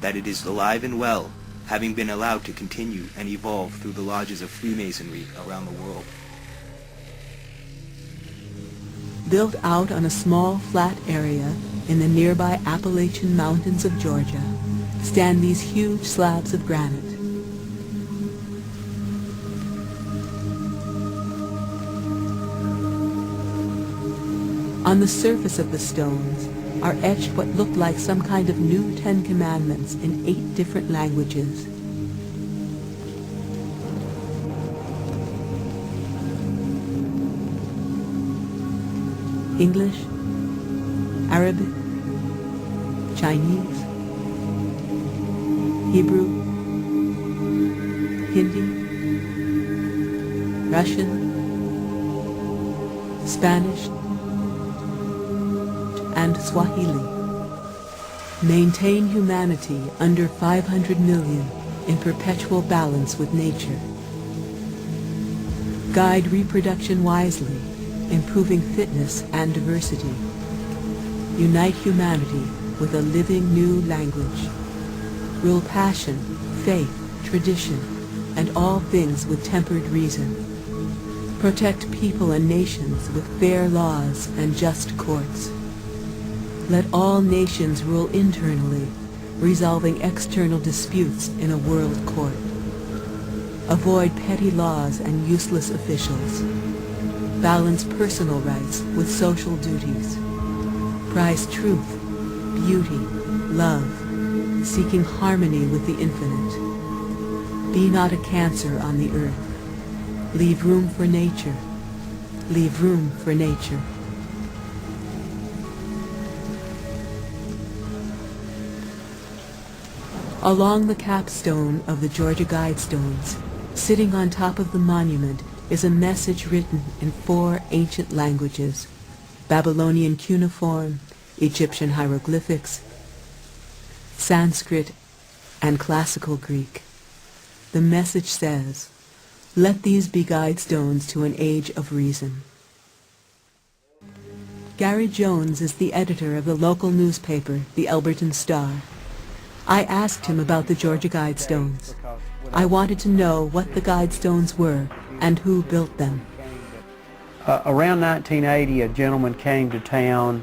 Speaker 7: that it is alive and well, having been allowed to continue and evolve through the lodges of Freemasonry around the world.
Speaker 15: Built out on a small flat area in the nearby Appalachian Mountains of Georgia stand these huge slabs of granite. On the surface of the stones are etched what look like some kind of new 10 Commandments in 8 different languages. English, Arabic, Chinese, Hebrew, Hindi, Russian, Spanish, and Swahili. Maintain humanity under 500 million in perpetual balance with nature. Guide reproduction wisely, improving fitness and diversity. Unite humanity with a living new language. Rule passion, faith, tradition, and all things with tempered reason. Protect people and nations with fair laws and just courts. Let all nations rule internally, resolving external disputes in a world court. Avoid petty laws and useless officials. Balance personal rights with social duties. Prize truth, beauty, love, seeking harmony with the infinite. Be not a cancer on the earth. Leave room for nature. Leave room for nature. Along the capstone of the Georgia Guidestones, sitting on top of the monument, is a message written in 4 ancient languages: Babylonian cuneiform, Egyptian hieroglyphics, Sanskrit, and classical Greek. The message says, "Let these be guidestones to an age of reason." Gary Jones is the editor of the local newspaper, the Elberton Star. I asked him about the Georgia Guidestones. I wanted to know what the Guidestones were and who built them.
Speaker 16: Around 1980, a gentleman came to town,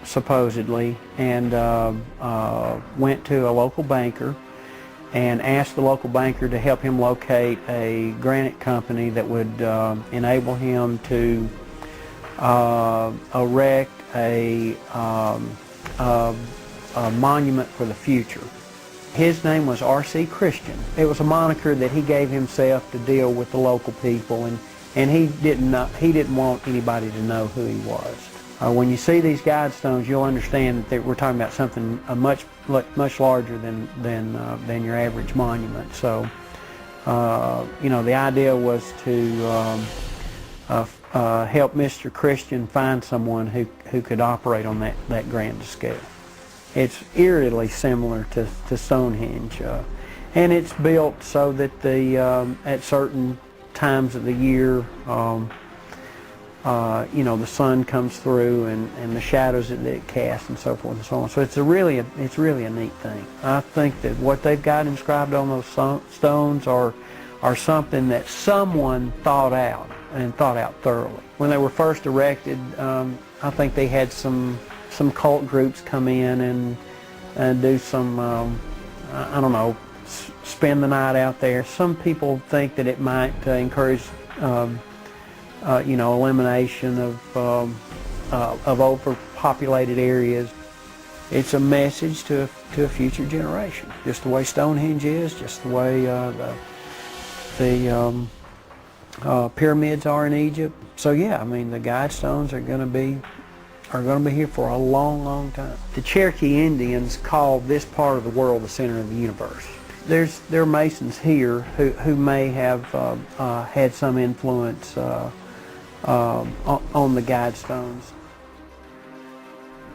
Speaker 16: supposedly, and went to a local banker and asked the local banker to help him locate a granite company that would enable him to erect a monument for the future. His name was R.C. Christian. It was a moniker that he gave himself to deal with the local people, and he didn't want anybody to know who he was. When you see these guidestones, you'll understand that we're talking about something much larger than your average monument. So, you know, the idea was to help Mr. Christian find someone who could operate on that grand scale. It's eerily similar to Stonehenge, and it's built so that at certain times of the year, you know, the sun comes through and the shadows that it casts and so forth and so on. So it's really a neat thing. I think that what they've got inscribed on those stones are something that someone thought out and thought out thoroughly. When they were first erected, I think they had some cult groups come in and do some, I don't know, spend the night out there. Some people think that it might encourage you know, elimination of overpopulated areas. It's a message to a future generation. Just the way Stonehenge is, just the way the pyramids are in Egypt. So yeah, I mean, the guide stones are going to be here for a long, long time. The Cherokee Indians called this part of the world the center of the universe. There are Masons here who may have had some influence on the guide stones.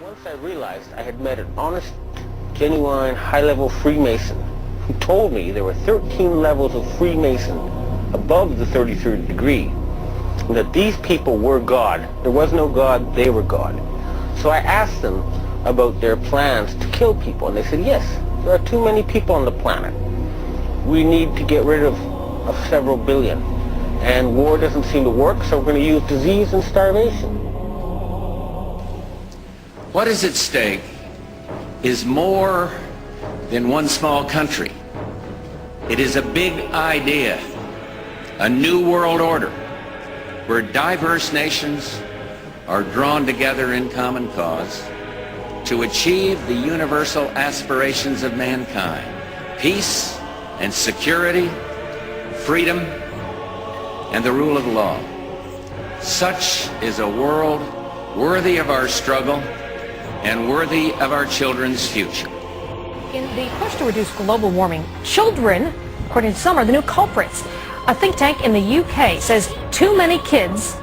Speaker 17: Once I realized I had met an honest, genuine, high-level Freemason who told me there were 13 levels of Freemason above the 33rd degree, and that these people were God. There was no God, they were God. So I asked them about their plans to kill people, and they said, yes, there are too many people on the planet. We need to get rid of several billion. And war doesn't seem to work, so we're going to use disease and starvation.
Speaker 19: What is at stake is more than one small country. It is a big idea, a new world order, where diverse nations are drawn together in common cause to achieve the universal aspirations of mankind: peace and security, freedom, and the rule of law. Such is a world worthy of our struggle and worthy of our children's future.
Speaker 20: In the push to reduce global warming, children, according to some, are the new culprits. A think tank in the UK says too many kids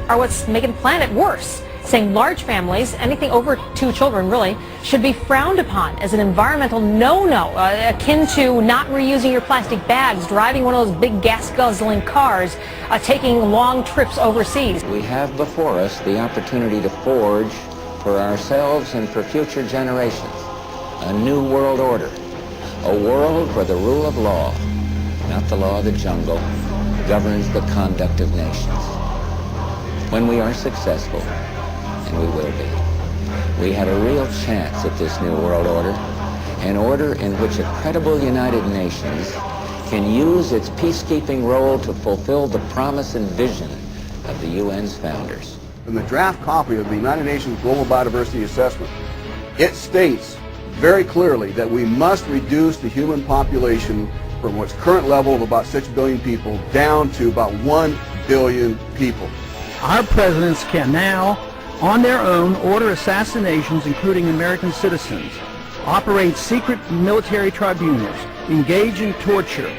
Speaker 20: are what's making the planet worse, saying large families, anything over 2 children really, should be frowned upon as an environmental no-no, akin to not reusing your plastic bags, driving one of those big gas-guzzling cars, taking long trips overseas.
Speaker 21: We have before us the opportunity to forge for ourselves and for future generations a new world order, a world where the rule of law, not the law of the jungle, governs the conduct of nations. When we are successful, and we will be, we have a real chance at this new world order, an order in which a credible United Nations can use its peacekeeping role to fulfill the promise and vision of the UN's founders.
Speaker 25: In the draft copy of the United Nations Global Biodiversity Assessment, it states very clearly that we must reduce the human population from its current level of about 6 billion people down to about 1 billion people.
Speaker 14: Our presidents can now, on their own, order assassinations, including American citizens, operate secret military tribunals, engage in torture,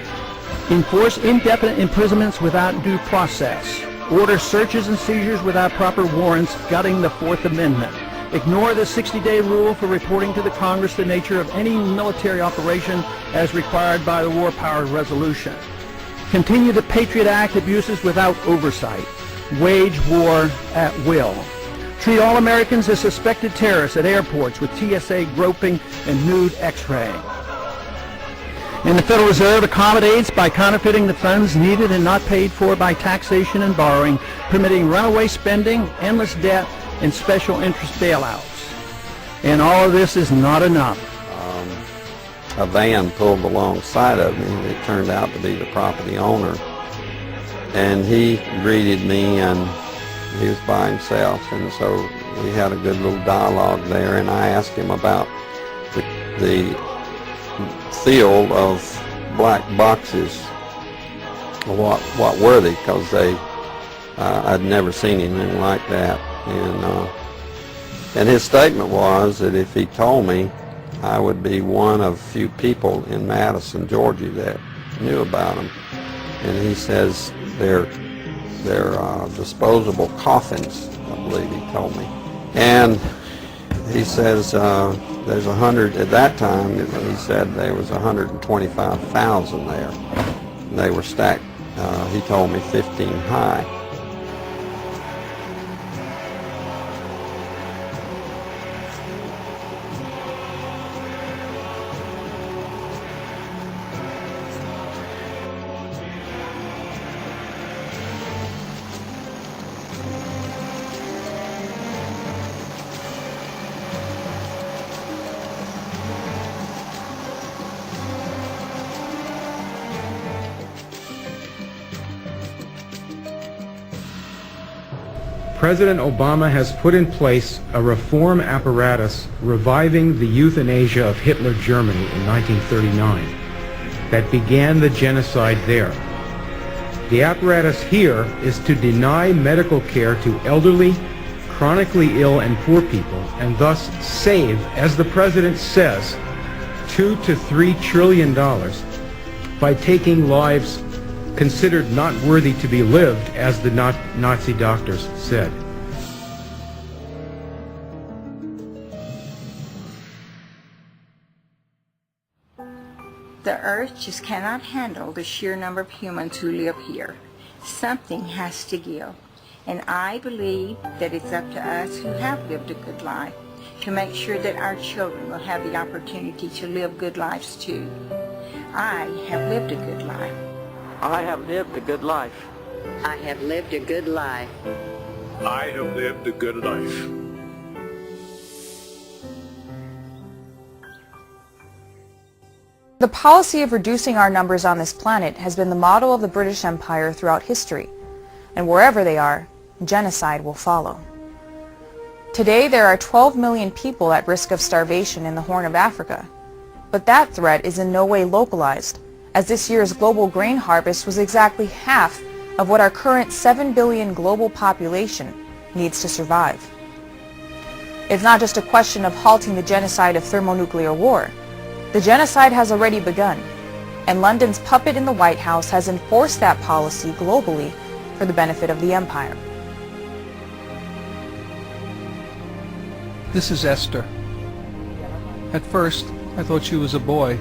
Speaker 14: enforce indefinite imprisonments without due process, order searches and seizures without proper warrants, gutting the Fourth Amendment, ignore the 60-day rule for reporting to the Congress the nature of any military operation as required by the War Powers Resolution, continue the Patriot Act abuses without oversight, wage war at will, treat all Americans as suspected terrorists at airports with TSA groping and nude x-ray. And the Federal Reserve accommodates by counterfeiting the funds needed and not paid for by taxation and borrowing, permitting runaway spending, endless debt, and special interest bailouts. And all of this is not enough.
Speaker 26: A van pulled alongside of me, and it turned out to be the property owner. And he greeted me, and he was by himself, and so we had a good little dialogue there, and I asked him about the field of black boxes. What were they? Because I'd never seen anything like that. And his statement was that if he told me, I would be one of few people in Madison, Georgia that knew about them. And he says they're disposable coffins, I believe he told me. And he says there's 100, at that time he said there was 125,000 there. And they were stacked, he told me 15 high.
Speaker 1: President Obama has put in place a reform apparatus reviving the euthanasia of Hitler Germany in 1939 that began the genocide there. The apparatus here is to deny medical care to elderly, chronically ill and poor people, and thus save, as the president says, $2 to $3 trillion by taking lives considered not worthy to be lived, as the Nazi doctors said.
Speaker 2: The earth just cannot handle the sheer number of humans who live here. Something has to give. And I believe that it's up to us who have lived a good life to make sure that our children will have the opportunity to live good lives too. I have lived a good life.
Speaker 3: I have lived a good life.
Speaker 2: I have lived a good life.
Speaker 3: I have lived a good life.
Speaker 9: The policy of reducing our numbers on this planet has been the model of the British Empire throughout history, and wherever they are, genocide will follow. Today there are 12 million people at risk of starvation in the Horn of Africa, but that threat is in no way localized, as this year's global grain harvest was exactly half of what our current 7 billion global population needs to survive. It's not just a question of halting the genocide of thermonuclear war. The genocide has already begun, and London's puppet in the White House has enforced that policy globally for the benefit of the empire.
Speaker 12: This is Esther. At first, I thought she was a boy.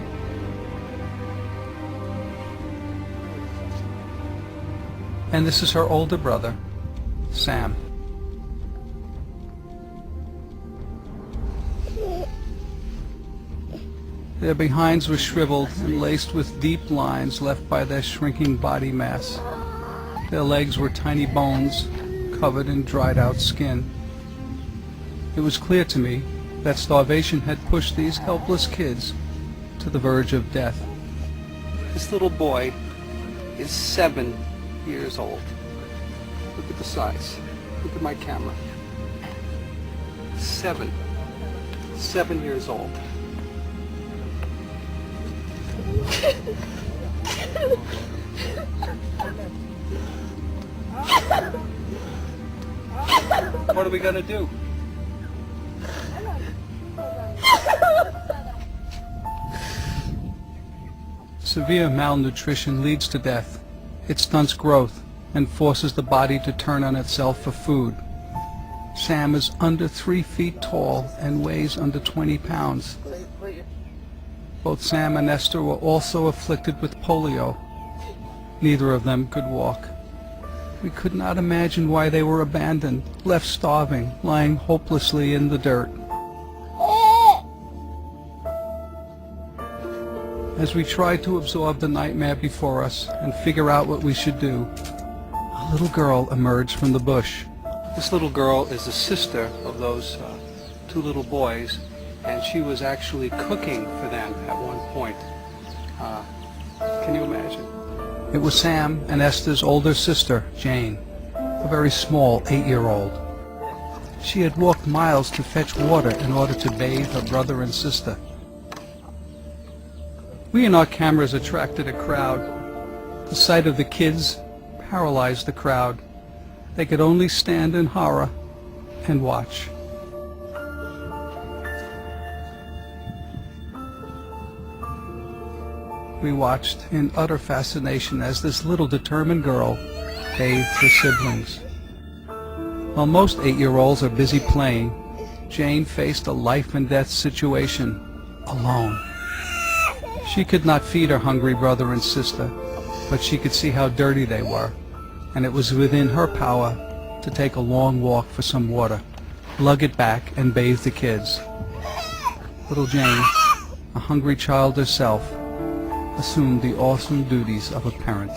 Speaker 12: And this is her older brother, Sam. Their behinds were shriveled and laced with deep lines left by their shrinking body mass. Their legs were tiny bones covered in dried-out skin. It was clear to me that starvation had pushed these helpless kids to the verge of death. This little boy is 7 years old. Look at the size. Look at my camera. 7 years old. What are we going to do? Severe malnutrition leads to death. It stunts growth and forces the body to turn on itself for food. Sam is under 3 feet tall and weighs under 20 pounds. Both Sam and Esther were also afflicted with polio. Neither of them could walk. We could not imagine why they were abandoned, left starving, lying hopelessly in the dirt. As we tried to absorb the nightmare before us and figure out what we should do, a little girl emerged from the bush. This little girl is the sister of those 2 little boys, and she was actually cooking for them at one point. Can you imagine? It was Sam and Esther's older sister, Jane, a very small 8-year-old. She had walked miles to fetch water in order to bathe her brother and sister. We and our cameras attracted a crowd. The sight of the kids paralyzed the crowd. They could only stand in horror and watch. We watched in utter fascination as this little determined girl bathed her siblings. While most 8-year-olds are busy playing, Jane faced a life and death situation alone. She could not feed her hungry brother and sister, but she could see how dirty they were, and it was within her power to take a long walk for some water, lug it back, and bathe the kids. Little Jane, a hungry child herself, assumed the awesome duties of a parent.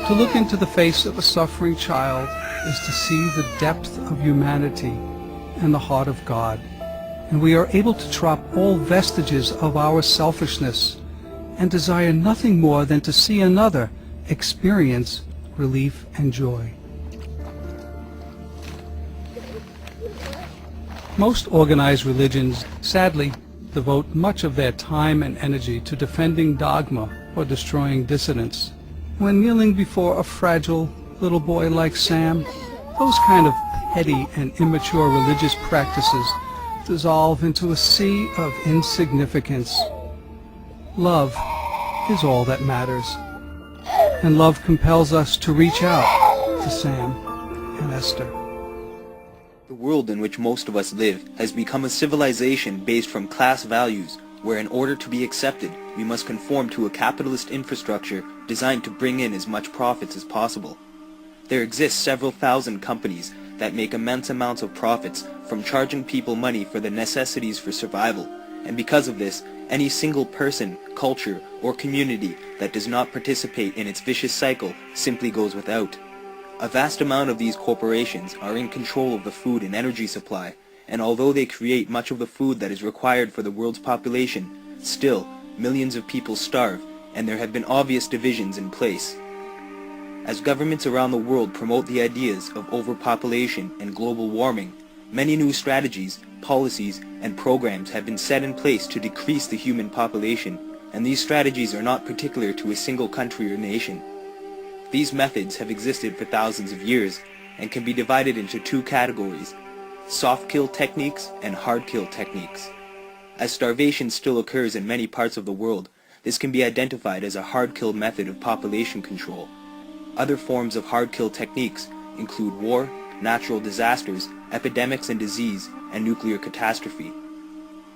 Speaker 12: To look into the face of a suffering child is to see the depth of humanity and the heart of God, and we are able to drop all vestiges of our selfishness and desire nothing more than to see another experience relief and joy. Most organized religions, sadly, devote much of their time and energy to defending dogma or destroying dissidents. When kneeling before a fragile little boy like Sam, those kind of petty and immature religious practices dissolve into a sea of insignificance. Love is all that matters, and love compels us to reach out to Sam and Esther.
Speaker 7: The world in which most of us live has become a civilization based from class values, where in order to be accepted, we must conform to a capitalist infrastructure designed to bring in as much profits as possible. There exist several thousand companies that make immense amounts of profits from charging people money for the necessities for survival, and because of this, any single person, culture, or community that does not participate in its vicious cycle simply goes without. A vast amount of these corporations are in control of the food and energy supply, and although they create much of the food that is required for the world's population, still, millions of people starve, and there have been obvious divisions in place. As governments around the world promote the ideas of overpopulation and global warming, many new strategies, policies, and programs have been set in place to decrease the human population, and these strategies are not particular to a single country or nation. These methods have existed for thousands of years, and can be divided into two categories: soft kill techniques and hard kill techniques. As starvation still occurs in many parts of the world, this can be identified as a hard kill method of population control. Other forms of hard kill techniques include war, natural disasters, epidemics and disease, and nuclear catastrophe.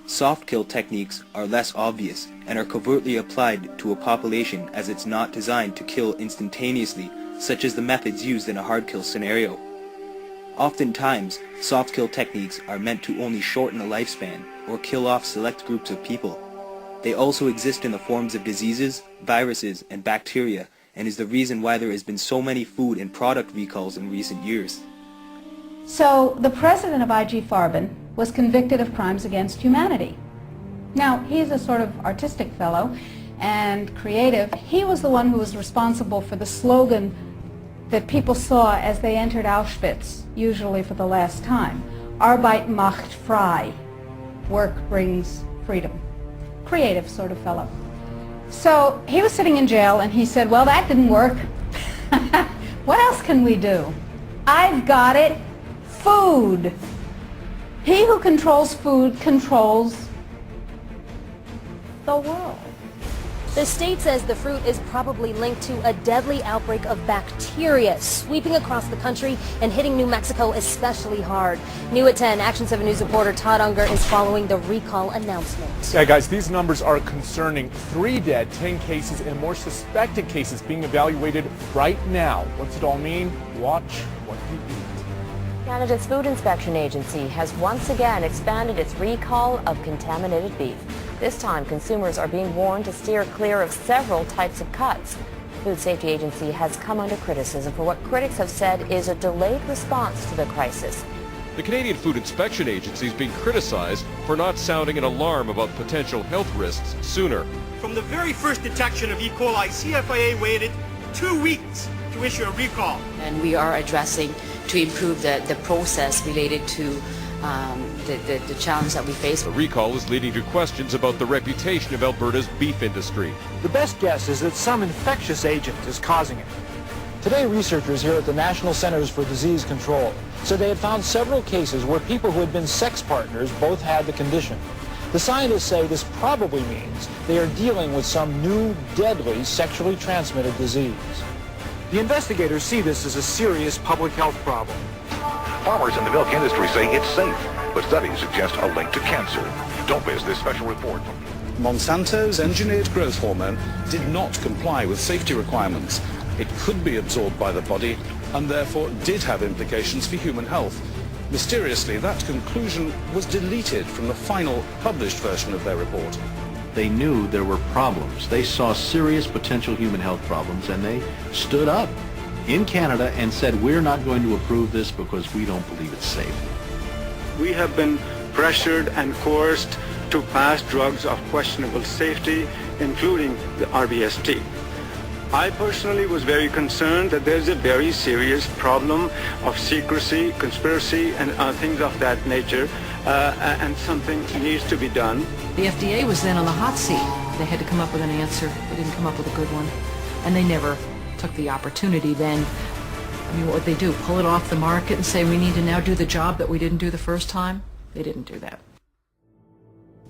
Speaker 7: Soft kill techniques are less obvious and are covertly applied to a population as it's not designed to kill instantaneously, such as the methods used in a hard kill scenario. Oftentimes, soft kill techniques are meant to only shorten a lifespan or kill off select groups of people. They also exist in the forms of diseases, viruses, and bacteria, and is the reason why there has been so many food and product recalls in recent years.
Speaker 4: So the president of IG Farben was convicted of crimes against humanity. Now, he's a sort of artistic fellow and creative. He was the one who was responsible for the slogan that people saw as they entered Auschwitz, usually for the last time. Arbeit macht frei. Work brings freedom. Creative sort of fellow. So he was sitting in jail and he said, well, that didn't work. What else can we do? I've got it. Food. He who controls food controls the world.
Speaker 6: The state says the fruit is probably linked to a deadly outbreak of bacteria sweeping across the country and hitting New Mexico especially hard. New at 10, Action 7 News reporter Todd Unger is following the recall announcement.
Speaker 18: Yeah, guys, these numbers are concerning. 3 dead, 10 cases, and more suspected cases being evaluated right now. What's it all mean? Watch what you eat.
Speaker 22: Canada's Food Inspection Agency has once again expanded its recall of contaminated beef. This time, consumers are being warned to steer clear of several types of cuts. The Food Safety Agency has come under criticism for what critics have said is a delayed response to the crisis.
Speaker 23: The Canadian Food Inspection Agency is being criticized for not sounding an alarm about potential health risks sooner.
Speaker 24: From the very first detection of E. coli, CFIA waited 2 weeks to issue a recall.
Speaker 27: And we are addressing to improve the process related to the challenge that we face.
Speaker 23: The recall is leading to questions about the reputation of Alberta's beef industry.
Speaker 28: The best guess is that some infectious agent is causing it. Today, researchers here at the National Centers for Disease Control said they had found several cases where people who had been sex partners both had the condition. The scientists say this probably means they are dealing with some new, deadly, sexually transmitted disease. The investigators see this as a serious public health problem.
Speaker 29: Farmers in the milk industry say it's safe, but studies suggest a link to cancer. Don't miss this special report.
Speaker 30: Monsanto's engineered growth hormone did not comply with safety requirements. It could be absorbed by the body and therefore did have implications for human health. Mysteriously, that conclusion was deleted from the final published version of their report.
Speaker 31: They knew there were problems. They saw serious potential human health problems, and they stood up in Canada and said, we're not going to approve this because we don't believe it's safe.
Speaker 32: We have been pressured and coerced to pass drugs of questionable safety
Speaker 5: including the RBST. I personally was very concerned that there's a very serious problem of secrecy, conspiracy, and things of that nature, and something needs to be done.
Speaker 8: The FDA was then on the hot seat. They had to come up with an answer. They didn't come up with a good one. And they never took the opportunity then. I mean, what would they do? Pull it off the market and say we need to now do the job that we didn't do the first time? They didn't do that.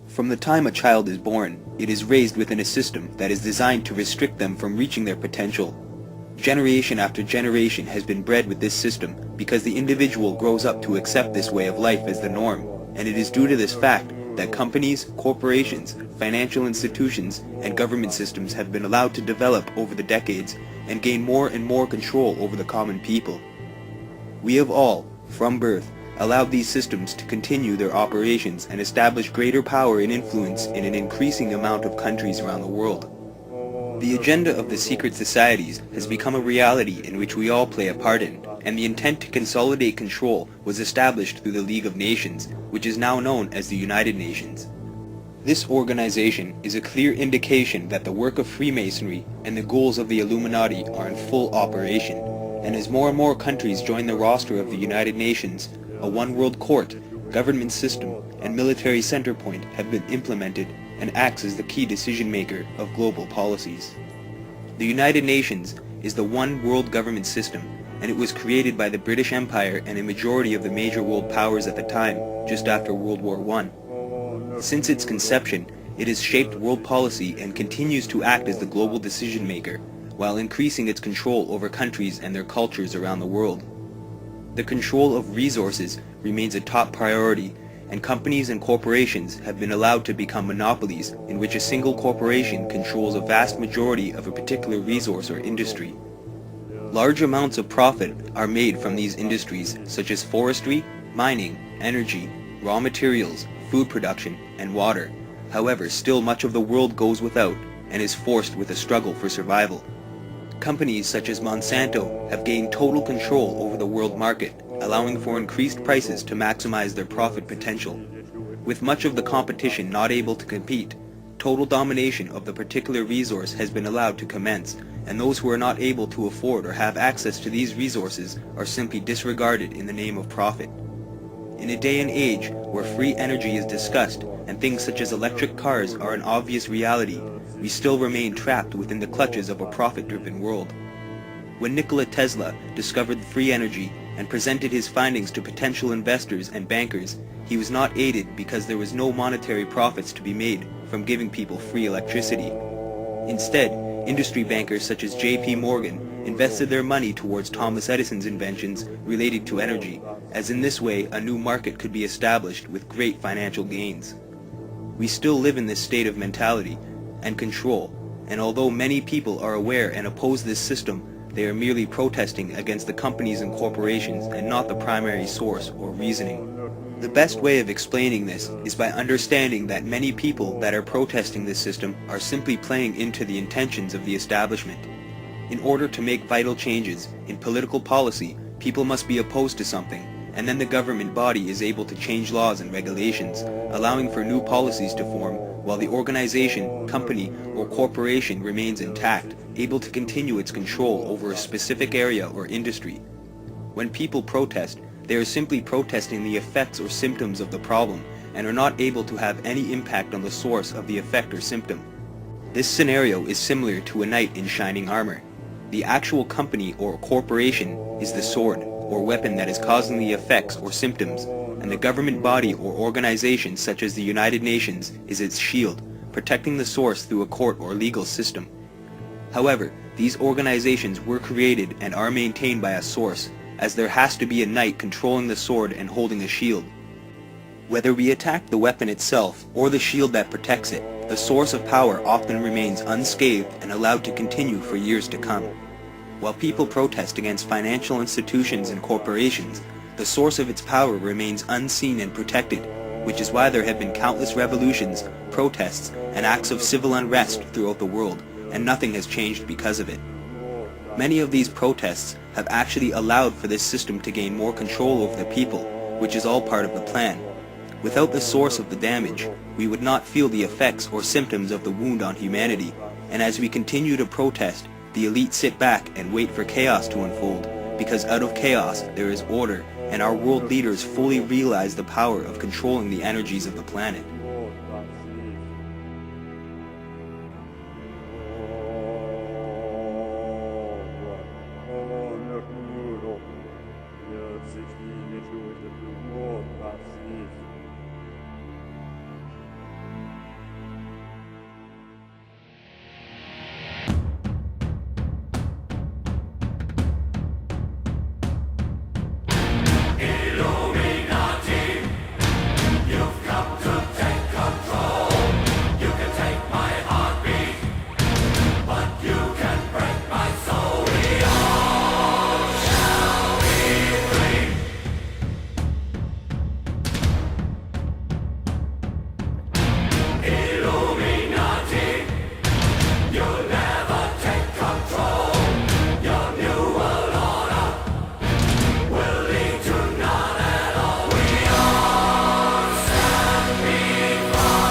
Speaker 7: From the time a child is born, it is raised within a system that is designed to restrict them from reaching their potential. Generation after generation has been bred with this system because the individual grows up to accept this way of life as the norm, and it is due to this fact that companies, corporations, financial institutions, and government systems have been allowed to develop over the decades and gain more and more control over the common people. We have all, from birth, allowed these systems to continue their operations and establish greater power and influence in an increasing amount of countries around the world. The agenda of the secret societies has become a reality in which we all play a part in, and the intent to consolidate control was established through the League of Nations, which is now known as the United Nations. This organization is a clear indication that the work of Freemasonry and the goals of the Illuminati are in full operation, and as more and more countries join the roster of the United Nations, a one-world court, government system, and military center point have been implemented and acts as the key decision-maker of global policies. The United Nations is the one world government system, and it was created by the British Empire and a majority of the major world powers at the time, just after World War I. Since its conception, it has shaped world policy and continues to act as the global decision-maker, while increasing its control over countries and their cultures around the world. The control of resources remains a top priority, and companies and corporations have been allowed to become monopolies in which a single corporation controls a vast majority of a particular resource or industry. Large amounts of profit are made from these industries such as forestry, mining, energy, raw materials, food production, and water. However, still much of the world goes without and is forced with a struggle for survival. Companies such as Monsanto have gained total control over the world market, allowing for increased prices to maximize their profit potential. With much of the competition not able to compete, total domination of the particular resource has been allowed to commence, and those who are not able to afford or have access to these resources are simply disregarded in the name of profit. In a day and age where free energy is discussed and things such as electric cars are an obvious reality, we still remain trapped within the clutches of a profit-driven world. When Nikola Tesla discovered free energy and presented his findings to potential investors and bankers, he was not aided because there was no monetary profits to be made from giving people free electricity. Instead, industry bankers such as J.P. Morgan invested their money towards Thomas Edison's inventions related to energy, as in this way a new market could be established with great financial gains. We still live in this state of mentality and control, and although many people are aware and oppose this system, they are merely protesting against the companies and corporations and not the primary source or reasoning. The best way of explaining this is by understanding that many people that are protesting this system are simply playing into the intentions of the establishment. In order to make vital changes in political policy, people must be opposed to something, and then the government body is able to change laws and regulations, allowing for new policies to form, while the organization, company, or corporation remains intact, able to continue its control over a specific area or industry. When people protest, they are simply protesting the effects or symptoms of the problem, and are not able to have any impact on the source of the effect or symptom. This scenario is similar to a knight in shining armor. The actual company or corporation is the sword or weapon that is causing the effects or symptoms, and the government body or organization such as the United Nations is its shield, protecting the source through a court or legal system. However, these organizations were created and are maintained by a source, as there has to be a knight controlling the sword and holding a shield. Whether we attack the weapon itself or the shield that protects it, the source of power often remains unscathed and allowed to continue for years to come. While people protest against financial institutions and corporations, the source of its power remains unseen and protected, which is why there have been countless revolutions, protests, and acts of civil unrest throughout the world, and nothing has changed because of it. Many of these protests have actually allowed for this system to gain more control over the people, which is all part of the plan. Without the source of the damage, we would not feel the effects or symptoms of the wound on humanity, and as we continue to protest, the elite sit back and wait for chaos to unfold, because out of chaos there is order, and our world leaders fully realize the power of controlling the energies of the planet.
Speaker 10: Illuminati, you've come to take control. You can take my heartbeat, but you can break my soul. We all shall be free. Illuminati, you'll never take control. Your new world order will lead to none at all. We all stand before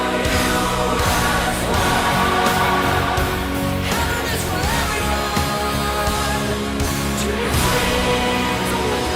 Speaker 10: you as one. Heaven is for everyone to be free from the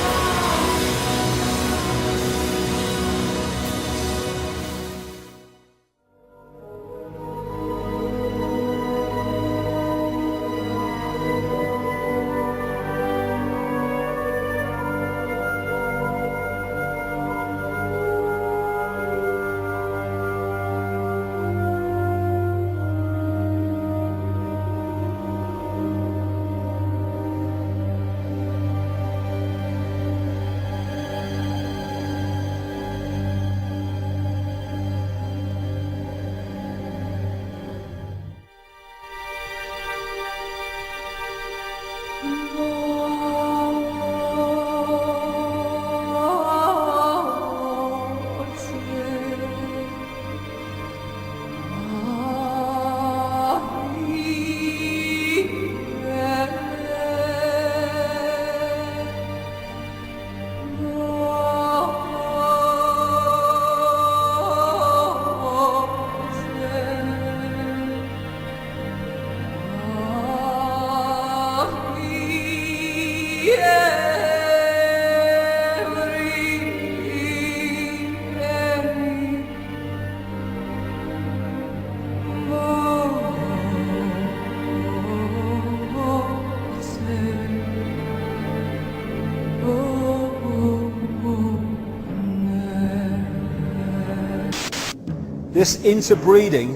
Speaker 28: This interbreeding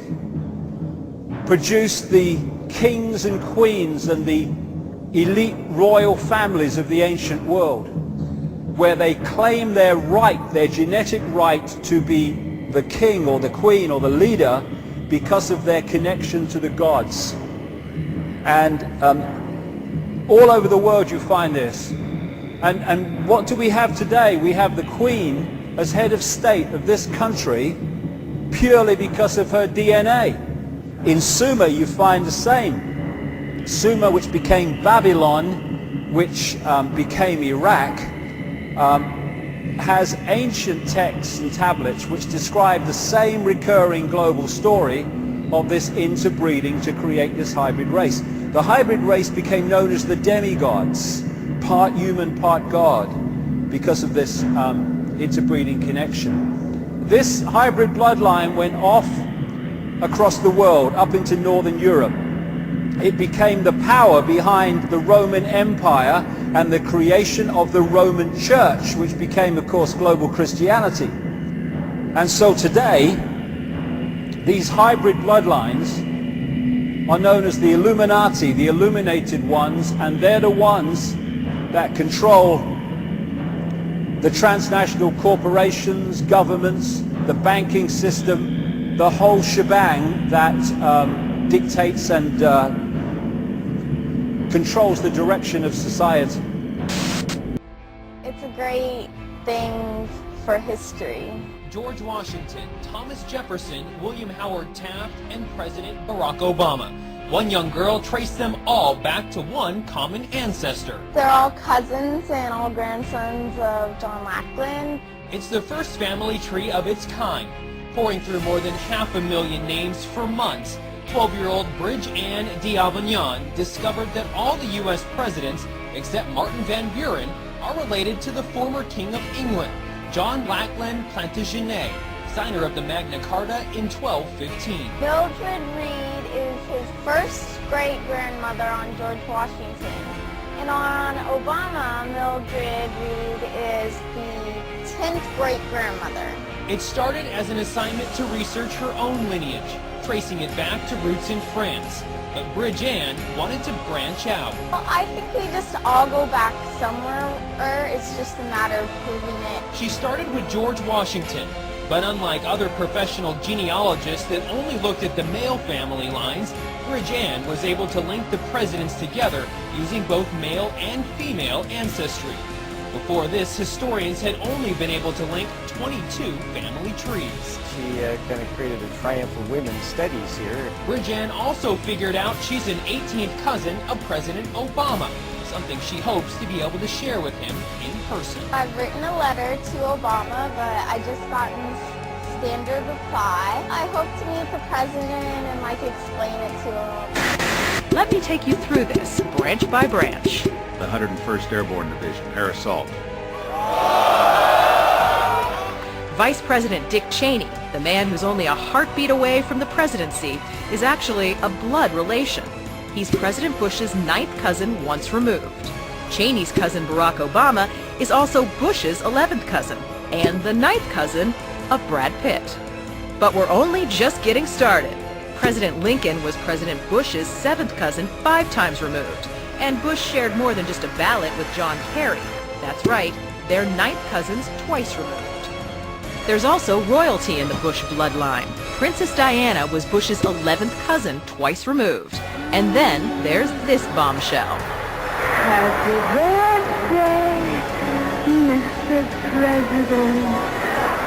Speaker 28: produced the kings and queens and the elite royal families of the ancient world, where they claim their right, their genetic right to be the king or the queen or the leader because of their connection to the gods. And all over the world you find this. And what do we have today? We have the queen as head of state of this country purely because of her DNA. In Sumer you find the same. Sumer, which became Babylon, which became Iraq, has ancient texts and tablets which describe the same recurring global story of this interbreeding to create this hybrid race. The hybrid race became known as the demigods, part human, part God, because of this interbreeding connection. This hybrid bloodline went off across the world, up into Northern Europe. It became the power behind the Roman Empire and the creation of the Roman Church, which became, of course, global Christianity. And so today, these hybrid bloodlines are known as the Illuminati, the illuminated ones, and they're the ones that control the transnational corporations, governments, the banking system, the whole shebang that dictates and controls the direction of society.
Speaker 11: It's a great thing for history.
Speaker 13: George Washington, Thomas Jefferson, William Howard Taft, and President Barack Obama. One young girl traced them all back to one common ancestor.
Speaker 11: They're all cousins and all grandsons of John Lackland.
Speaker 13: It's the first family tree of its kind. Pouring through more than 500,000 names for months, 12-year-old Bridge Ann d'Avignon discovered that all the U.S. presidents, except Martin Van Buren, are related to the former King of England, John Lackland Plantagenet, signer of the Magna Carta in 1215.
Speaker 11: Mildred Reed is his first great-grandmother on George Washington. And on Obama, Mildred Reed is the 10th great-grandmother.
Speaker 13: It started as an assignment to research her own lineage, tracing it back to roots in France. But Bridge Ann wanted to branch out.
Speaker 11: Well, I think we just all go back somewhere, or it's just a matter of proving it.
Speaker 13: She started with George Washington, but unlike other professional genealogists that only looked at the male family lines, Bridge Ann was able to link the presidents together using both male and female ancestry. Before this, historians had only been able to link 22 family trees.
Speaker 1: She kind of created a triumph of women's studies here.
Speaker 13: Bridge Ann also figured out she's an 18th cousin of President Obama, something she hopes to be able to share with him in person.
Speaker 11: I've written a letter to Obama, but I just gotten standard reply. I hope to meet the president and explain it to him.
Speaker 2: Let me take you through this, branch by branch.
Speaker 31: The 101st Airborne Division, Air Assault.
Speaker 2: Vice President Dick Cheney, the man who's only a heartbeat away from the presidency, is actually a blood relation. He's President Bush's 9th cousin once removed. Cheney's cousin Barack Obama is also Bush's 11th cousin and the 9th cousin of Brad Pitt. But we're only just getting started. President Lincoln was President Bush's 7th cousin 5 times removed, and Bush shared more than just a ballot with John Kerry. That's right, they're 9th cousins twice removed. There's also royalty in the Bush bloodline. Princess Diana was Bush's 11th cousin twice removed. And then there's this bombshell.
Speaker 14: Happy birthday, Mr. President.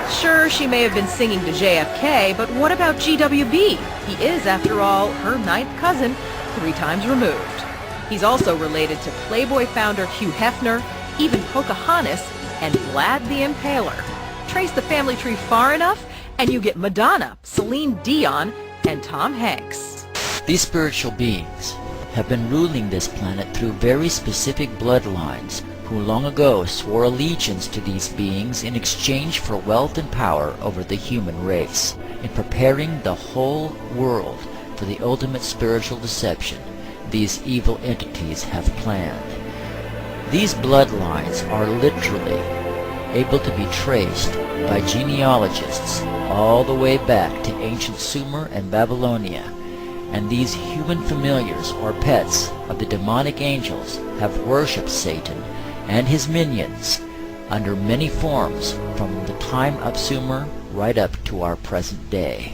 Speaker 2: Sure, she may have been singing to JFK, but what about GWB? He is, after all, her 9th cousin 3 times removed. He's also related to Playboy founder Hugh Hefner, even Pocahontas, and Vlad the Impaler. Trace the family tree far enough, and you get Madonna, Celine Dion, and Tom Hanks.
Speaker 15: These spiritual beings have been ruling this planet through very specific bloodlines who long ago swore allegiance to these beings in exchange for wealth and power over the human race, in preparing the whole world for the ultimate spiritual deception these evil entities have planned. These bloodlines are literally able to be traced by genealogists all the way back to ancient Sumer and Babylonia, and these human familiars or pets of the demonic angels have worshipped Satan and his minions under many forms from the time of Sumer right up to our present day.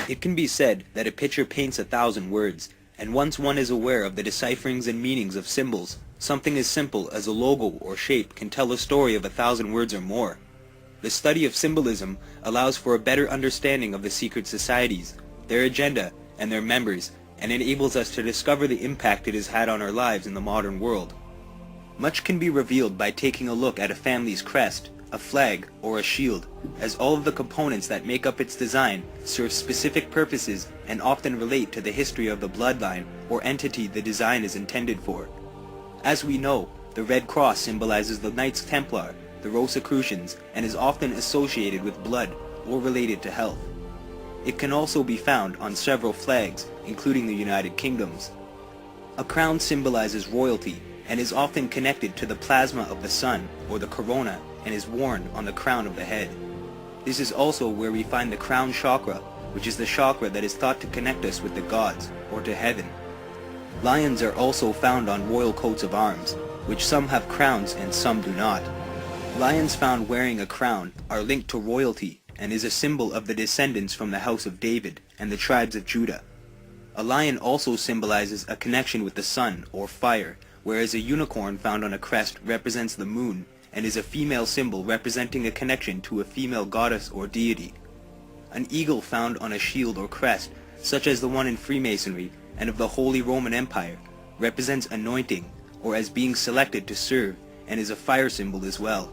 Speaker 7: It can be said that a picture paints 1,000 words, and once one is aware of the decipherings and meanings of symbols, something as simple as a logo or shape can tell a story of 1,000 words or more. The study of symbolism allows for a better understanding of the secret societies, their agenda, and their members, and enables us to discover the impact it has had on our lives in the modern world. Much can be revealed by taking a look at a family's crest, a flag, or a shield, as all of the components that make up its design serve specific purposes and often relate to the history of the bloodline or entity the design is intended for. As we know, the Red Cross symbolizes the Knights Templar, the Rosicrucians, and is often associated with blood or related to health. It can also be found on several flags, including the United Kingdom's. A crown symbolizes royalty and is often connected to the plasma of the sun or the corona and is worn on the crown of the head. This is also where we find the crown chakra, which is the chakra that is thought to connect us with the gods or to heaven. Lions are also found on royal coats of arms, which some have crowns and some do not. Lions found wearing a crown are linked to royalty and is a symbol of the descendants from the house of David and the tribes of Judah. A lion also symbolizes a connection with the sun or fire, whereas a unicorn found on a crest represents the moon and is a female symbol representing a connection to a female goddess or deity. An eagle found on a shield or crest, such as the one in Freemasonry and of the Holy Roman Empire, represents anointing or as being selected to serve and is a fire symbol as well.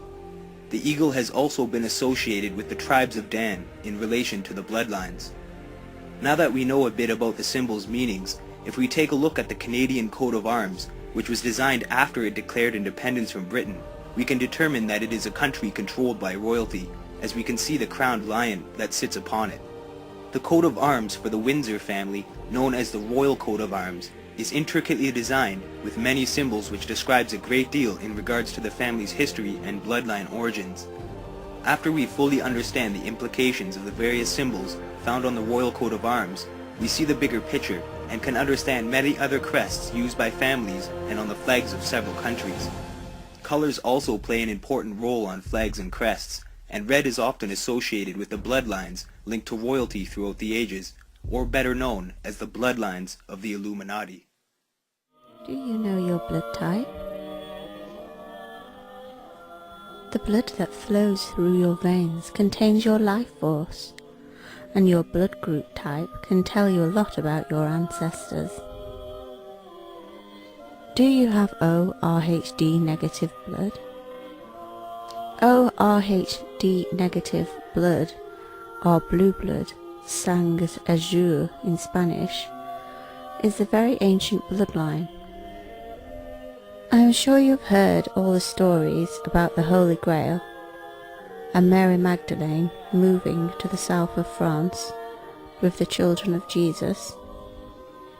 Speaker 7: The eagle has also been associated with the tribes of Dan in relation to the bloodlines. Now that we know a bit about the symbol's meanings, if we take a look at the Canadian coat of arms, which was designed after it declared independence from Britain, we can determine that it is a country controlled by royalty, as we can see the crowned lion that sits upon it. The coat of arms for the Windsor family, known as the Royal Coat of Arms, is intricately designed with many symbols which describes a great deal in regards to the family's history and bloodline origins. After we fully understand the implications of the various symbols found on the Royal Coat of Arms, we see the bigger picture and can understand many other crests used by families and on the flags of several countries. Colors also play an important role on flags and crests, and red is often associated with the bloodlines linked to royalty throughout the ages, or better known as the bloodlines of the Illuminati.
Speaker 3: Do you know your blood type? The blood that flows through your veins contains your life force, and your blood group type can tell you a lot about your ancestors. Do you have O-Rhd negative blood? O-Rhd negative blood, or blue blood, sangre azul in Spanish, is a very ancient bloodline. I am sure you've heard all the stories about the Holy Grail and Mary Magdalene moving to the south of France with the children of Jesus.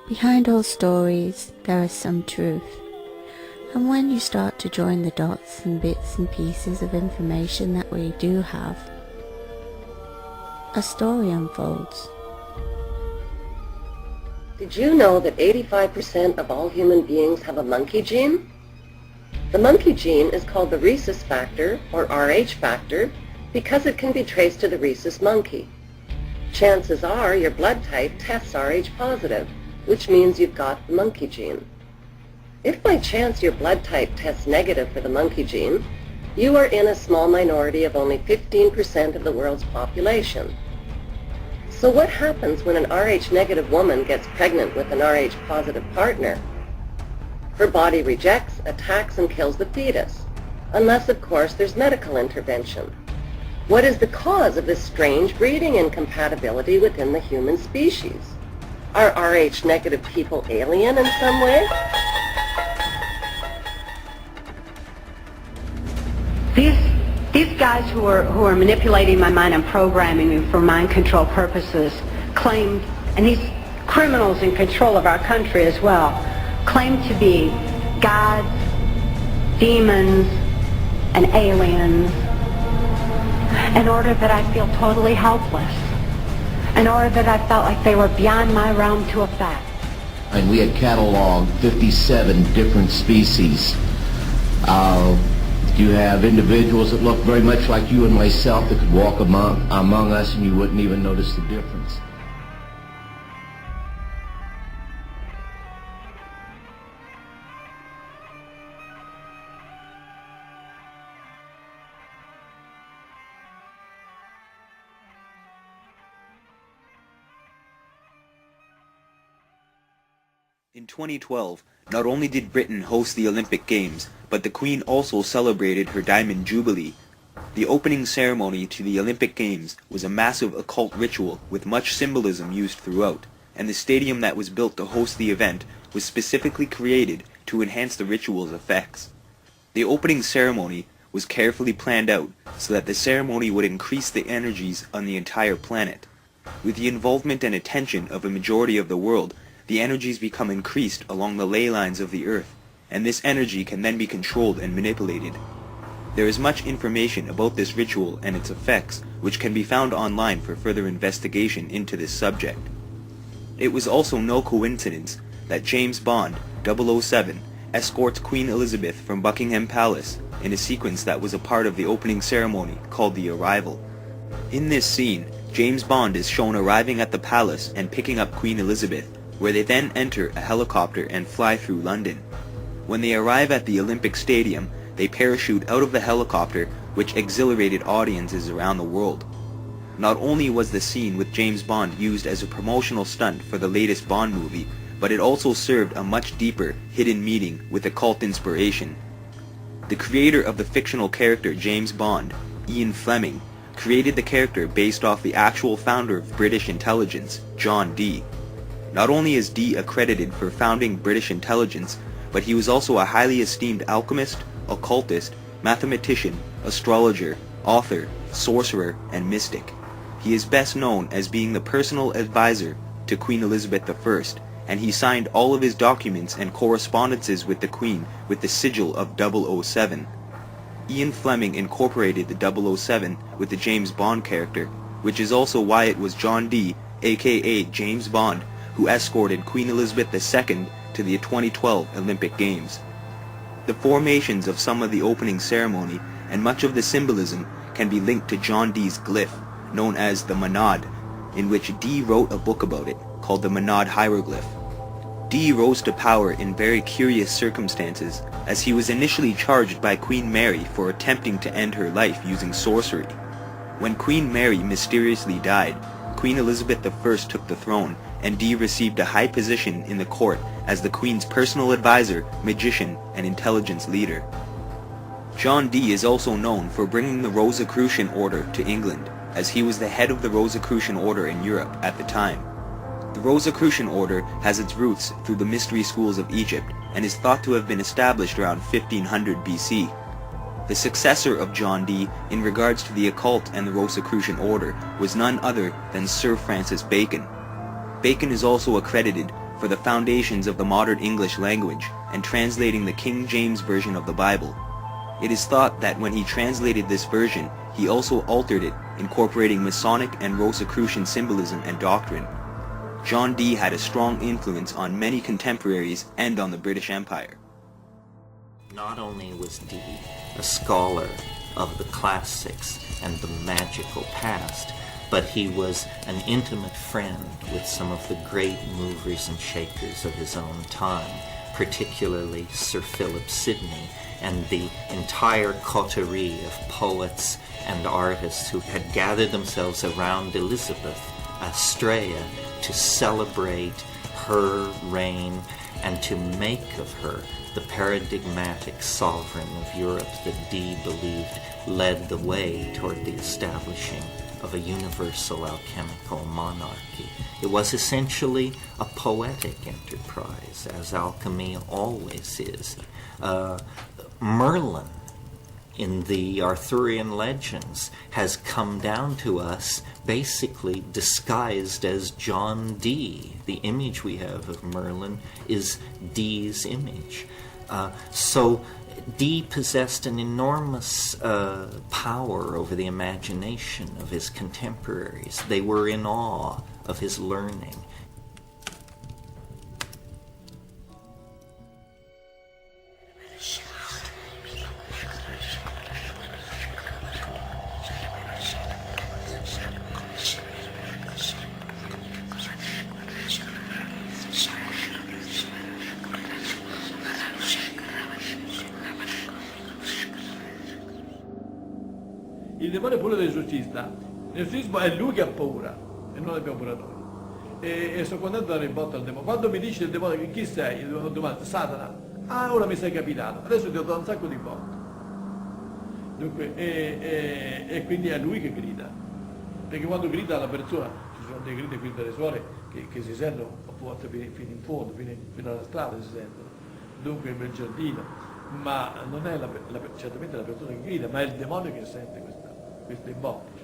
Speaker 3: Behind all stories there is some truth, and when you start to join the dots and bits and pieces of information that we do have, a story unfolds.
Speaker 4: Did you know that 85% of all human beings have a monkey gene? The monkey gene is called the rhesus factor, or Rh factor, because it can be traced to the rhesus monkey. Chances are your blood type tests Rh positive, which means you've got the monkey gene. If by chance your blood type tests negative for the monkey gene, you are in a small minority of only 15% of the world's population. So what happens when an Rh negative woman gets pregnant with an Rh positive partner? Her body rejects, attacks, and kills the fetus, unless of course there's medical intervention. What is the cause of this strange breeding incompatibility within the human species? Are Rh negative people alien in some way?
Speaker 9: These guys who are manipulating my mind and programming me for mind control purposes claim, and these criminals in control of our country as well, claim to be gods, demons, and aliens in order that I feel totally helpless, in order that I felt like they were beyond my realm to affect.
Speaker 12: And we had cataloged 57 different species. You have individuals that look very much like you and myself that could walk among us and you wouldn't even notice the difference.
Speaker 7: In 2012, not only did Britain host the Olympic Games, but the Queen also celebrated her Diamond Jubilee. The opening ceremony to the Olympic Games was a massive occult ritual with much symbolism used throughout, and the stadium that was built to host the event was specifically created to enhance the ritual's effects. The opening ceremony was carefully planned out so that the ceremony would increase the energies on the entire planet. With the involvement and attention of a majority of the world, the energies become increased along the ley lines of the earth, and this energy can then be controlled and manipulated. There is much information about this ritual and its effects which can be found online for further investigation into this subject. It was also no coincidence that James Bond, 007, escorts Queen Elizabeth from Buckingham Palace in a sequence that was a part of the opening ceremony called The Arrival. In this scene, James Bond is shown arriving at the palace and picking up Queen Elizabeth, where they then enter a helicopter and fly through London. When they arrive at the Olympic Stadium, they parachute out of the helicopter, which exhilarated audiences around the world. Not only was the scene with James Bond used as a promotional stunt for the latest Bond movie, but it also served a much deeper, hidden meaning with occult inspiration. The creator of the fictional character James Bond, Ian Fleming, created the character based off the actual founder of British intelligence, John Dee. Not only is Dee accredited for founding British intelligence, but he was also a highly esteemed alchemist, occultist, mathematician, astrologer, author, sorcerer, and mystic. He is best known as being the personal advisor to Queen Elizabeth I, and he signed all of his documents and correspondences with the Queen with the sigil of 007. Ian Fleming incorporated the 007 with the James Bond character, which is also why it was John Dee, aka James Bond, who escorted Queen Elizabeth II to the 2012 Olympic Games. The formations of some of the opening ceremony and much of the symbolism can be linked to John Dee's glyph, known as the Monad, in which Dee wrote a book about it, called the Monad Hieroglyph. Dee rose to power in very curious circumstances, as he was initially charged by Queen Mary for attempting to end her life using sorcery. When Queen Mary mysteriously died, Queen Elizabeth I took the throne, and Dee received a high position in the court as the Queen's personal advisor, magician, and intelligence leader. John Dee is also known for bringing the Rosicrucian Order to England, as he was the head of the Rosicrucian Order in Europe at the time. The Rosicrucian Order has its roots through the mystery schools of Egypt and is thought to have been established around 1500 BC. The successor of John Dee in regards to the occult and the Rosicrucian Order was none other than Sir Francis Bacon. Bacon is also accredited for the foundations of the modern English language and translating the King James Version of the Bible. It is thought that when he translated this version, he also altered it, incorporating Masonic and Rosicrucian symbolism and doctrine. John Dee had a strong influence on many contemporaries and on the British Empire.
Speaker 6: Not only was Dee a scholar of the classics and the magical past, but he was an intimate friend with some of the great movers and shakers of his own time, particularly Sir Philip Sidney and the entire coterie of poets and artists who had gathered themselves around Elizabeth, Astrea, to celebrate her reign and to make of her the paradigmatic sovereign of Europe that Dee believed led the way toward the establishing of a universal alchemical monarchy. It was essentially a poetic enterprise, as alchemy always is. Merlin, in the Arthurian legends, has come down to us basically disguised as John Dee. The image we have of Merlin is Dee's image. So Dee possessed an enormous power over the imagination of his contemporaries. They were in awe of his learning.
Speaker 16: Il demonio è pure dell'esorcista. L'esorcismo è lui che ha paura e non abbiamo paura noi. E sono contento di dare in botta al demonio. Quando mi dice il demonio che chi sei, io domando Satana. Ah, ora mi sei capitato, adesso ti ho dato un sacco di botte. Dunque, e quindi è lui che grida. Perché quando grida la persona, ci sono dei gridi qui delle suore che si sentono a volte fino in fondo, fino alla strada si sentono. Dunque nel giardino. Ma non è certamente la persona che grida, ma è il demonio che sente queste botte.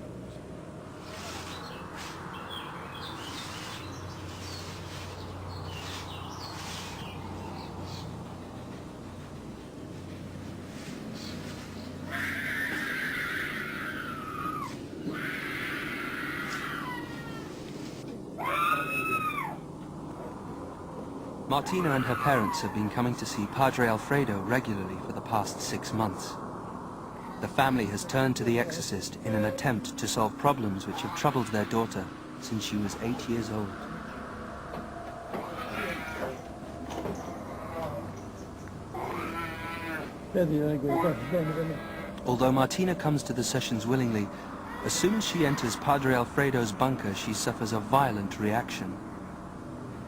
Speaker 17: Martina and her parents have been coming to see Padre Alfredo regularly for the past 6 months. The family has turned to the exorcist in an attempt to solve problems which have troubled their daughter since she was 8 years old. Although Martina comes to the sessions willingly, as soon as she enters Padre Alfredo's bunker, she suffers a violent reaction.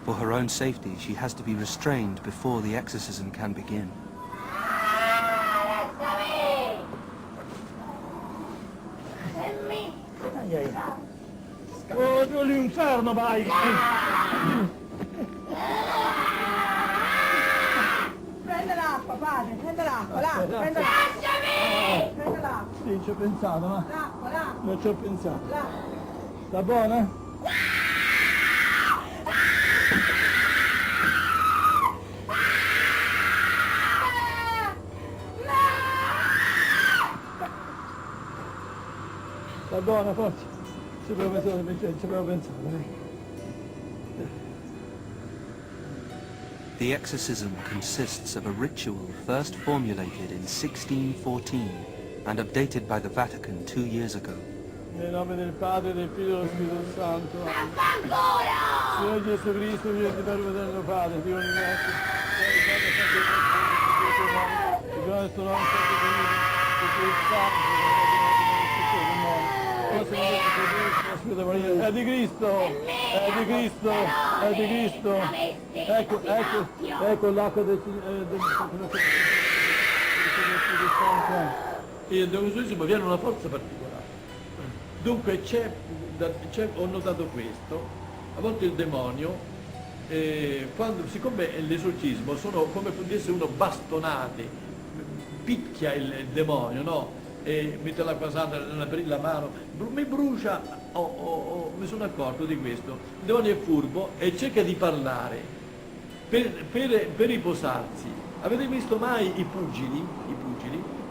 Speaker 17: For her own safety, she has to be restrained before the exorcism can begin.
Speaker 16: fuoco all'inferno, vai!
Speaker 14: Prende l'acqua, padre, prende l'acqua, là, prende l'acqua. Lasciami! Prende l'acqua.
Speaker 16: Sì, ci ho pensato, ma...
Speaker 14: L'acqua, l'acqua.
Speaker 16: Non ci ho pensato.
Speaker 14: Là.
Speaker 16: Sta buona? Sta buona, forse? Ci avevo pensato,
Speaker 17: The exorcism consists of a ritual first formulated in 1614 and updated by the Vatican 2 years ago.
Speaker 16: Nel nome del Padre, del Figlio e dello Spirito Santo. Signore Gesù Cristo, Dio di Padre eterno Padre, Dio di grazia, il tuo nome santo è di Cristo, è di Cristo, è di Cristo. Ecco l'acqua del il esorcismo viene una forza particolare. Dunque ho notato questo, a volte il demonio, siccome l'esorcismo sono come potesse uno bastonate, picchia il demonio, no? E mette l'acqua santa nella mano, mi brucia, mi sono accorto di questo. Il demonio è furbo e cerca di parlare per riposarsi. Avete visto mai i pugili?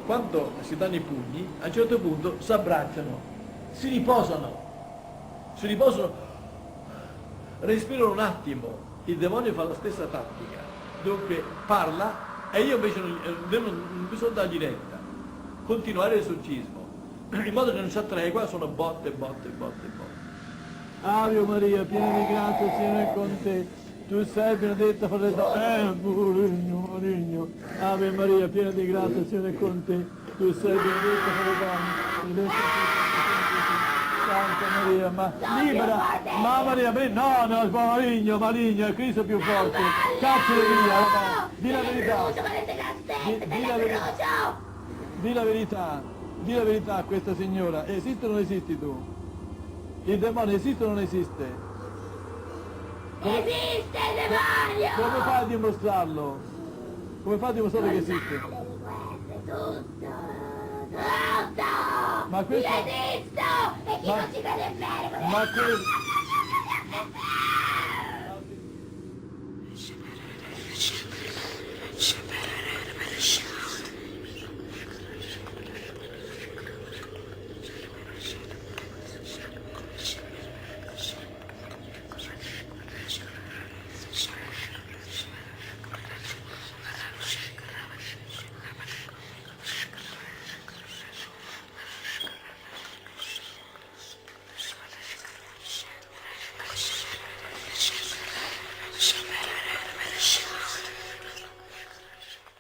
Speaker 16: Quando si danno i pugni, a un certo punto si abbracciano, si riposano, respirano un attimo. Il demonio fa la stessa tattica, dunque parla e io invece non bisogna dargli retta, continuare l'esorcismo, in modo che non c'è tregua, sono botte. Ave Maria, piena di grazia, il Signore è con te. Tu sei benedetta fra le donne, Maligno. Ave Maria, piena di grazia, il Signore è con te. Tu sei benedetta fra le donne, benedetta Santa Maria, ma libera, ma Maria, no, maligno, è Cristo più forte. Cacciale via, di la verità. Di la verità a questa signora. Esiste o non esisti tu? Il demonio esiste o non esiste?
Speaker 14: Esiste il demonio!
Speaker 16: Come fai a dimostrarlo? Come fai a dimostrare che esiste?
Speaker 14: Tutto!
Speaker 16: Ma questo...
Speaker 14: Io esisto! E chi non ci crede bene?
Speaker 16: Ma questo...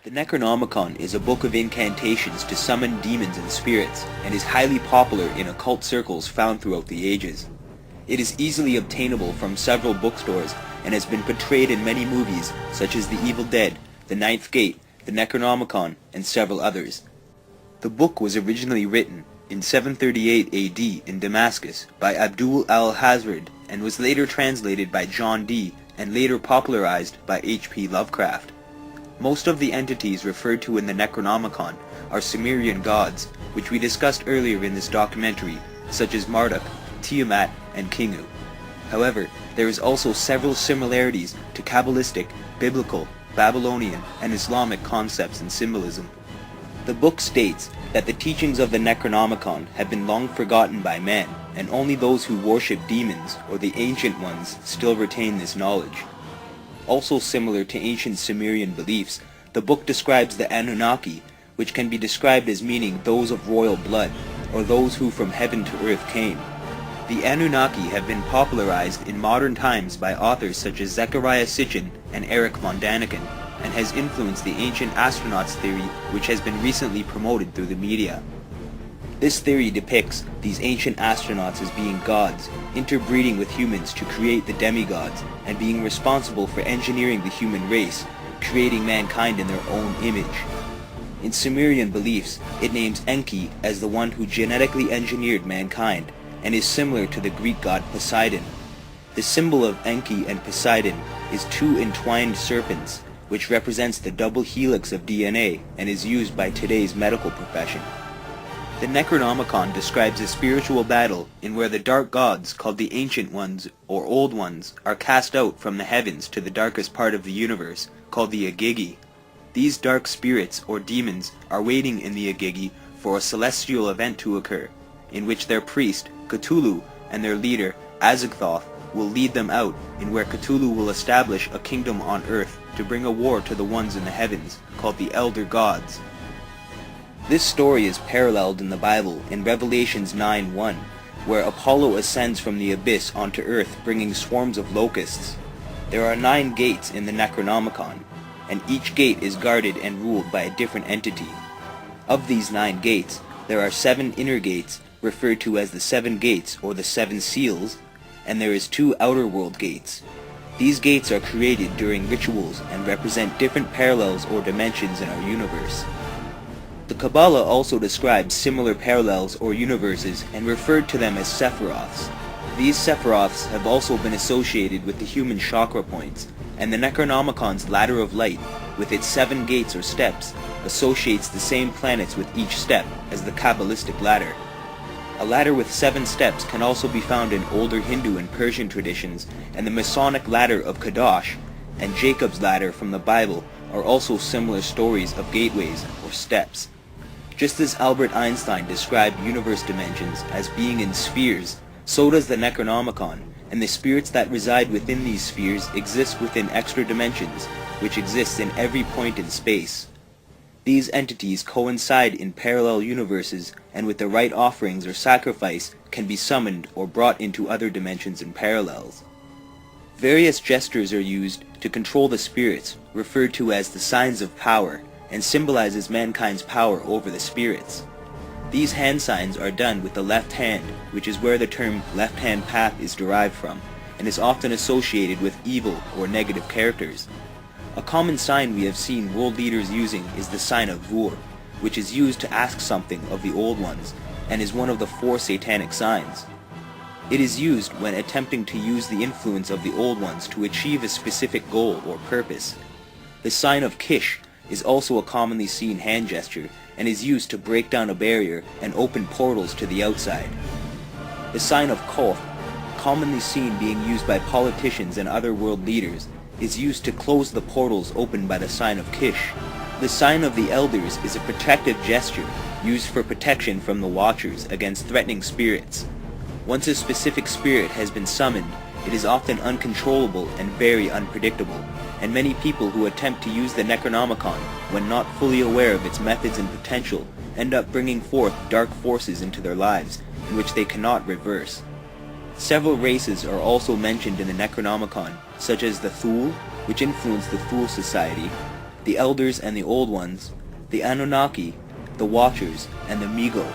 Speaker 7: The Necronomicon is a book of incantations to summon demons and spirits, and is highly popular in occult circles found throughout the ages. It is easily obtainable from several bookstores, and has been portrayed in many movies such as The Evil Dead, The Ninth Gate, The Necronomicon, and several others. The book was originally written in 738 AD in Damascus by Abdul al-Hazred, and was later translated by John Dee, and later popularized by H.P. Lovecraft. Most of the entities referred to in the Necronomicon are Sumerian gods, which we discussed earlier in this documentary, such as Marduk, Tiamat, and Kingu. However, there is also several similarities to Kabbalistic, Biblical, Babylonian, and Islamic concepts and symbolism. The book states that the teachings of the Necronomicon have been long forgotten by man, and only those who worship demons or the ancient ones still retain this knowledge. Also similar to ancient Sumerian beliefs, the book describes the Anunnaki, which can be described as meaning those of royal blood, or those who from heaven to earth came. The Anunnaki have been popularized in modern times by authors such as Zechariah Sitchin and Eric von Daniken, and has influenced the ancient astronauts theory, which has been recently promoted through the media. This theory depicts these ancient astronauts as being gods, interbreeding with humans to create the demigods, and being responsible for engineering the human race, creating mankind in their own image. In Sumerian beliefs, it names Enki as the one who genetically engineered mankind, and is similar to the Greek god Poseidon, The symbol of Enki and Poseidon is two entwined serpents, which represents the double helix of DNA and is used by today's medical profession. The Necronomicon describes a spiritual battle in where the dark gods, called the Ancient Ones or Old Ones, are cast out from the heavens to the darkest part of the universe, called the Agigi. These dark spirits or demons are waiting in the Agigi for a celestial event to occur, in which their priest, Cthulhu, and their leader, Azagthoth, will lead them out, in where Cthulhu will establish a kingdom on earth to bring a war to the ones in the heavens, called the Elder Gods. This story is paralleled in the Bible in Revelations 9:1, where Apollo ascends from the abyss onto earth bringing swarms of locusts. There are 9 gates in the Necronomicon, and each gate is guarded and ruled by a different entity. Of these 9 gates, there are 7 inner gates, referred to as the 7 gates or the 7 seals, and there is 2 outer world gates. These gates are created during rituals and represent different parallels or dimensions in our universe. The Kabbalah also describes similar parallels or universes and referred to them as Sephiroths. These Sephiroths have also been associated with the human chakra points, and the Necronomicon's Ladder of Light, with its 7 gates or steps, associates the same planets with each step as the Kabbalistic ladder. A ladder with 7 steps can also be found in older Hindu and Persian traditions, and the Masonic ladder of Kadosh and Jacob's ladder from the Bible are also similar stories of gateways or steps. Just as Albert Einstein described universe dimensions as being in spheres, so does the Necronomicon, and the spirits that reside within these spheres exist within extra dimensions, which exists in every point in space. These entities coincide in parallel universes, and with the right offerings or sacrifice can be summoned or brought into other dimensions and parallels. Various gestures are used to control the spirits, referred to as the signs of power, and symbolizes mankind's power over the spirits. These hand signs are done with the left hand, which is where the term left-hand path is derived from, and is often associated with evil or negative characters. A common sign we have seen world leaders using is the sign of Vur, which is used to ask something of the Old Ones, and is one of the 4 satanic signs. It is used when attempting to use the influence of the Old Ones to achieve a specific goal or purpose. The sign of Kish is also a commonly seen hand gesture, and is used to break down a barrier and open portals to the outside. The sign of Koth, commonly seen being used by politicians and other world leaders, is used to close the portals opened by the sign of Kish. The sign of the Elders is a protective gesture used for protection from the Watchers against threatening spirits. Once a specific spirit has been summoned, it is often uncontrollable and very unpredictable, and many people who attempt to use the Necronomicon, when not fully aware of its methods and potential, end up bringing forth dark forces into their lives, in which they cannot reverse. Several races are also mentioned in the Necronomicon, such as the Thule, which influenced the Thule Society, the Elders and the Old Ones, the Anunnaki, the Watchers, and the Migo.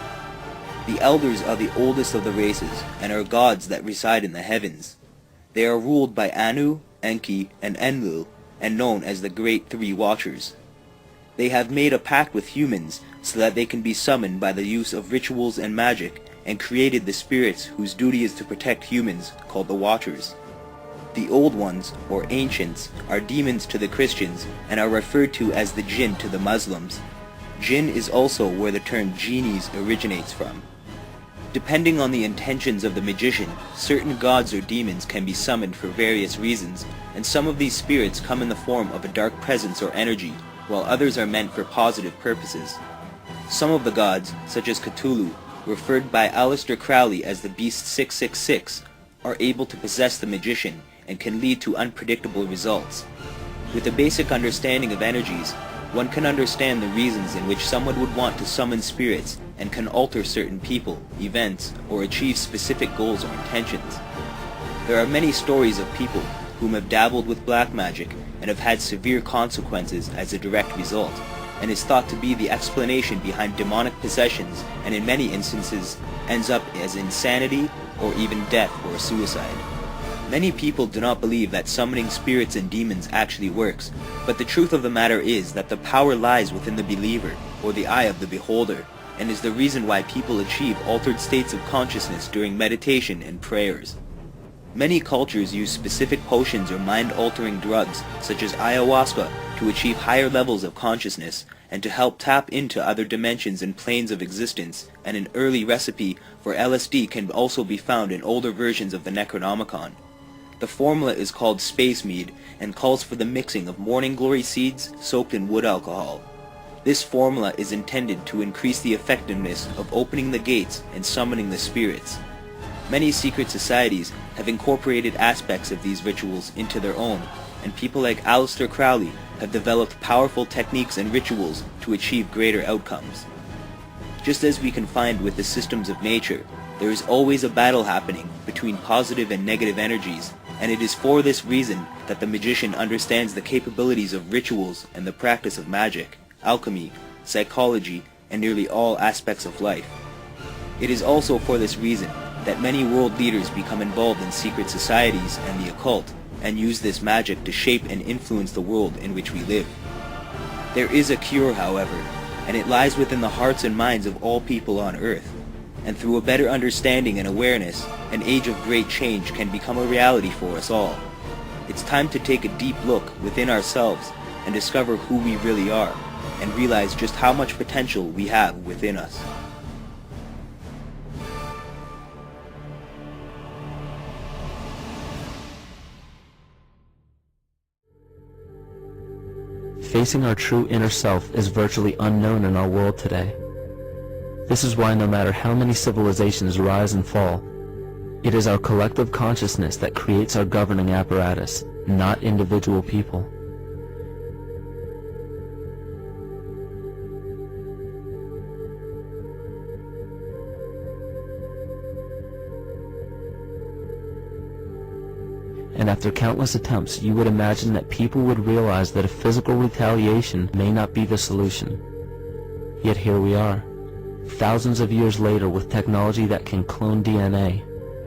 Speaker 7: The Elders are the oldest of the races, and are gods that reside in the heavens. They are ruled by Anu, Enki, and Enlil, and known as the Great 3 Watchers. They have made a pact with humans so that they can be summoned by the use of rituals and magic, and created the spirits whose duty is to protect humans, called the Watchers. The Old Ones, or Ancients, are demons to the Christians, and are referred to as the Jinn to the Muslims. Jinn is also where the term genies originates from. Depending on the intentions of the magician, certain gods or demons can be summoned for various reasons, and some of these spirits come in the form of a dark presence or energy, while others are meant for positive purposes. Some of the gods, such as Cthulhu, referred by Aleister Crowley as the Beast 666, are able to possess the magician and can lead to unpredictable results. With a basic understanding of energies, one can understand the reasons in which someone would want to summon spirits and can alter certain people, events, or achieve specific goals or intentions. There are many stories of people whom have dabbled with black magic and have had severe consequences as a direct result, and is thought to be the explanation behind demonic possessions, and in many instances ends up as insanity or even death or suicide. Many people do not believe that summoning spirits and demons actually works, but the truth of the matter is that the power lies within the believer, or the eye of the beholder, and is the reason why people achieve altered states of consciousness during meditation and prayers. Many cultures use specific potions or mind-altering drugs, such as ayahuasca, to achieve higher levels of consciousness and to help tap into other dimensions and planes of existence, and an early recipe for LSD can also be found in older versions of the Necronomicon. The formula is called Space Mead and calls for the mixing of morning glory seeds soaked in wood alcohol. This formula is intended to increase the effectiveness of opening the gates and summoning the spirits. Many secret societies have incorporated aspects of these rituals into their own, and people like Aleister Crowley have developed powerful techniques and rituals to achieve greater outcomes. Just as we can find with the systems of nature, there is always a battle happening between positive and negative energies, and it is for this reason that the magician understands the capabilities of rituals and the practice of magic, alchemy, psychology, and nearly all aspects of life. It is also for this reason that many world leaders become involved in secret societies and the occult, and use this magic to shape and influence the world in which we live. There is a cure, however, and it lies within the hearts and minds of all people on Earth. And through a better understanding and awareness, an age of great change can become a reality for us all. It's time to take a deep look within ourselves and discover who we really are, and realize just how much potential we have within us.
Speaker 18: Facing our true inner self is virtually unknown in our world today. This is why no matter how many civilizations rise and fall, it is our collective consciousness that creates our governing apparatus, not individual people. And after countless attempts, you would imagine that people would realize that a physical retaliation may not be the solution. Yet here we are, thousands of years later, with technology that can clone DNA,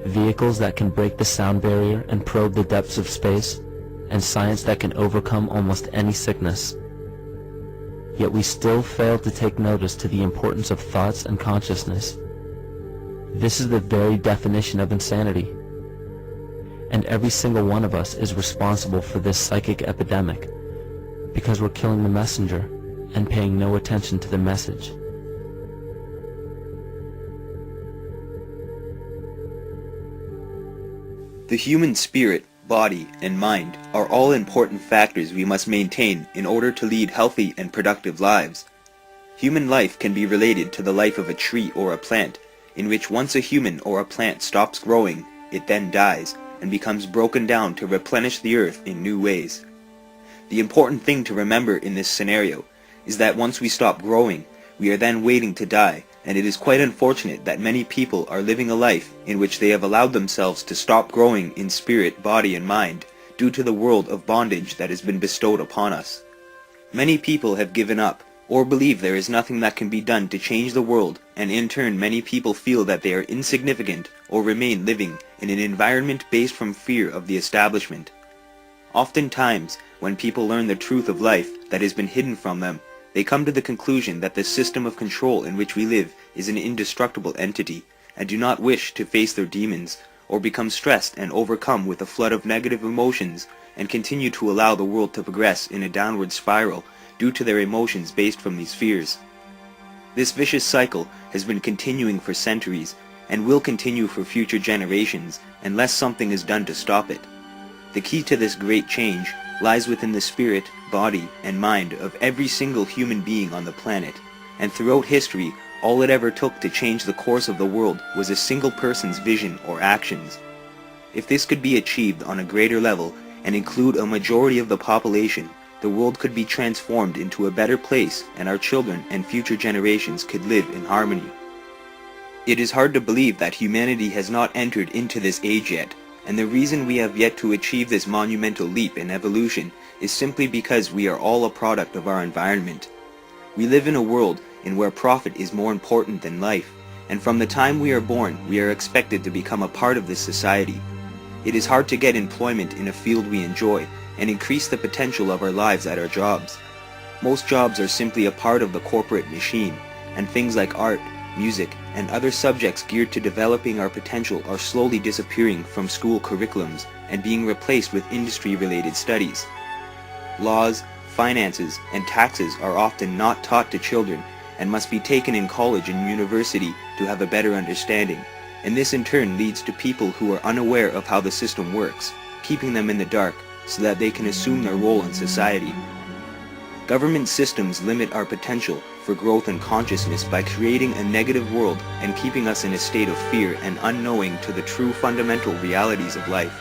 Speaker 18: vehicles that can break the sound barrier and probe the depths of space, and science that can overcome almost any sickness. Yet we still fail to take notice to the importance of thoughts and consciousness. This is the very definition of insanity. And every single one of us is responsible for this psychic epidemic, because we're killing the messenger and paying no attention to the message.
Speaker 7: The human spirit, body, and mind are all important factors we must maintain in order to lead healthy and productive lives. Human life can be related to the life of a tree or a plant, in which once a human or a plant stops growing, it then dies, and becomes broken down to replenish the earth in new ways. The important thing to remember in this scenario is that once we stop growing, we are then waiting to die, and it is quite unfortunate that many people are living a life in which they have allowed themselves to stop growing in spirit, body, and mind due to the world of bondage that has been bestowed upon us. Many people have given up, or believe there is nothing that can be done to change the world, and in turn many people feel that they are insignificant or remain living in an environment based from fear of the establishment. Oftentimes, when people learn the truth of life that has been hidden from them, they come to the conclusion that the system of control in which we live is an indestructible entity, and do not wish to face their demons, or become stressed and overcome with a flood of negative emotions, and continue to allow the world to progress in a downward spiral due to their emotions based from these fears. This vicious cycle has been continuing for centuries, and will continue for future generations unless something is done to stop it. The key to this great change lies within the spirit, body, and mind of every single human being on the planet, and throughout history, all it ever took to change the course of the world was a single person's vision or actions. If this could be achieved on a greater level and include a majority of the population, the world could be transformed into a better place, and our children and future generations could live in harmony. It is hard to believe that humanity has not entered into this age yet, and the reason we have yet to achieve this monumental leap in evolution is simply because we are all a product of our environment. We live in a world in where profit is more important than life, and from the time we are born, we are expected to become a part of this society. It is hard to get employment in a field we enjoy, and increase the potential of our lives at our jobs. Most jobs are simply a part of the corporate machine, and things like art, music, and other subjects geared to developing our potential are slowly disappearing from school curriculums and being replaced with industry-related studies. Laws, finances, and taxes are often not taught to children and must be taken in college and university to have a better understanding, and this in turn leads to people who are unaware of how the system works, keeping them in the dark so that they can assume their role in society. Government systems limit our potential for growth and consciousness by creating a negative world and keeping us in a state of fear and unknowing to the true fundamental realities of life.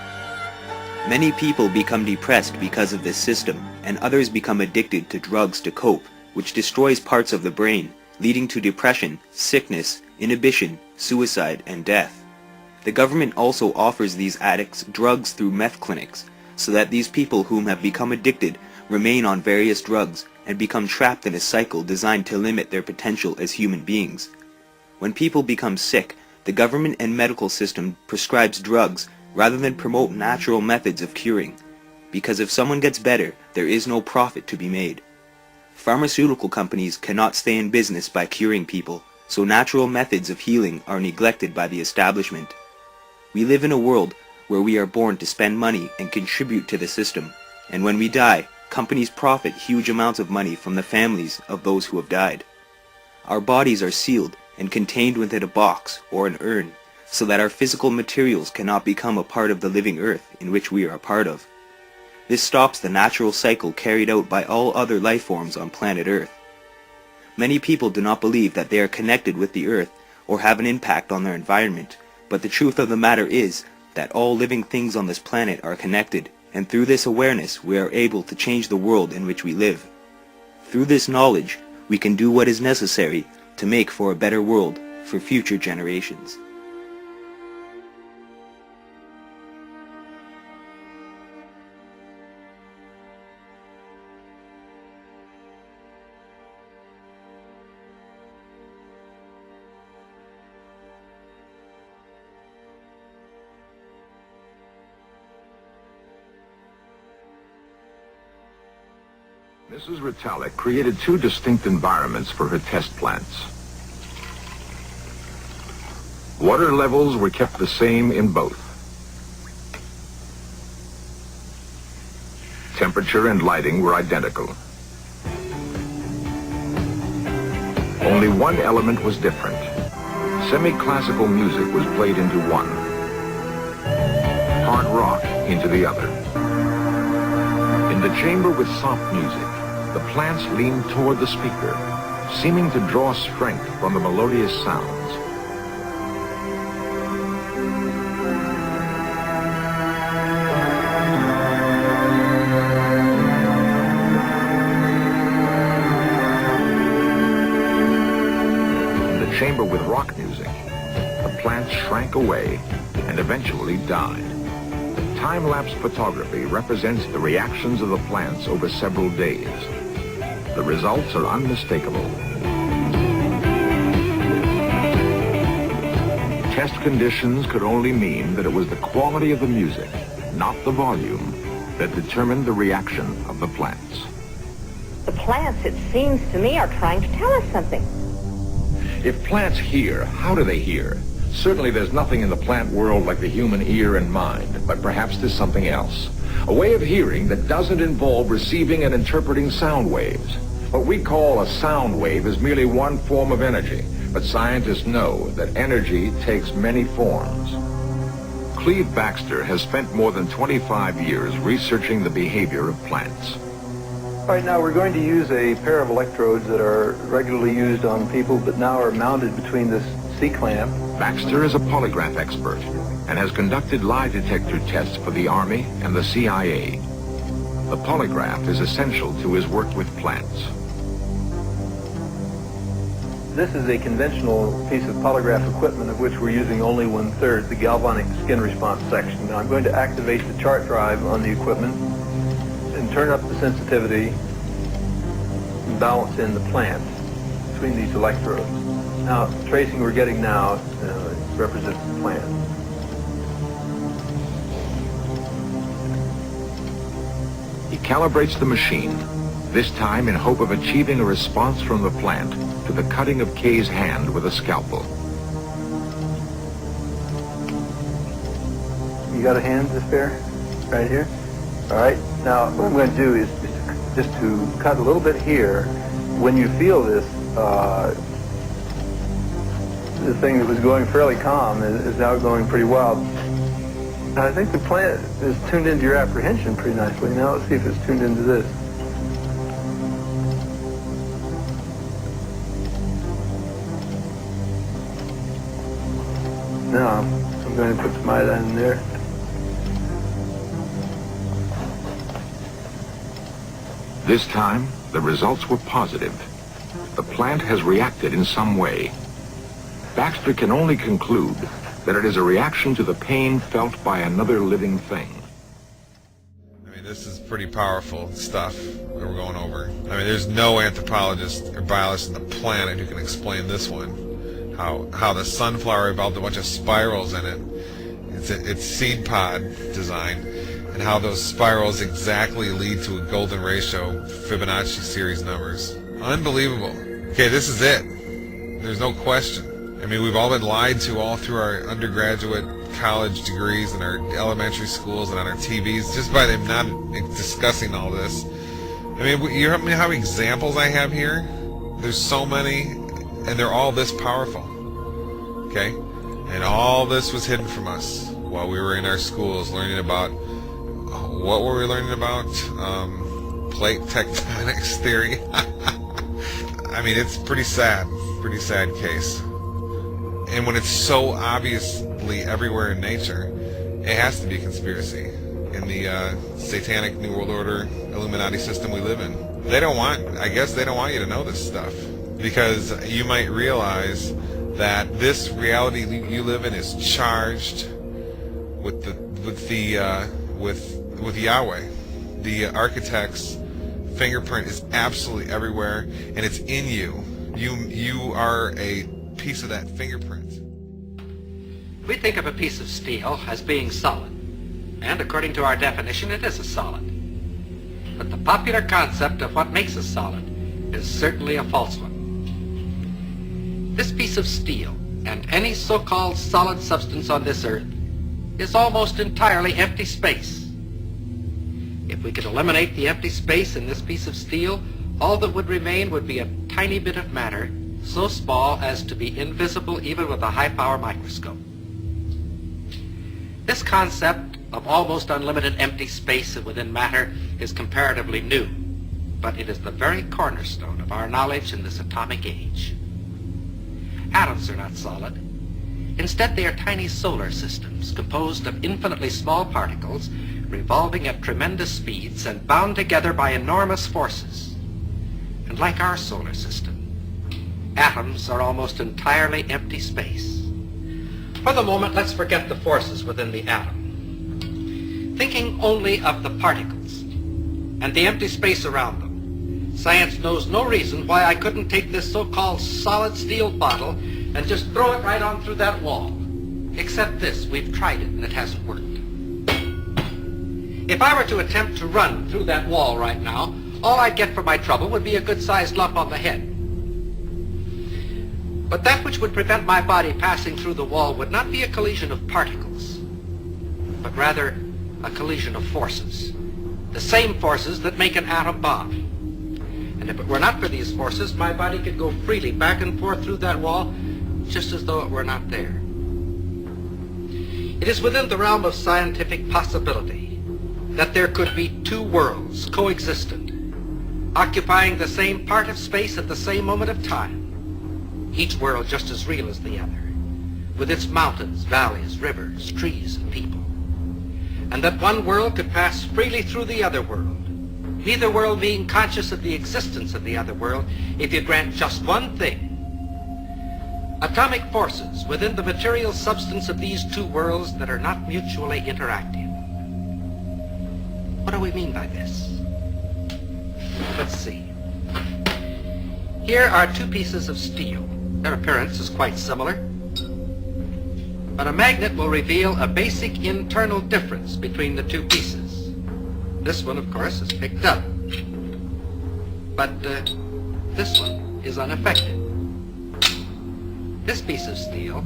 Speaker 7: Many people become depressed because of this system, and others become addicted to drugs to cope, which destroys parts of the brain, leading to depression, sickness, inhibition, suicide, and death. The government also offers these addicts drugs through meth clinics, so that these people whom have become addicted remain on various drugs and become trapped in a cycle designed to limit their potential as human beings. When people become sick, the government and medical system prescribes drugs rather than promote natural methods of curing, because if someone gets better, there is no profit to be made. Pharmaceutical companies cannot stay in business by curing people, so natural methods of healing are neglected by the establishment. We live in a world where we are born to spend money and contribute to the system, and when we die, companies profit huge amounts of money from the families of those who have died. Our bodies are sealed and contained within a box or an urn, so that our physical materials cannot become a part of the living earth in which we are a part of. This stops the natural cycle carried out by all other life forms on planet Earth. Many people do not believe that they are connected with the earth or have an impact on their environment, but the truth of the matter is that all living things on this planet are connected, and through this awareness we are able to change the world in which we live. Through this knowledge, we can do what is necessary to make for a better world for future generations.
Speaker 19: Mrs. Ritalik created two distinct environments for her test plants. Water levels were kept the same in both. Temperature and lighting were identical. Only one element was different. Semi-classical music was played into one, hard rock into the other. In the chamber with soft music, the plants leaned toward the speaker, seeming to draw strength from the melodious sounds. In the chamber with rock music, the plants shrank away and eventually died. Time-lapse photography represents the reactions of the plants over several days. The results are unmistakable. Test conditions could only mean that it was the quality of the music, not the volume, that determined the reaction of the plants.
Speaker 20: The plants, it seems to me, are trying to tell us something.
Speaker 19: If plants hear, how do they hear? Certainly there's nothing in the plant world like the human ear and mind, but perhaps there's something else. A way of hearing that doesn't involve receiving and interpreting sound waves. What we call a sound wave is merely one form of energy, but scientists know that energy takes many forms. Cleve Baxter has spent more than 25 years researching the behavior of plants.
Speaker 21: Right now we're going to use a pair of electrodes that are regularly used on people, but now are mounted between this C-clamp.
Speaker 19: Baxter is a polygraph expert and has conducted lie detector tests for the Army and the CIA. The polygraph is essential to his work with plants.
Speaker 21: This is a conventional piece of polygraph equipment of which we're using only 1/3, the galvanic skin response section. Now I'm going to activate the chart drive on the equipment and turn up the sensitivity and balance in the plant between these electrodes. Now, the tracing we're getting now represents the plant.
Speaker 19: He calibrates the machine, this time in hope of achieving a response from the plant to the cutting of Kay's hand with a scalpel.
Speaker 21: You got a hand to spare? Right here? All right. Now, what I'm going to do is just to cut a little bit here. When you feel this, the thing that was going fairly calm is now going pretty wild. I think the plant is tuned into your apprehension pretty nicely. Now let's see if it's tuned into this. Now, I'm going to put some iodine in there.
Speaker 19: This time, the results were positive. The plant has reacted in some way. Baxter can only conclude that it is a reaction to the pain felt by another living thing.
Speaker 5: I mean, this is pretty powerful stuff that we're going over. I mean, there's no anthropologist or biologist on the planet who can explain this one. How the sunflower evolved a bunch of spirals in it. It's seed pod design, and how those spirals exactly lead to a golden ratio Fibonacci series numbers. Unbelievable. Okay, this is it. There's no question. I mean, we've all been lied to all through our undergraduate college degrees and our elementary schools and on our TVs just by them not discussing all this. I mean, you know how many examples I have here? There's so many, and they're all this powerful. Okay? And all this was hidden from us while we were in our schools learning about, what were we learning about? Plate tectonics theory. I mean, it's pretty sad case. And when it's so obviously everywhere in nature, it has to be a conspiracy in the satanic New World Order Illuminati system we live in. I guess they don't want you to know this stuff, because you might realize that this reality you live in is charged with Yahweh. The architect's fingerprint is absolutely everywhere, and it's in you. You are a piece of that fingerprint.
Speaker 8: We think of a piece of steel as being solid, and according to our definition, it is a solid. But the popular concept of what makes a solid is certainly a false one. This piece of steel, and any so-called solid substance on this earth, is almost entirely empty space. If we could eliminate the empty space in this piece of steel, all that would remain would be a tiny bit of matter, so small as to be invisible even with a high-power microscope. This concept of almost unlimited empty space within matter is comparatively new, but it is the very cornerstone of our knowledge in this atomic age. Atoms are not solid. Instead, they are tiny solar systems composed of infinitely small particles revolving at tremendous speeds and bound together by enormous forces. And like our solar system, atoms are almost entirely empty space. For the moment, let's forget the forces within the atom. Thinking only of the particles and the empty space around them, science knows no reason why I couldn't take this so-called solid steel bottle and just throw it right on through that wall. Except this, we've tried it and it hasn't worked. If I were to attempt to run through that wall right now, all I'd get for my trouble would be a good-sized lump on the head. But that which would prevent my body passing through the wall would not be a collision of particles, but rather a collision of forces. The same forces that make an atom bomb. And if it were not for these forces, my body could go freely back and forth through that wall, just as though it were not there. It is within the realm of scientific possibility that there could be two worlds coexistent, occupying the same part of space at the same moment of time, each world just as real as the other, with its mountains, valleys, rivers, trees, and people. And that one world could pass freely through the other world, neither world being conscious of the existence of the other world, if you grant just one thing. Atomic forces within the material substance of these two worlds that are not mutually interactive. What do we mean by this? Let's see. Here are two pieces of steel. Their appearance is quite similar, but a magnet will reveal a basic internal difference between the two pieces. This one, of course, is picked up. but this one is unaffected. This piece of steel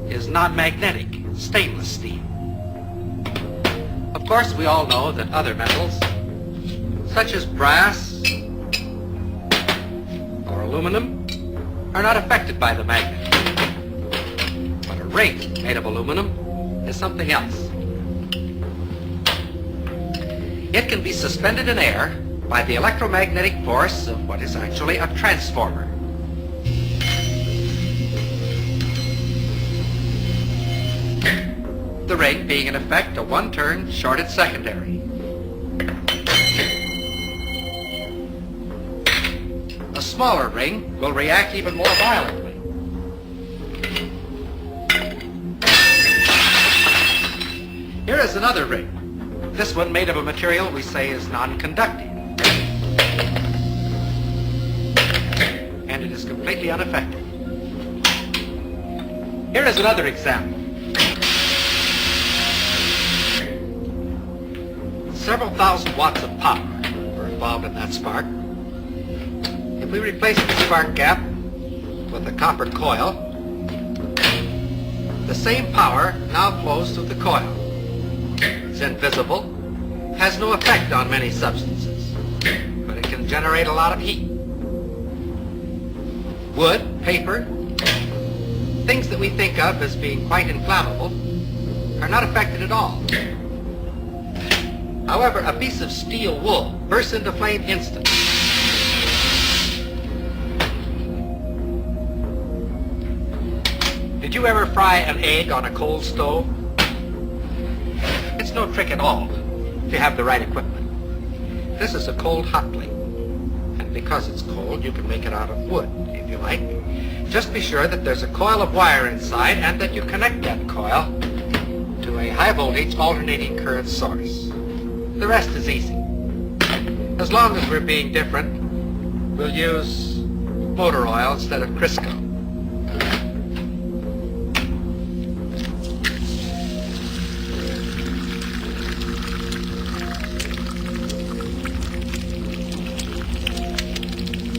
Speaker 8: is non-magnetic, stainless steel. Of course, we all know that other metals, such as brass or aluminum, are not affected by the magnet. But a ring made of aluminum is something else. It can be suspended in air by the electromagnetic force of what is actually a transformer. The ring being in effect a one-turn shorted secondary. A smaller ring will react even more violently. Here is another ring. This one made of a material we say is non-conductive. And it is completely unaffected. Here is another example. Several thousand watts of power were involved in that spark. If we replace the spark gap with a copper coil, the same power now flows through the coil. It's invisible, has no effect on many substances, but it can generate a lot of heat. Wood, paper, things that we think of as being quite inflammable are not affected at all. However, a piece of steel wool bursts into flame instantly. Did you ever fry an egg on a cold stove? It's no trick at all if you have the right equipment. This is a cold hot plate. And because it's cold, you can make it out of wood, if you like. Just be sure that there's a coil of wire inside and that you connect that coil to a high voltage alternating current source. The rest is easy. As long as we're being different, we'll use motor oil instead of Crisco.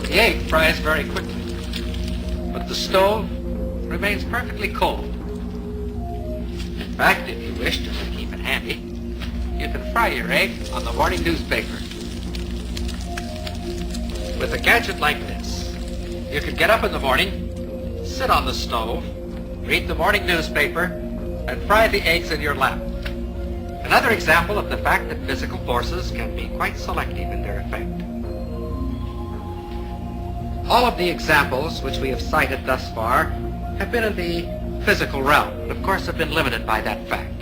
Speaker 8: The egg fries very quickly, but the stove remains perfectly cold. In fact, if you wish to keep it handy, you can fry your egg on the morning newspaper. With a gadget like this, you can get up in the morning, sit on the stove, read the morning newspaper, and fry the eggs in your lap. Another example of the fact that physical forces can be quite selective in their effect. All of the examples which we have cited thus far have been in the physical realm, and of course have been limited by that fact.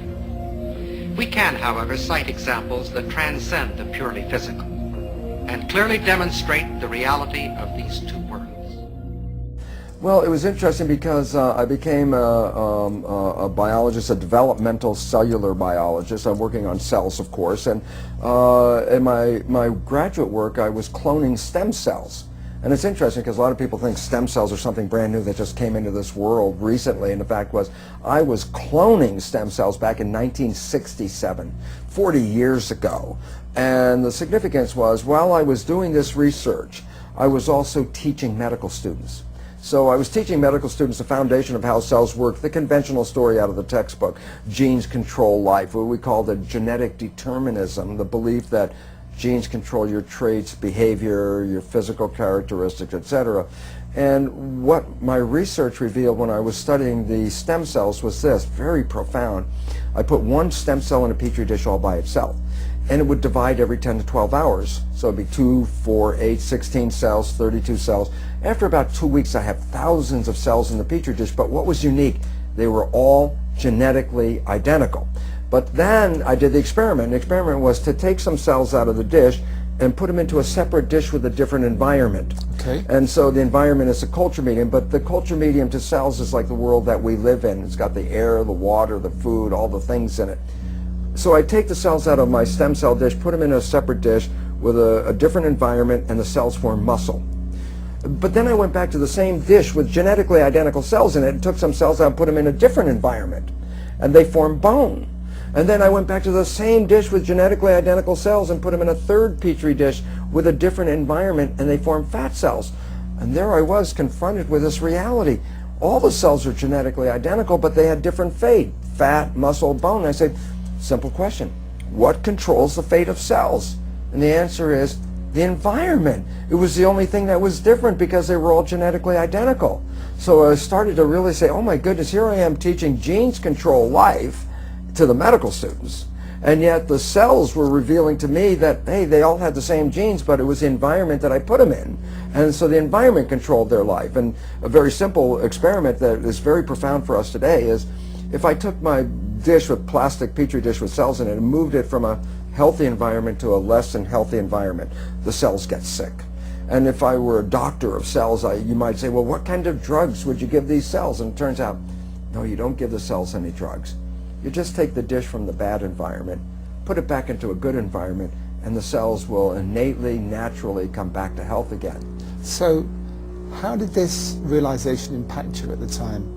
Speaker 8: We can, however, cite examples that transcend the purely physical and clearly demonstrate the reality of these two worlds.
Speaker 1: Well, it was interesting because I became a biologist, a developmental cellular biologist. I'm working on cells, of course, and in my graduate work I was cloning stem cells. And it's interesting because a lot of people think stem cells are something brand new that just came into this world recently, and the fact was I was cloning stem cells back in 1967, 40 years ago. And the significance was, while I was doing this research, I was also teaching medical students. So I was teaching medical students the foundation of how cells work, the conventional story out of the textbook, genes control life, what we call the genetic determinism, the belief that genes control your traits, behavior, your physical characteristics, etc. And what my research revealed when I was studying the stem cells was this, very profound. I put one stem cell in a petri dish all by itself, and it would divide every 10 to 12 hours. So it'd be 2, 4, 8, 16 cells, 32 cells. After about 2 weeks, I have thousands of cells in the petri dish, but what was unique? They were all genetically identical. But then I did the experiment. The experiment was to take some cells out of the dish and put them into a separate dish with a different environment.
Speaker 10: Okay.
Speaker 1: And so the environment is a culture medium, but the culture medium to cells is like the world that we live in. It's got the air, the water, the food, all the things in it. So I take the cells out of my stem cell dish, put them in a separate dish with a different environment, and the cells form muscle. But then I went back to the same dish with genetically identical cells in it and took some cells out and put them in a different environment, and they form bone. And then I went back to the same dish with genetically identical cells and put them in a third petri dish with a different environment, and they formed fat cells. And there I was confronted with this reality. All the cells are genetically identical, but they had different fate: fat, muscle, bone. And I said, simple question, what controls the fate of cells? And the answer is the environment. It was the only thing that was different because they were all genetically identical. So I started to really say, oh my goodness, here I am teaching genes control life to the medical students, and yet the cells were revealing to me that, hey, they all had the same genes, but it was the environment that I put them in. And so the environment controlled their life. And a very simple experiment that is very profound for us today is, if I took my dish with plastic petri dish with cells in it and moved it from a healthy environment to a less than healthy environment, the cells get sick. And if I were a doctor of cells, you might say, well, what kind of drugs would you give these cells? And it turns out, no, you don't give the cells any drugs. You just take the dish from the bad environment, put it back into a good environment, and the cells will innately, naturally come back to health again.
Speaker 10: So how did this realization impact you at the time?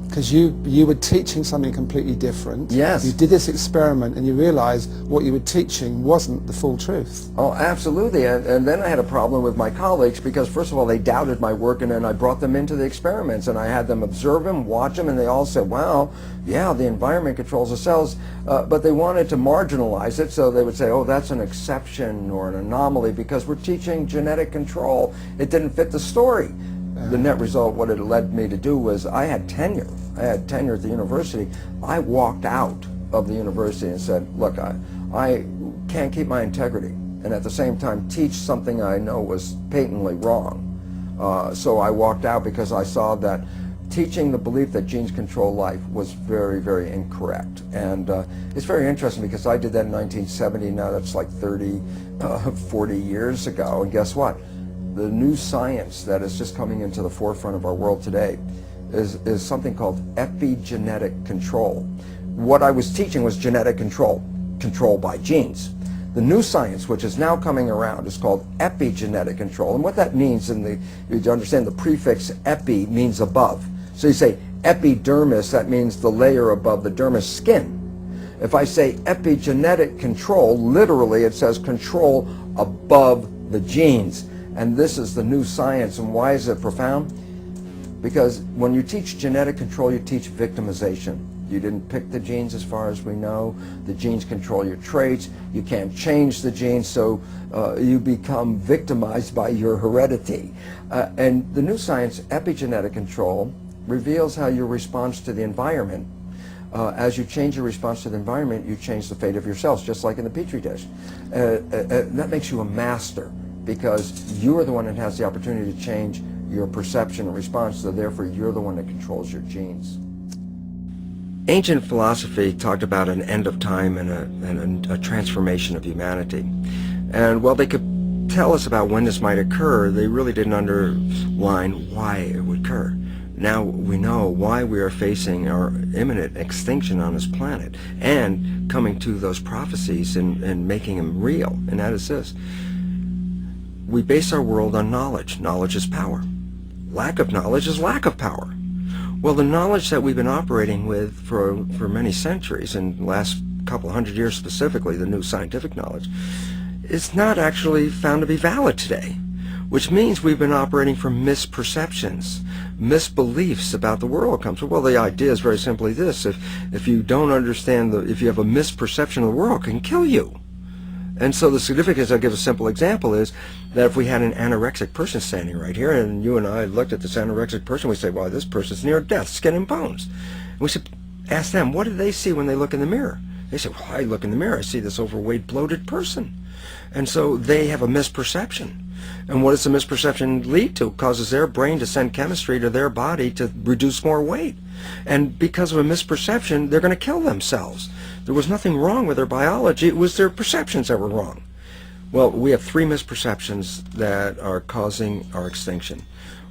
Speaker 10: Because you were teaching something completely different.
Speaker 1: Yes.
Speaker 10: You did this experiment and you realized what you were teaching wasn't the full truth.
Speaker 1: Oh, absolutely. And then I had a problem with my colleagues because, first of all, they doubted my work, and then I brought them into the experiments and I had them observe them, watch them, and they all said, wow, yeah, the environment controls the cells. But they wanted to marginalize it, so they would say, oh, that's an exception or an anomaly because we're teaching genetic control. It didn't fit the story. The net result, what it led me to do was, I had tenure. I had tenure at the university. I walked out of the university and said, look, I can't keep my integrity and at the same time teach something I know was patently wrong. So I walked out because I saw that teaching the belief that genes control life was very, very incorrect. And it's very interesting because I did that in 1970. Now that's like 40 years ago. And guess what? The new science that is just coming into the forefront of our world today is something called epigenetic control. What I was teaching was genetic control by genes. The new science, which is now coming around, is called epigenetic control. And what that means, you understand the prefix epi means above. So you say epidermis, that means the layer above the dermis, skin. If I say epigenetic control, literally it says control above the genes. And this is the new science. And why is it profound? Because when you teach genetic control, you teach victimization. You didn't pick the genes as far as we know. The genes control your traits. You can't change the genes, so you become victimized by your heredity. And the new science, epigenetic control, reveals how your response to the environment, as you change your response to the environment, you change the fate of your cells, just like in the Petri dish. That makes you a master, because you're the one that has the opportunity to change your perception and response, so therefore you're the one that controls your genes. Ancient philosophy talked about an end of time and a transformation of humanity. And while they could tell us about when this might occur, they really didn't underline why it would occur. Now we know why we are facing our imminent extinction on this planet, and coming to those prophecies and making them real, and that is this. We base our world on knowledge. Knowledge is power. Lack of knowledge is lack of power. Well, the knowledge that we've been operating with for many centuries, and the last couple hundred years specifically, the new scientific knowledge, is not actually found to be valid today, which means we've been operating from misperceptions, misbeliefs about the world comes from. Well, the idea is very simply this: if you don't understand, if you have a misperception of the world, it can kill you. And so the significance, I'll give a simple example, is that if we had an anorexic person standing right here, and you and I looked at this anorexic person, we say, well, this person's near death, skin and bones. And we should ask them, what do they see when they look in the mirror? They say, well, I look in the mirror, I see this overweight, bloated person. And so they have a misperception. And what does the misperception lead to? It causes their brain to send chemistry to their body to reduce more weight. And because of a misperception, they're going to kill themselves. There was nothing wrong with their biology, it was their perceptions that were wrong. Well, we have three misperceptions that are causing our extinction.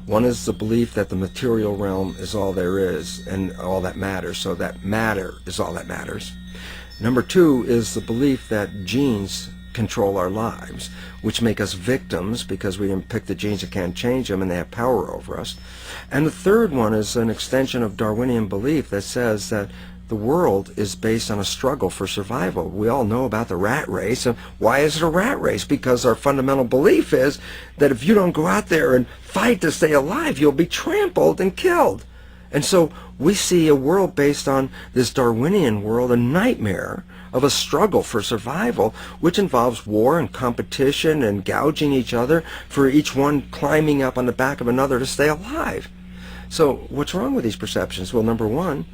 Speaker 1: One is the belief that the material realm is all there is and all that matters, so that matter is all that matters. Number two is the belief that genes control our lives, which make us victims because we didn't pick the genes that can't change them and they have power over us. And the third one is an extension of Darwinian belief that says that The world is based on a struggle for survival. We all know about the rat race. And why is it a rat race? Because our fundamental belief is that if you don't go out there and fight to stay alive, you'll be trampled and killed. And so we see a world based on this Darwinian world, a nightmare of a struggle for survival, which involves war and competition and gouging each other, for each one climbing up on the back of another to stay alive. So what's wrong with these perceptions? Well, number one,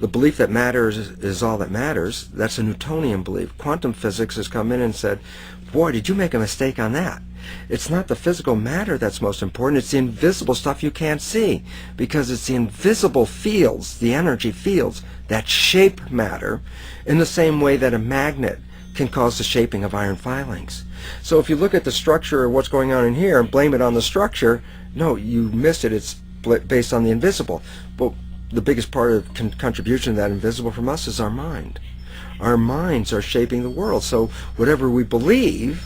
Speaker 1: the belief that matter is all that matters. That's a Newtonian belief. Quantum physics has come in and said, boy, did you make a mistake on that. It's not the physical matter that's most important. It's the invisible stuff you can't see, because it's the invisible fields, the energy fields, that shape matter in the same way that a magnet can cause the shaping of iron filings. So if you look at the structure of what's going on in here and blame it on the structure, no, you missed it. It's based on the invisible. But the biggest part of contribution to that invisible from us is our mind. Our minds are shaping the world. So whatever we believe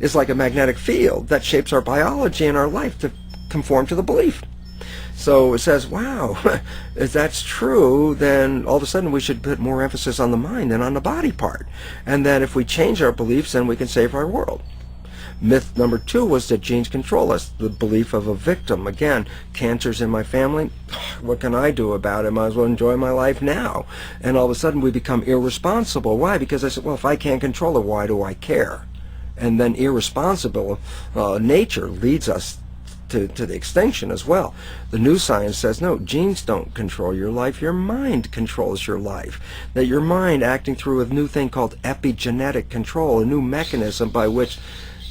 Speaker 1: is like a magnetic field that shapes our biology and our life to conform to the belief. So it says, wow, if that's true, then all of a sudden we should put more emphasis on the mind than on the body part. And then if we change our beliefs, then we can save our world. Myth number 2 was that genes control us, the belief of a victim. Again, cancer's in my family, what can I do about it? Might as well enjoy my life now. And all of a sudden we become irresponsible. Why? Because I said, well, if I can't control it, why do I care? And then irresponsible nature leads us to the extinction as well. The new science says, no, genes don't control your life, your mind controls your life. That your mind, acting through a new thing called epigenetic control, a new mechanism by which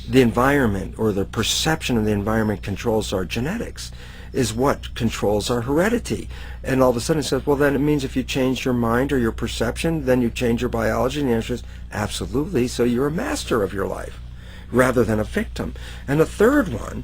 Speaker 1: the environment or the perception of the environment controls our genetics, is what controls our heredity. And all of a sudden it says, well, then it means if you change your mind or your perception, then you change your biology. And the answer is absolutely. So you're a master of your life rather than a victim. And the third one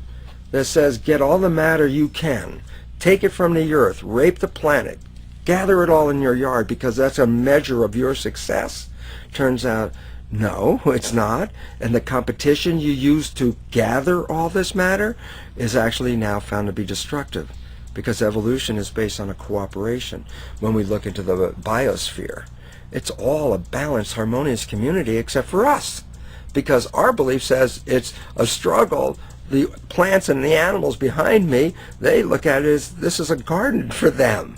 Speaker 1: that says, get all the matter you can, take it from the earth, rape the planet, gather it all in your yard because that's a measure of your success. Turns out, no, it's not. And the competition you use to gather all this matter is actually now found to be destructive, because evolution is based on a cooperation. When we look into the biosphere, it's all a balanced, harmonious community except for us, because our belief says it's a struggle. The plants and the animals behind me, they look at it as this is a garden for them.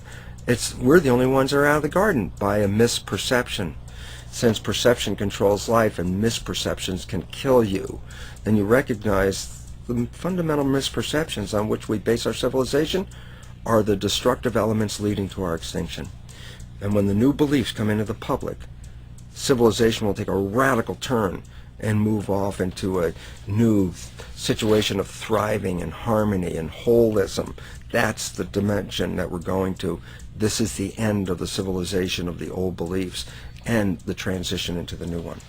Speaker 1: We're the only ones that are out of the garden by a misperception. Since perception controls life and misperceptions can kill you, then you recognize the fundamental misperceptions on which we base our civilization are the destructive elements leading to our extinction. And when the new beliefs come into the public, civilization will take a radical turn and move off into a new situation of thriving and harmony and holism. That's the dimension that we're going to. This is the end of the civilization of the old beliefs and the transition into the new one.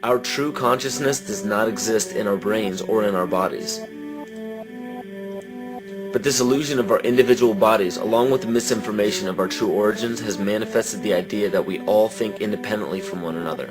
Speaker 11: Our true consciousness does not exist in our brains or in our bodies. But this illusion of our individual bodies, along with the misinformation of our true origins, has manifested the idea that we all think independently from one another.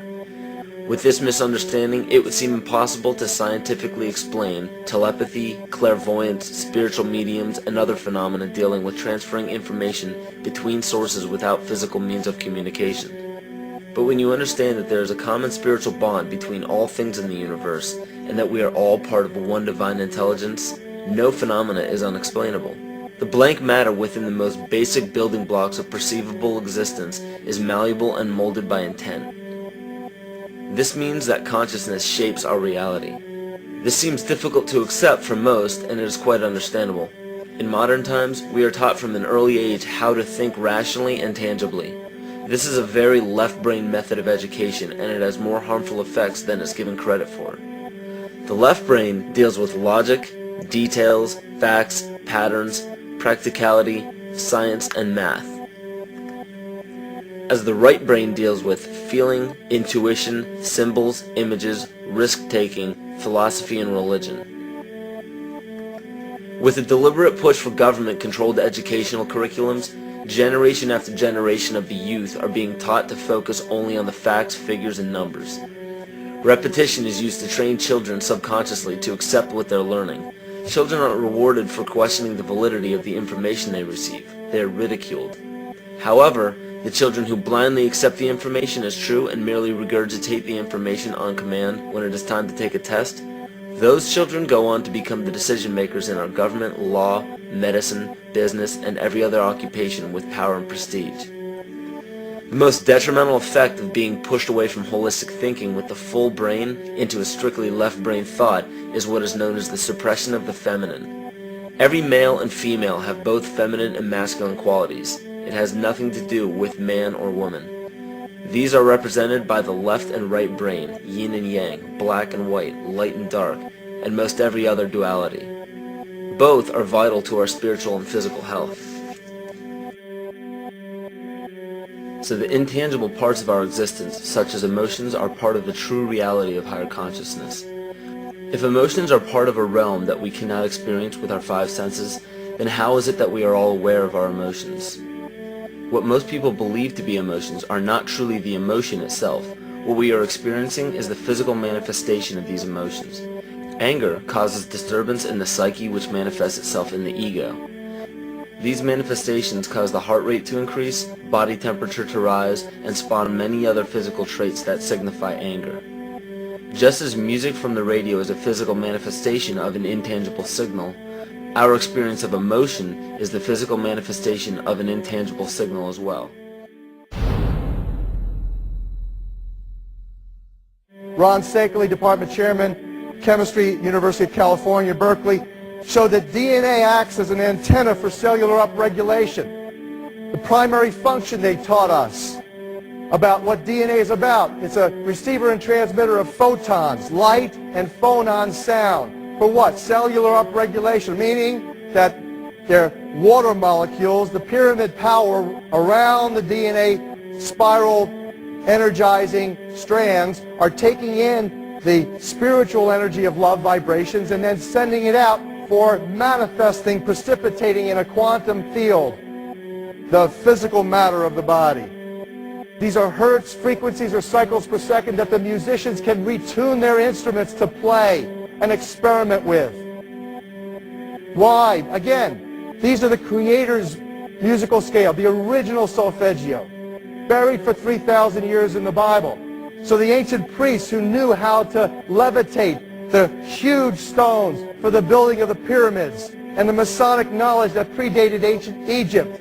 Speaker 11: With this misunderstanding, it would seem impossible to scientifically explain telepathy, clairvoyance, spiritual mediums, and other phenomena dealing with transferring information between sources without physical means of communication. But when you understand that there is a common spiritual bond between all things in the universe, and that we are all part of one divine intelligence, no phenomena is unexplainable. The blank matter within the most basic building blocks of perceivable existence is malleable and molded by intent. This means that consciousness shapes our reality. This seems difficult to accept for most, and it is quite understandable. In modern times, we are taught from an early age how to think rationally and tangibly. This is a very left-brain method of education, and it has more harmful effects than is given credit for. The left brain deals with logic, details, facts, patterns, practicality, science, and math, as the right brain deals with feeling, intuition, symbols, images, risk-taking, philosophy, and religion. With a deliberate push for government-controlled educational curriculums, generation after generation of the youth are being taught to focus only on the facts, figures, and numbers. Repetition is used to train children subconsciously to accept what they're learning. Children aren't rewarded for questioning the validity of the information they receive. They are ridiculed. However, the children who blindly accept the information as true and merely regurgitate the information on command when it is time to take a test, those children go on to become the decision makers in our government, law, medicine, business, and every other occupation with power and prestige. The most detrimental effect of being pushed away from holistic thinking with the full brain into a strictly left brain thought is what is known as the suppression of the feminine. Every male and female have both feminine and masculine qualities. It has nothing to do with man or woman. These are represented by the left and right brain, yin and yang, black and white, light and dark, and most every other duality. Both are vital to our spiritual and physical health. So the intangible parts of our existence, such as emotions, are part of the true reality of higher consciousness. If emotions are part of a realm that we cannot experience with our five senses, then how is it that we are all aware of our emotions? What most people believe to be emotions are not truly the emotion itself. What we are experiencing is the physical manifestation of these emotions. Anger causes disturbance in the psyche, which manifests itself in the ego. These manifestations cause the heart rate to increase, body temperature to rise, and spawn many other physical traits that signify anger. Just as music from the radio is a physical manifestation of an intangible signal, our experience of emotion is the physical manifestation of an intangible signal as well.
Speaker 13: Ron Sakeley, Department Chairman, Chemistry, University of California, Berkeley, showed that DNA acts as an antenna for cellular upregulation. The primary function they taught us about what DNA is about. It's a receiver and transmitter of photons, light and phonon sound. For what? Cellular upregulation, meaning that their water molecules, the pyramid power around the DNA spiral energizing strands, are taking in the spiritual energy of love vibrations and then sending it out for manifesting, precipitating in a quantum field, the physical matter of the body. These are hertz, frequencies, or cycles per second that the musicians can retune their instruments to play and experiment with. Why? Again, these are the Creator's musical scale, the original solfeggio, buried for 3,000 years in the Bible. So the ancient priests who knew how to levitate the huge stones for the building of the pyramids, and the Masonic knowledge that predated ancient Egypt,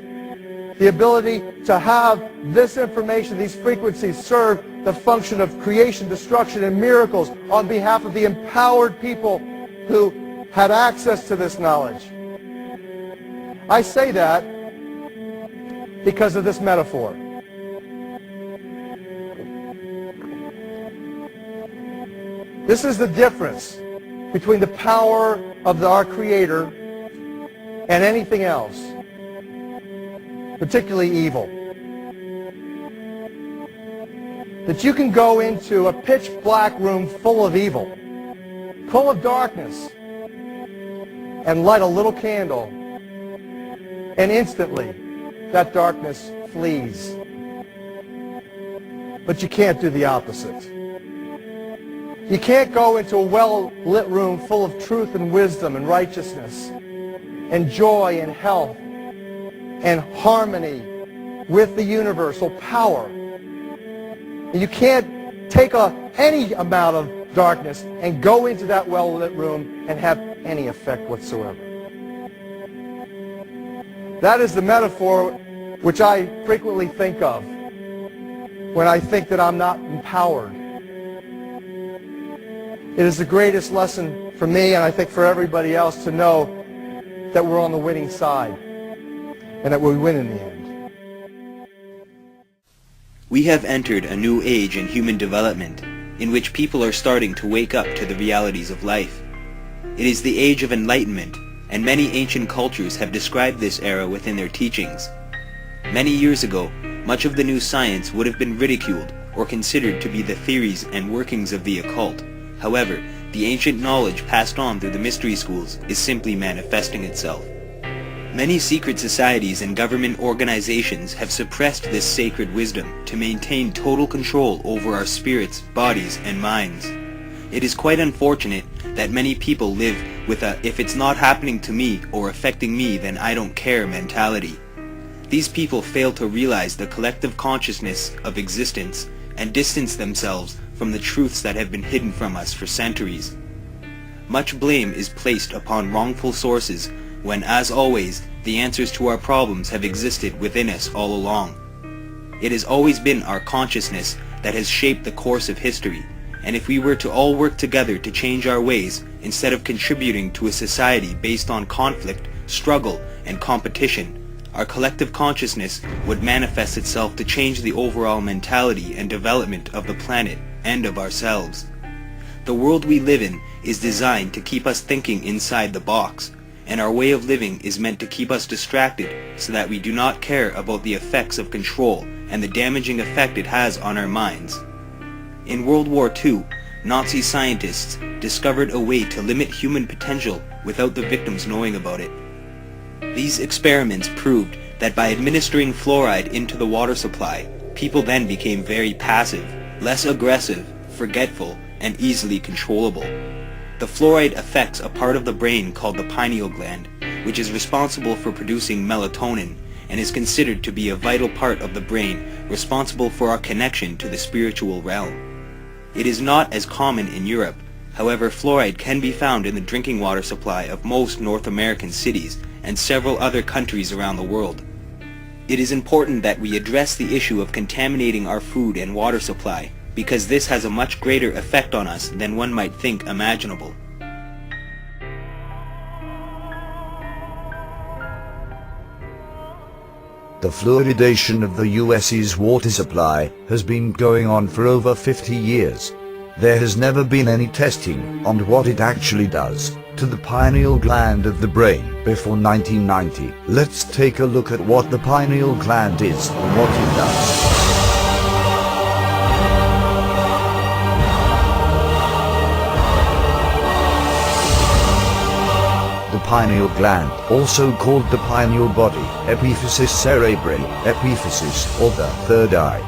Speaker 13: the ability to have this information, these frequencies, serve the function of creation, destruction, and miracles on behalf of the empowered people who had access to this knowledge. I say that because of this metaphor. This is the difference between the power of our Creator and anything else, particularly evil. That you can go into a pitch black room full of evil, full of darkness, and light a little candle, and instantly that darkness flees. But you can't do the opposite. You can't go into a well-lit room full of truth and wisdom and righteousness and joy and health and harmony with the universal power. And you can't take any amount of darkness and go into that well-lit room and have any effect whatsoever. That is the metaphor which I frequently think of when I think that I'm not empowered. It is the greatest lesson for me, and I think for everybody else, to know that we're on the winning side and that we win in the end.
Speaker 7: We have entered a new age in human development in which people are starting to wake up to the realities of life. It is the age of enlightenment, and many ancient cultures have described this era within their teachings. Many years ago, much of the new science would have been ridiculed or considered to be the theories and workings of the occult. However, the ancient knowledge passed on through the mystery schools is simply manifesting itself. Many secret societies and government organizations have suppressed this sacred wisdom to maintain total control over our spirits, bodies, and minds. It is quite unfortunate that many people live with a "if it's not happening to me or affecting me, then I don't care" mentality. These people fail to realize the collective consciousness of existence and distance themselves from the truths that have been hidden from us for centuries. Much blame is placed upon wrongful sources when, as always, the answers to our problems have existed within us all along. It has always been our consciousness that has shaped the course of history, and if we were to all work together to change our ways instead of contributing to a society based on conflict, struggle, and competition, our collective consciousness would manifest itself to change the overall mentality and development of the planet and of ourselves. The world we live in is designed to keep us thinking inside the box, and our way of living is meant to keep us distracted so that we do not care about the effects of control and the damaging effect it has on our minds. In World War II, Nazi scientists discovered a way to limit human potential without the victims knowing about it. These experiments proved that by administering fluoride into the water supply, people then became very passive, less aggressive, forgetful, and easily controllable. The fluoride affects a part of the brain called the pineal gland, which is responsible for producing melatonin and is considered to be a vital part of the brain responsible for our connection to the spiritual realm. It is not as common in Europe. However, fluoride can be found in the drinking water supply of most North American cities and several other countries around the world. It is important that we address the issue of contaminating our food and water supply, because this has a much greater effect on us than one might think imaginable.
Speaker 2: The fluoridation of the US's water supply has been going on for over 50 years. There has never been any testing on what it actually does to the pineal gland of the brain before 1990. Let's take a look at what the pineal gland is and what it does. The pineal gland, also called the pineal body, epiphysis cerebri, epiphysis, or the third eye.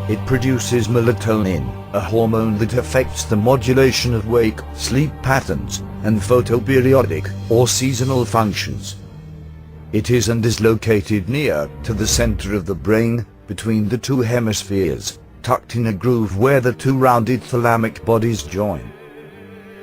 Speaker 2: It produces melatonin, a hormone that affects the modulation of wake, sleep patterns, and photoperiodic, or seasonal functions. It is and is located near to the center of the brain, between the two hemispheres, tucked in a groove where the two rounded thalamic bodies join.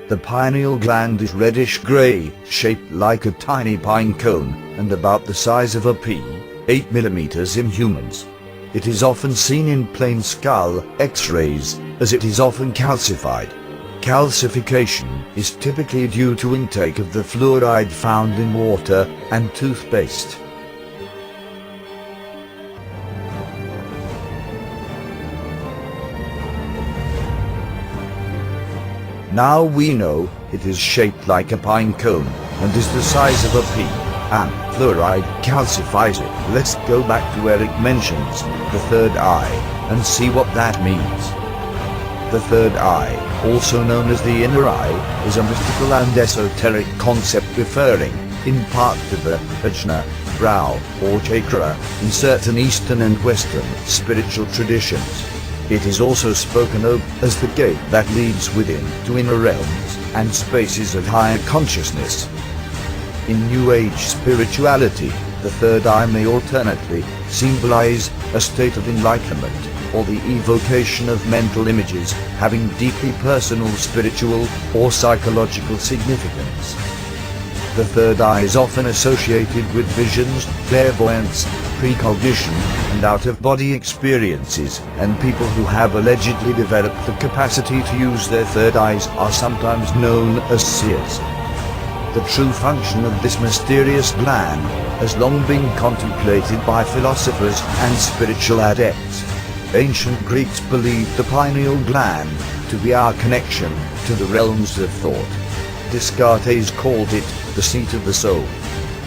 Speaker 2: The pineal gland is reddish-gray, shaped like a tiny pine cone, and about the size of a pea, 8 mm in humans. It is often seen in plain skull X-rays, as it is often calcified. Calcification is typically due to intake of the fluoride found in water and toothpaste. Now we know it is shaped like a pine cone and is the size of a pea, and fluoride calcifies it. Let's go back to where it mentions the third eye and see what that means. The third eye, also known as the inner eye, is a mystical and esoteric concept referring, in part to the ajna, brow, or chakra, in certain Eastern and Western spiritual traditions. It is also spoken of as the gate that leads within to inner realms and spaces of higher consciousness. In New Age spirituality, the third eye may alternately symbolize a state of enlightenment or the evocation of mental images having deeply personal spiritual or psychological significance. The third eye is often associated with visions, clairvoyance, precognition, and out-of-body experiences, and people who have allegedly developed the capacity to use their third eyes are sometimes known as seers. The true function of this mysterious gland has long been contemplated by philosophers and spiritual adepts. Ancient Greeks believed the pineal gland to be our connection to the realms of thought. Descartes called it the seat of the soul.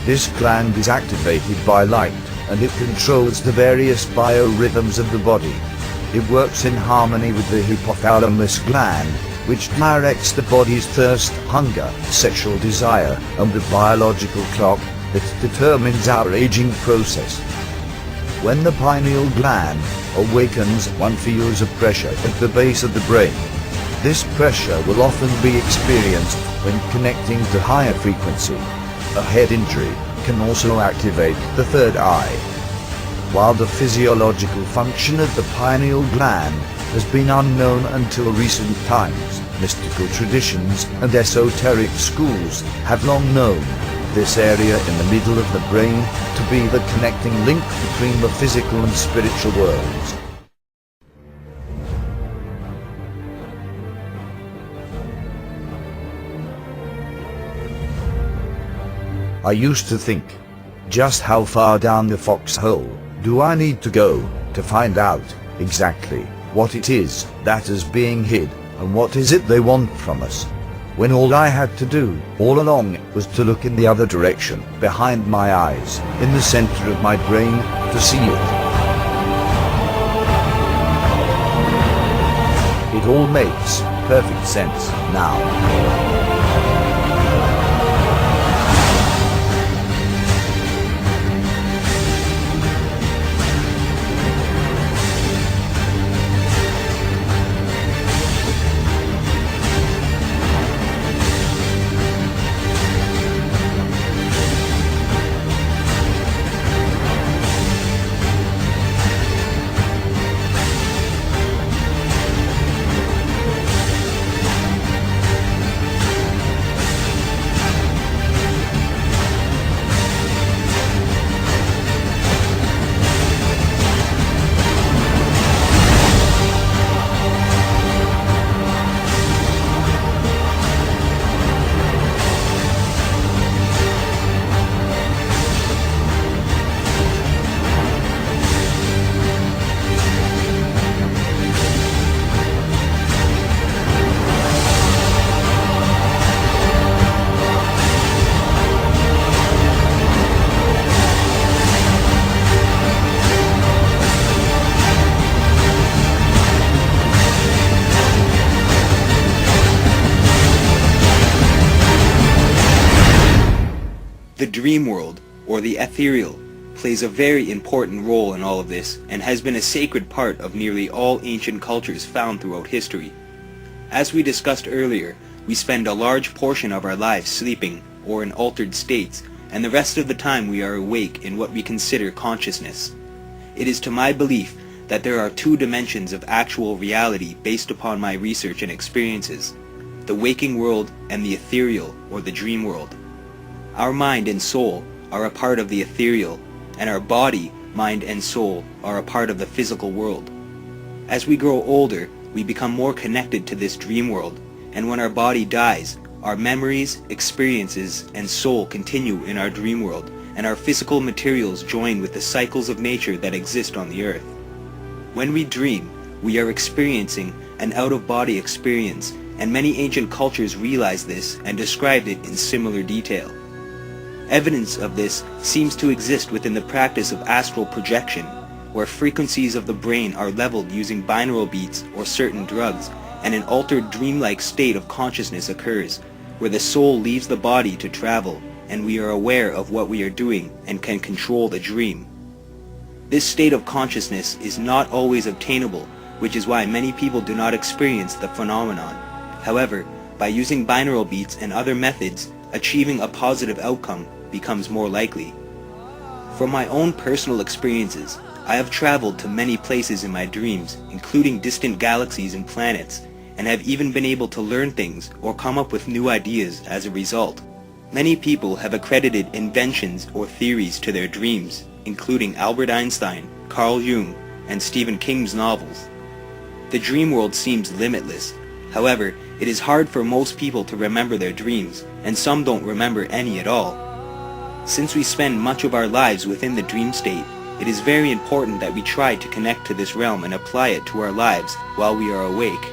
Speaker 2: This gland is activated by light, and it controls the various biorhythms of the body. It works in harmony with the hypothalamus gland, which directs the body's thirst, hunger, sexual desire, and the biological clock that determines our aging process. When the pineal gland awakens, one feels a pressure at the base of the brain. This pressure will often be experienced when connecting to higher frequency. A head injury can also activate the third eye. while the physiological function of the pineal gland has been unknown until recent times. Mystical traditions and esoteric schools have long known this area in the middle of the brain to be the connecting link between the physical and spiritual worlds. I used to think, just how far down the foxhole do I need to go to find out exactly what it is that is being hid and what is it they want from us, when all I had to do all along was to look in the other direction, behind my eyes, in the center of my brain, to see it. It all makes perfect sense now.
Speaker 7: The dream world, or the ethereal, plays a very important role in all of this and has been a sacred part of nearly all ancient cultures found throughout history. As we discussed earlier, we spend a large portion of our lives sleeping or in altered states, and the rest of the time we are awake in what we consider consciousness. It is to my belief that there are two dimensions of actual reality based upon my research and experiences: the waking world and the ethereal, or the dream world. Our mind and soul are a part of the ethereal, and our body, mind, and soul are a part of the physical world. As we grow older, we become more connected to this dream world, and when our body dies, our memories, experiences, and soul continue in our dream world, and our physical materials join with the cycles of nature that exist on the earth. When we dream, we are experiencing an out-of-body experience, and many ancient cultures realized this and described it in similar detail. Evidence of this seems to exist within the practice of astral projection, where frequencies of the brain are leveled using binaural beats or certain drugs, and an altered dreamlike state of consciousness occurs, where the soul leaves the body to travel, and we are aware of what we are doing and can control the dream. This state of consciousness is not always obtainable, which is why many people do not experience the phenomenon. However, by using binaural beats and other methods, achieving a positive outcome becomes more likely. From my own personal experiences, I have traveled to many places in my dreams, including distant galaxies and planets, and have even been able to learn things or come up with new ideas as a result. Many people have accredited inventions or theories to their dreams, including Albert Einstein, Carl Jung, and Stephen King's novels. The dream world seems limitless. However, it is hard for most people to remember their dreams, and some don't remember any at all. Since we spend much of our lives within the dream state, it is very important that we try to connect to this realm and apply it to our lives while we are awake.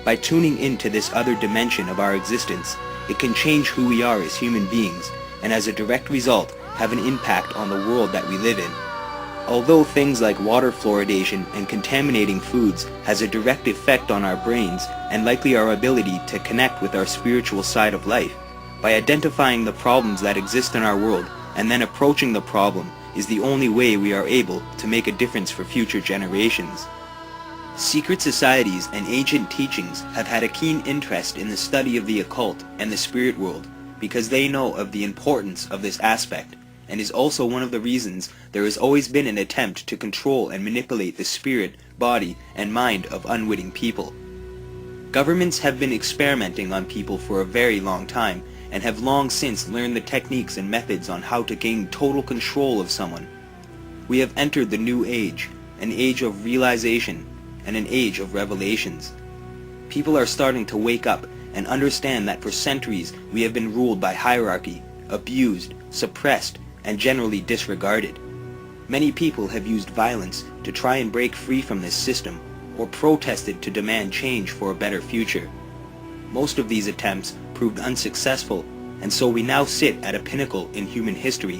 Speaker 7: By tuning into this other dimension of our existence, it can change who we are as human beings, and as a direct result, have an impact on the world that we live in. Although things like water fluoridation and contaminating foods has a direct effect on our brains and likely our ability to connect with our spiritual side of life, by identifying the problems that exist in our world and then approaching the problem is the only way we are able to make a difference for future generations. Secret societies and ancient teachings have had a keen interest in the study of the occult and the spirit world because they know of the importance of this aspect, and is also one of the reasons there has always been an attempt to control and manipulate the spirit, body, and mind of unwitting people. Governments have been experimenting on people for a very long time, and have long since learned the techniques and methods on how to gain total control of someone. We have entered the new age, an age of realization, and an age of revelations. People are starting to wake up and understand that for centuries we have been ruled by hierarchy, abused, suppressed, and generally disregarded. Many people have used violence to try and break free from this system, or protested to demand change for a better future. Most of these attempts proved unsuccessful, and so we now sit at a pinnacle in human history,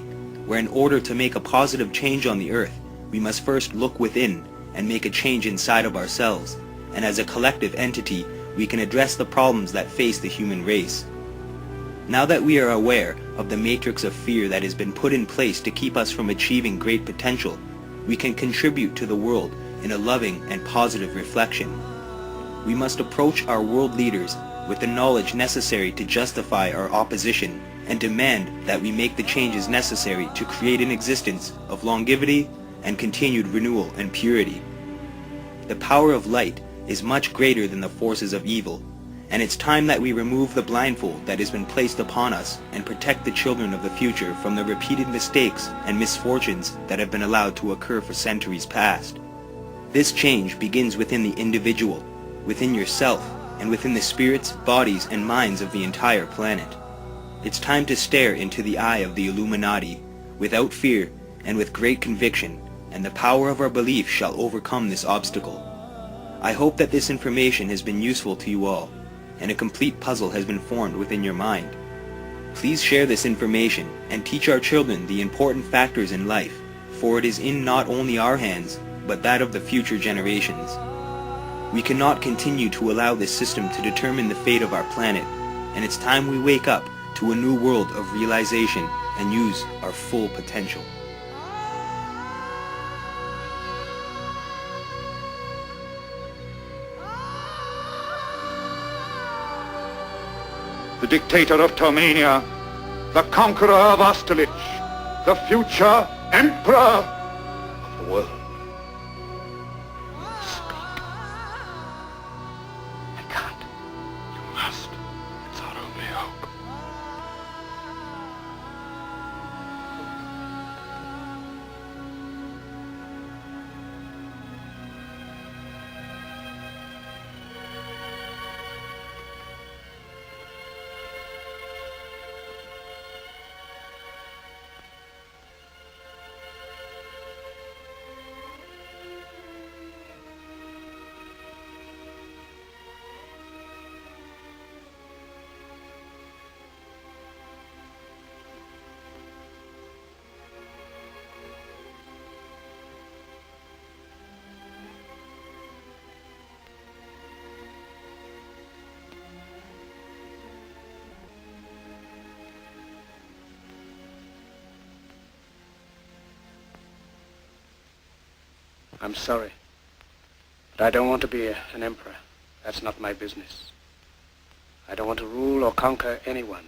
Speaker 7: where in order to make a positive change on the earth, we must first look within and make a change inside of ourselves, and as a collective entity, we can address the problems that face the human race. Now that we are aware of the matrix of fear that has been put in place to keep us from achieving great potential, we can contribute to the world in a loving and positive reflection. We must approach our world leaders with the knowledge necessary to justify our opposition and demand that we make the changes necessary to create an existence of longevity and continued renewal and purity. The power of light is much greater than the forces of evil, and it's time that we remove the blindfold that has been placed upon us and protect the children of the future from the repeated mistakes and misfortunes that have been allowed to occur for centuries past. This change begins within the individual, within yourself, and within the spirits, bodies, and minds of the entire planet. It's time to stare into the eye of the Illuminati, without fear and with great conviction, and the power of our belief shall overcome this obstacle. I hope that this information has been useful to you all, and a complete puzzle has been formed within your mind. Please share this information and teach our children the important factors in life, for it is in not only our hands, but that of the future generations. We cannot continue to allow this system to determine the fate of our planet, and it's time we wake up to a new world of realization and use our full potential.
Speaker 15: The dictator of Tomania, the conqueror of Austerlitz, the future emperor of the world. Speak. I can't. You must. It's our only hope.
Speaker 22: I'm sorry, but I don't want to be an emperor. That's not my business. I don't want to rule or conquer anyone.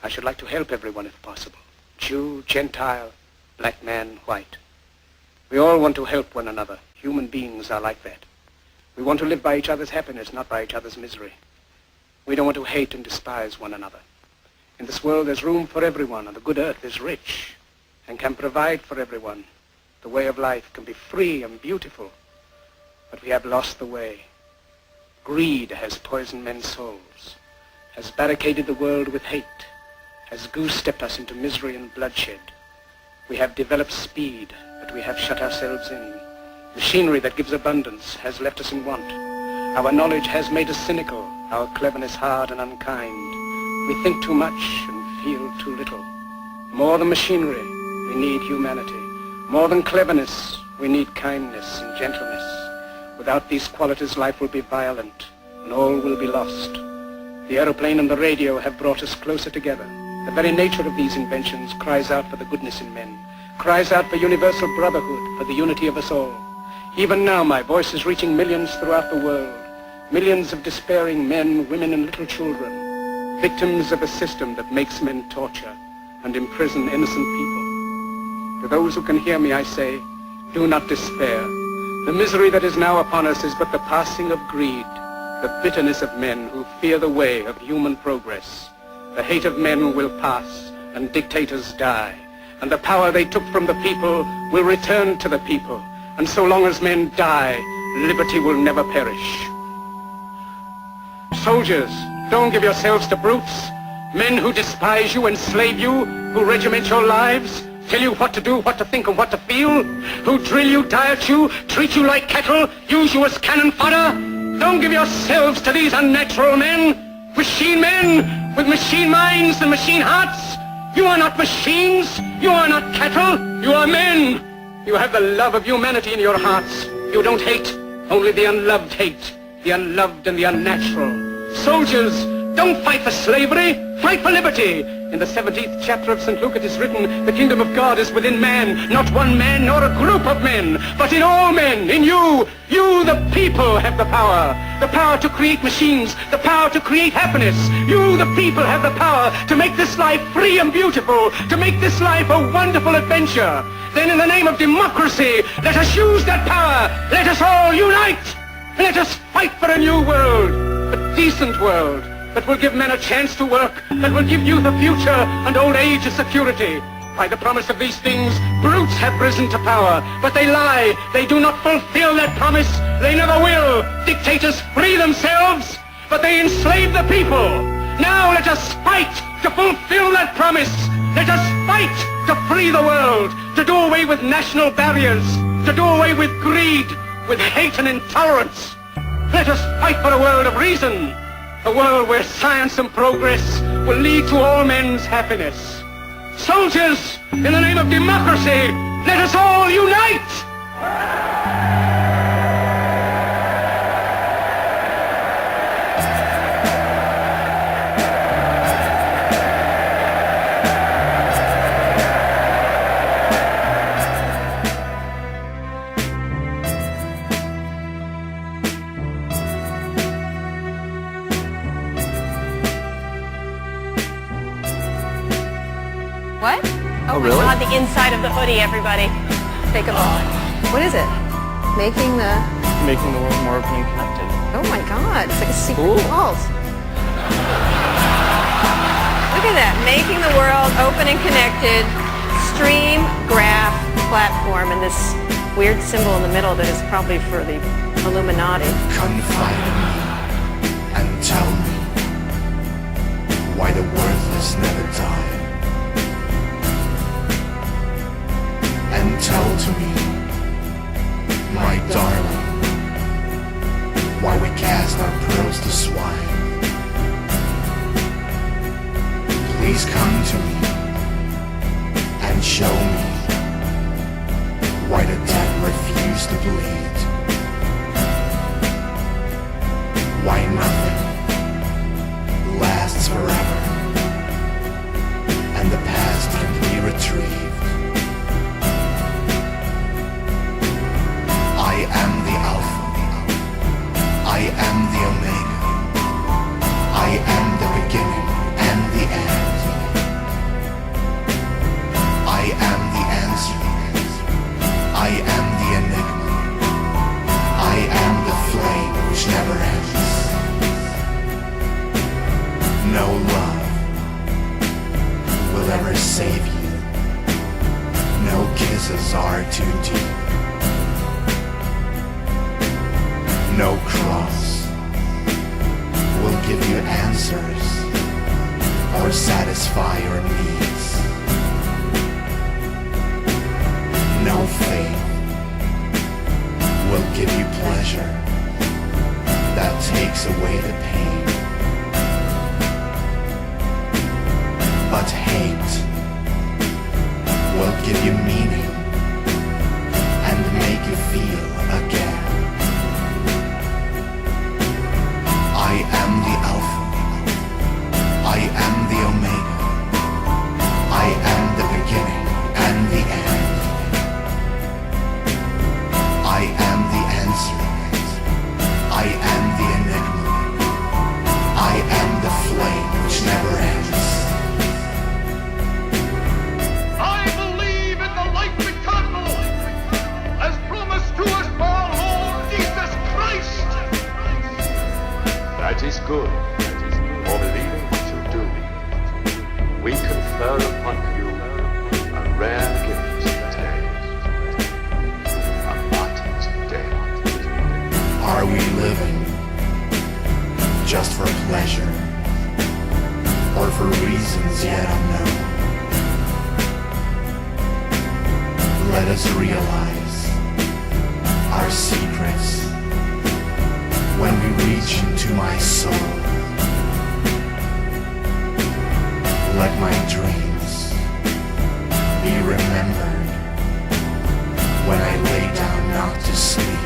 Speaker 22: I should like to help everyone if possible. Jew, Gentile, black man, white. We all want to help one another. Human beings are like that. We want to live by each other's happiness, not by each other's misery. We don't want to hate and despise one another. In this world there's room for everyone, and the good earth is rich and can provide for everyone. The way of life can be free and beautiful, but we have lost the way. Greed has poisoned men's souls, has barricaded the world with hate, has goose-stepped us into misery and bloodshed. We have developed speed, but we have shut ourselves in. Machinery that gives abundance has left us in want. Our knowledge has made us cynical, our cleverness hard and unkind. We think too much and feel too little. More than machinery, we need humanity. More than cleverness, we need kindness and gentleness. Without these qualities, life will be violent, and all will be lost. The aeroplane and the radio have brought us closer together. The very nature of these inventions cries out for the goodness in men, cries out for universal brotherhood, for the unity of us all. Even now, my voice is reaching millions throughout the world, millions of despairing men, women, and little children, victims of a system that makes men torture and imprison innocent people. To those who can hear me, I say, do not despair. The misery that is now upon us is but the passing of greed, the bitterness of men who fear the way of human progress. The hate of men will pass, and dictators die, and the power they took from the people will return to the people. And so long as men die, liberty will never perish. Soldiers, don't give yourselves to brutes, men who despise you, enslave you, who regiment your lives, tell you what to do, what to think, and what to feel, who drill you, diet you, treat you like cattle, use you as cannon fodder. Don't give yourselves to these unnatural men with machine minds and machine hearts. You are not machines, you are not cattle, you are men. You have the love of humanity in your hearts. You don't hate, only the unloved hate, the unloved and the unnatural. Soldiers, don't fight for slavery, fight for liberty. In the 17th chapter of St. Luke it is written, the kingdom of God is within man, not one man nor a group of men, but in all men, in you. You, the people, have the power to create machines, the power to create happiness. You, the people, have the power to make this life free and beautiful, to make this life a wonderful adventure. Then in the name of democracy, let us use that power. Let us all unite. Let us fight for a new world, a decent world, that will give men a chance to work, that will give youth a future and old age a security. By the promise of these things, brutes have risen to power, but they lie. They do not fulfill that promise. They never will. Dictators free themselves, but they enslave the people. Now let us fight to fulfill that promise. Let us fight to free the world, to do away with national barriers, to do away with greed, with hate and intolerance. Let us fight for a world of reason, a world where science and progress will lead to all men's happiness. Soldiers, in the name of democracy, let us all unite!
Speaker 3: What?
Speaker 11: Oh, really?
Speaker 3: On the inside of the hoodie, everybody. Take a moment. What is it? Making the
Speaker 11: world more open and connected.
Speaker 3: Oh my God! It's like a secret vault. Look at that! Making the world open and connected. Stream graph platform, and this weird symbol in the middle that is probably for the Illuminati.
Speaker 4: Confide in me and tell me why the worthless never die. And tell to me, my darling, why we cast our pearls to swine. Please come to me and show me why the dead refuse to bleed. Why nothing lasts forever and the past can be retrieved. I am the Alpha, I am the Omega, I am the beginning and the end. I am the answer, I am the enigma, I am the flame which never ends. No love will ever save you, no kisses are too deep. No cross will give you answers or satisfy your needs. No faith will give you pleasure that takes away the pain. But hate will give you meaning and make you feel again. I am the Alpha, I am the Omega, I am the beginning and the end. I am the answer, I am the enigma, I am the flame which never ends.
Speaker 15: I believe in the light
Speaker 4: dreams realize our secrets when we reach into my soul. Let my dreams be remembered when I lay down not to sleep.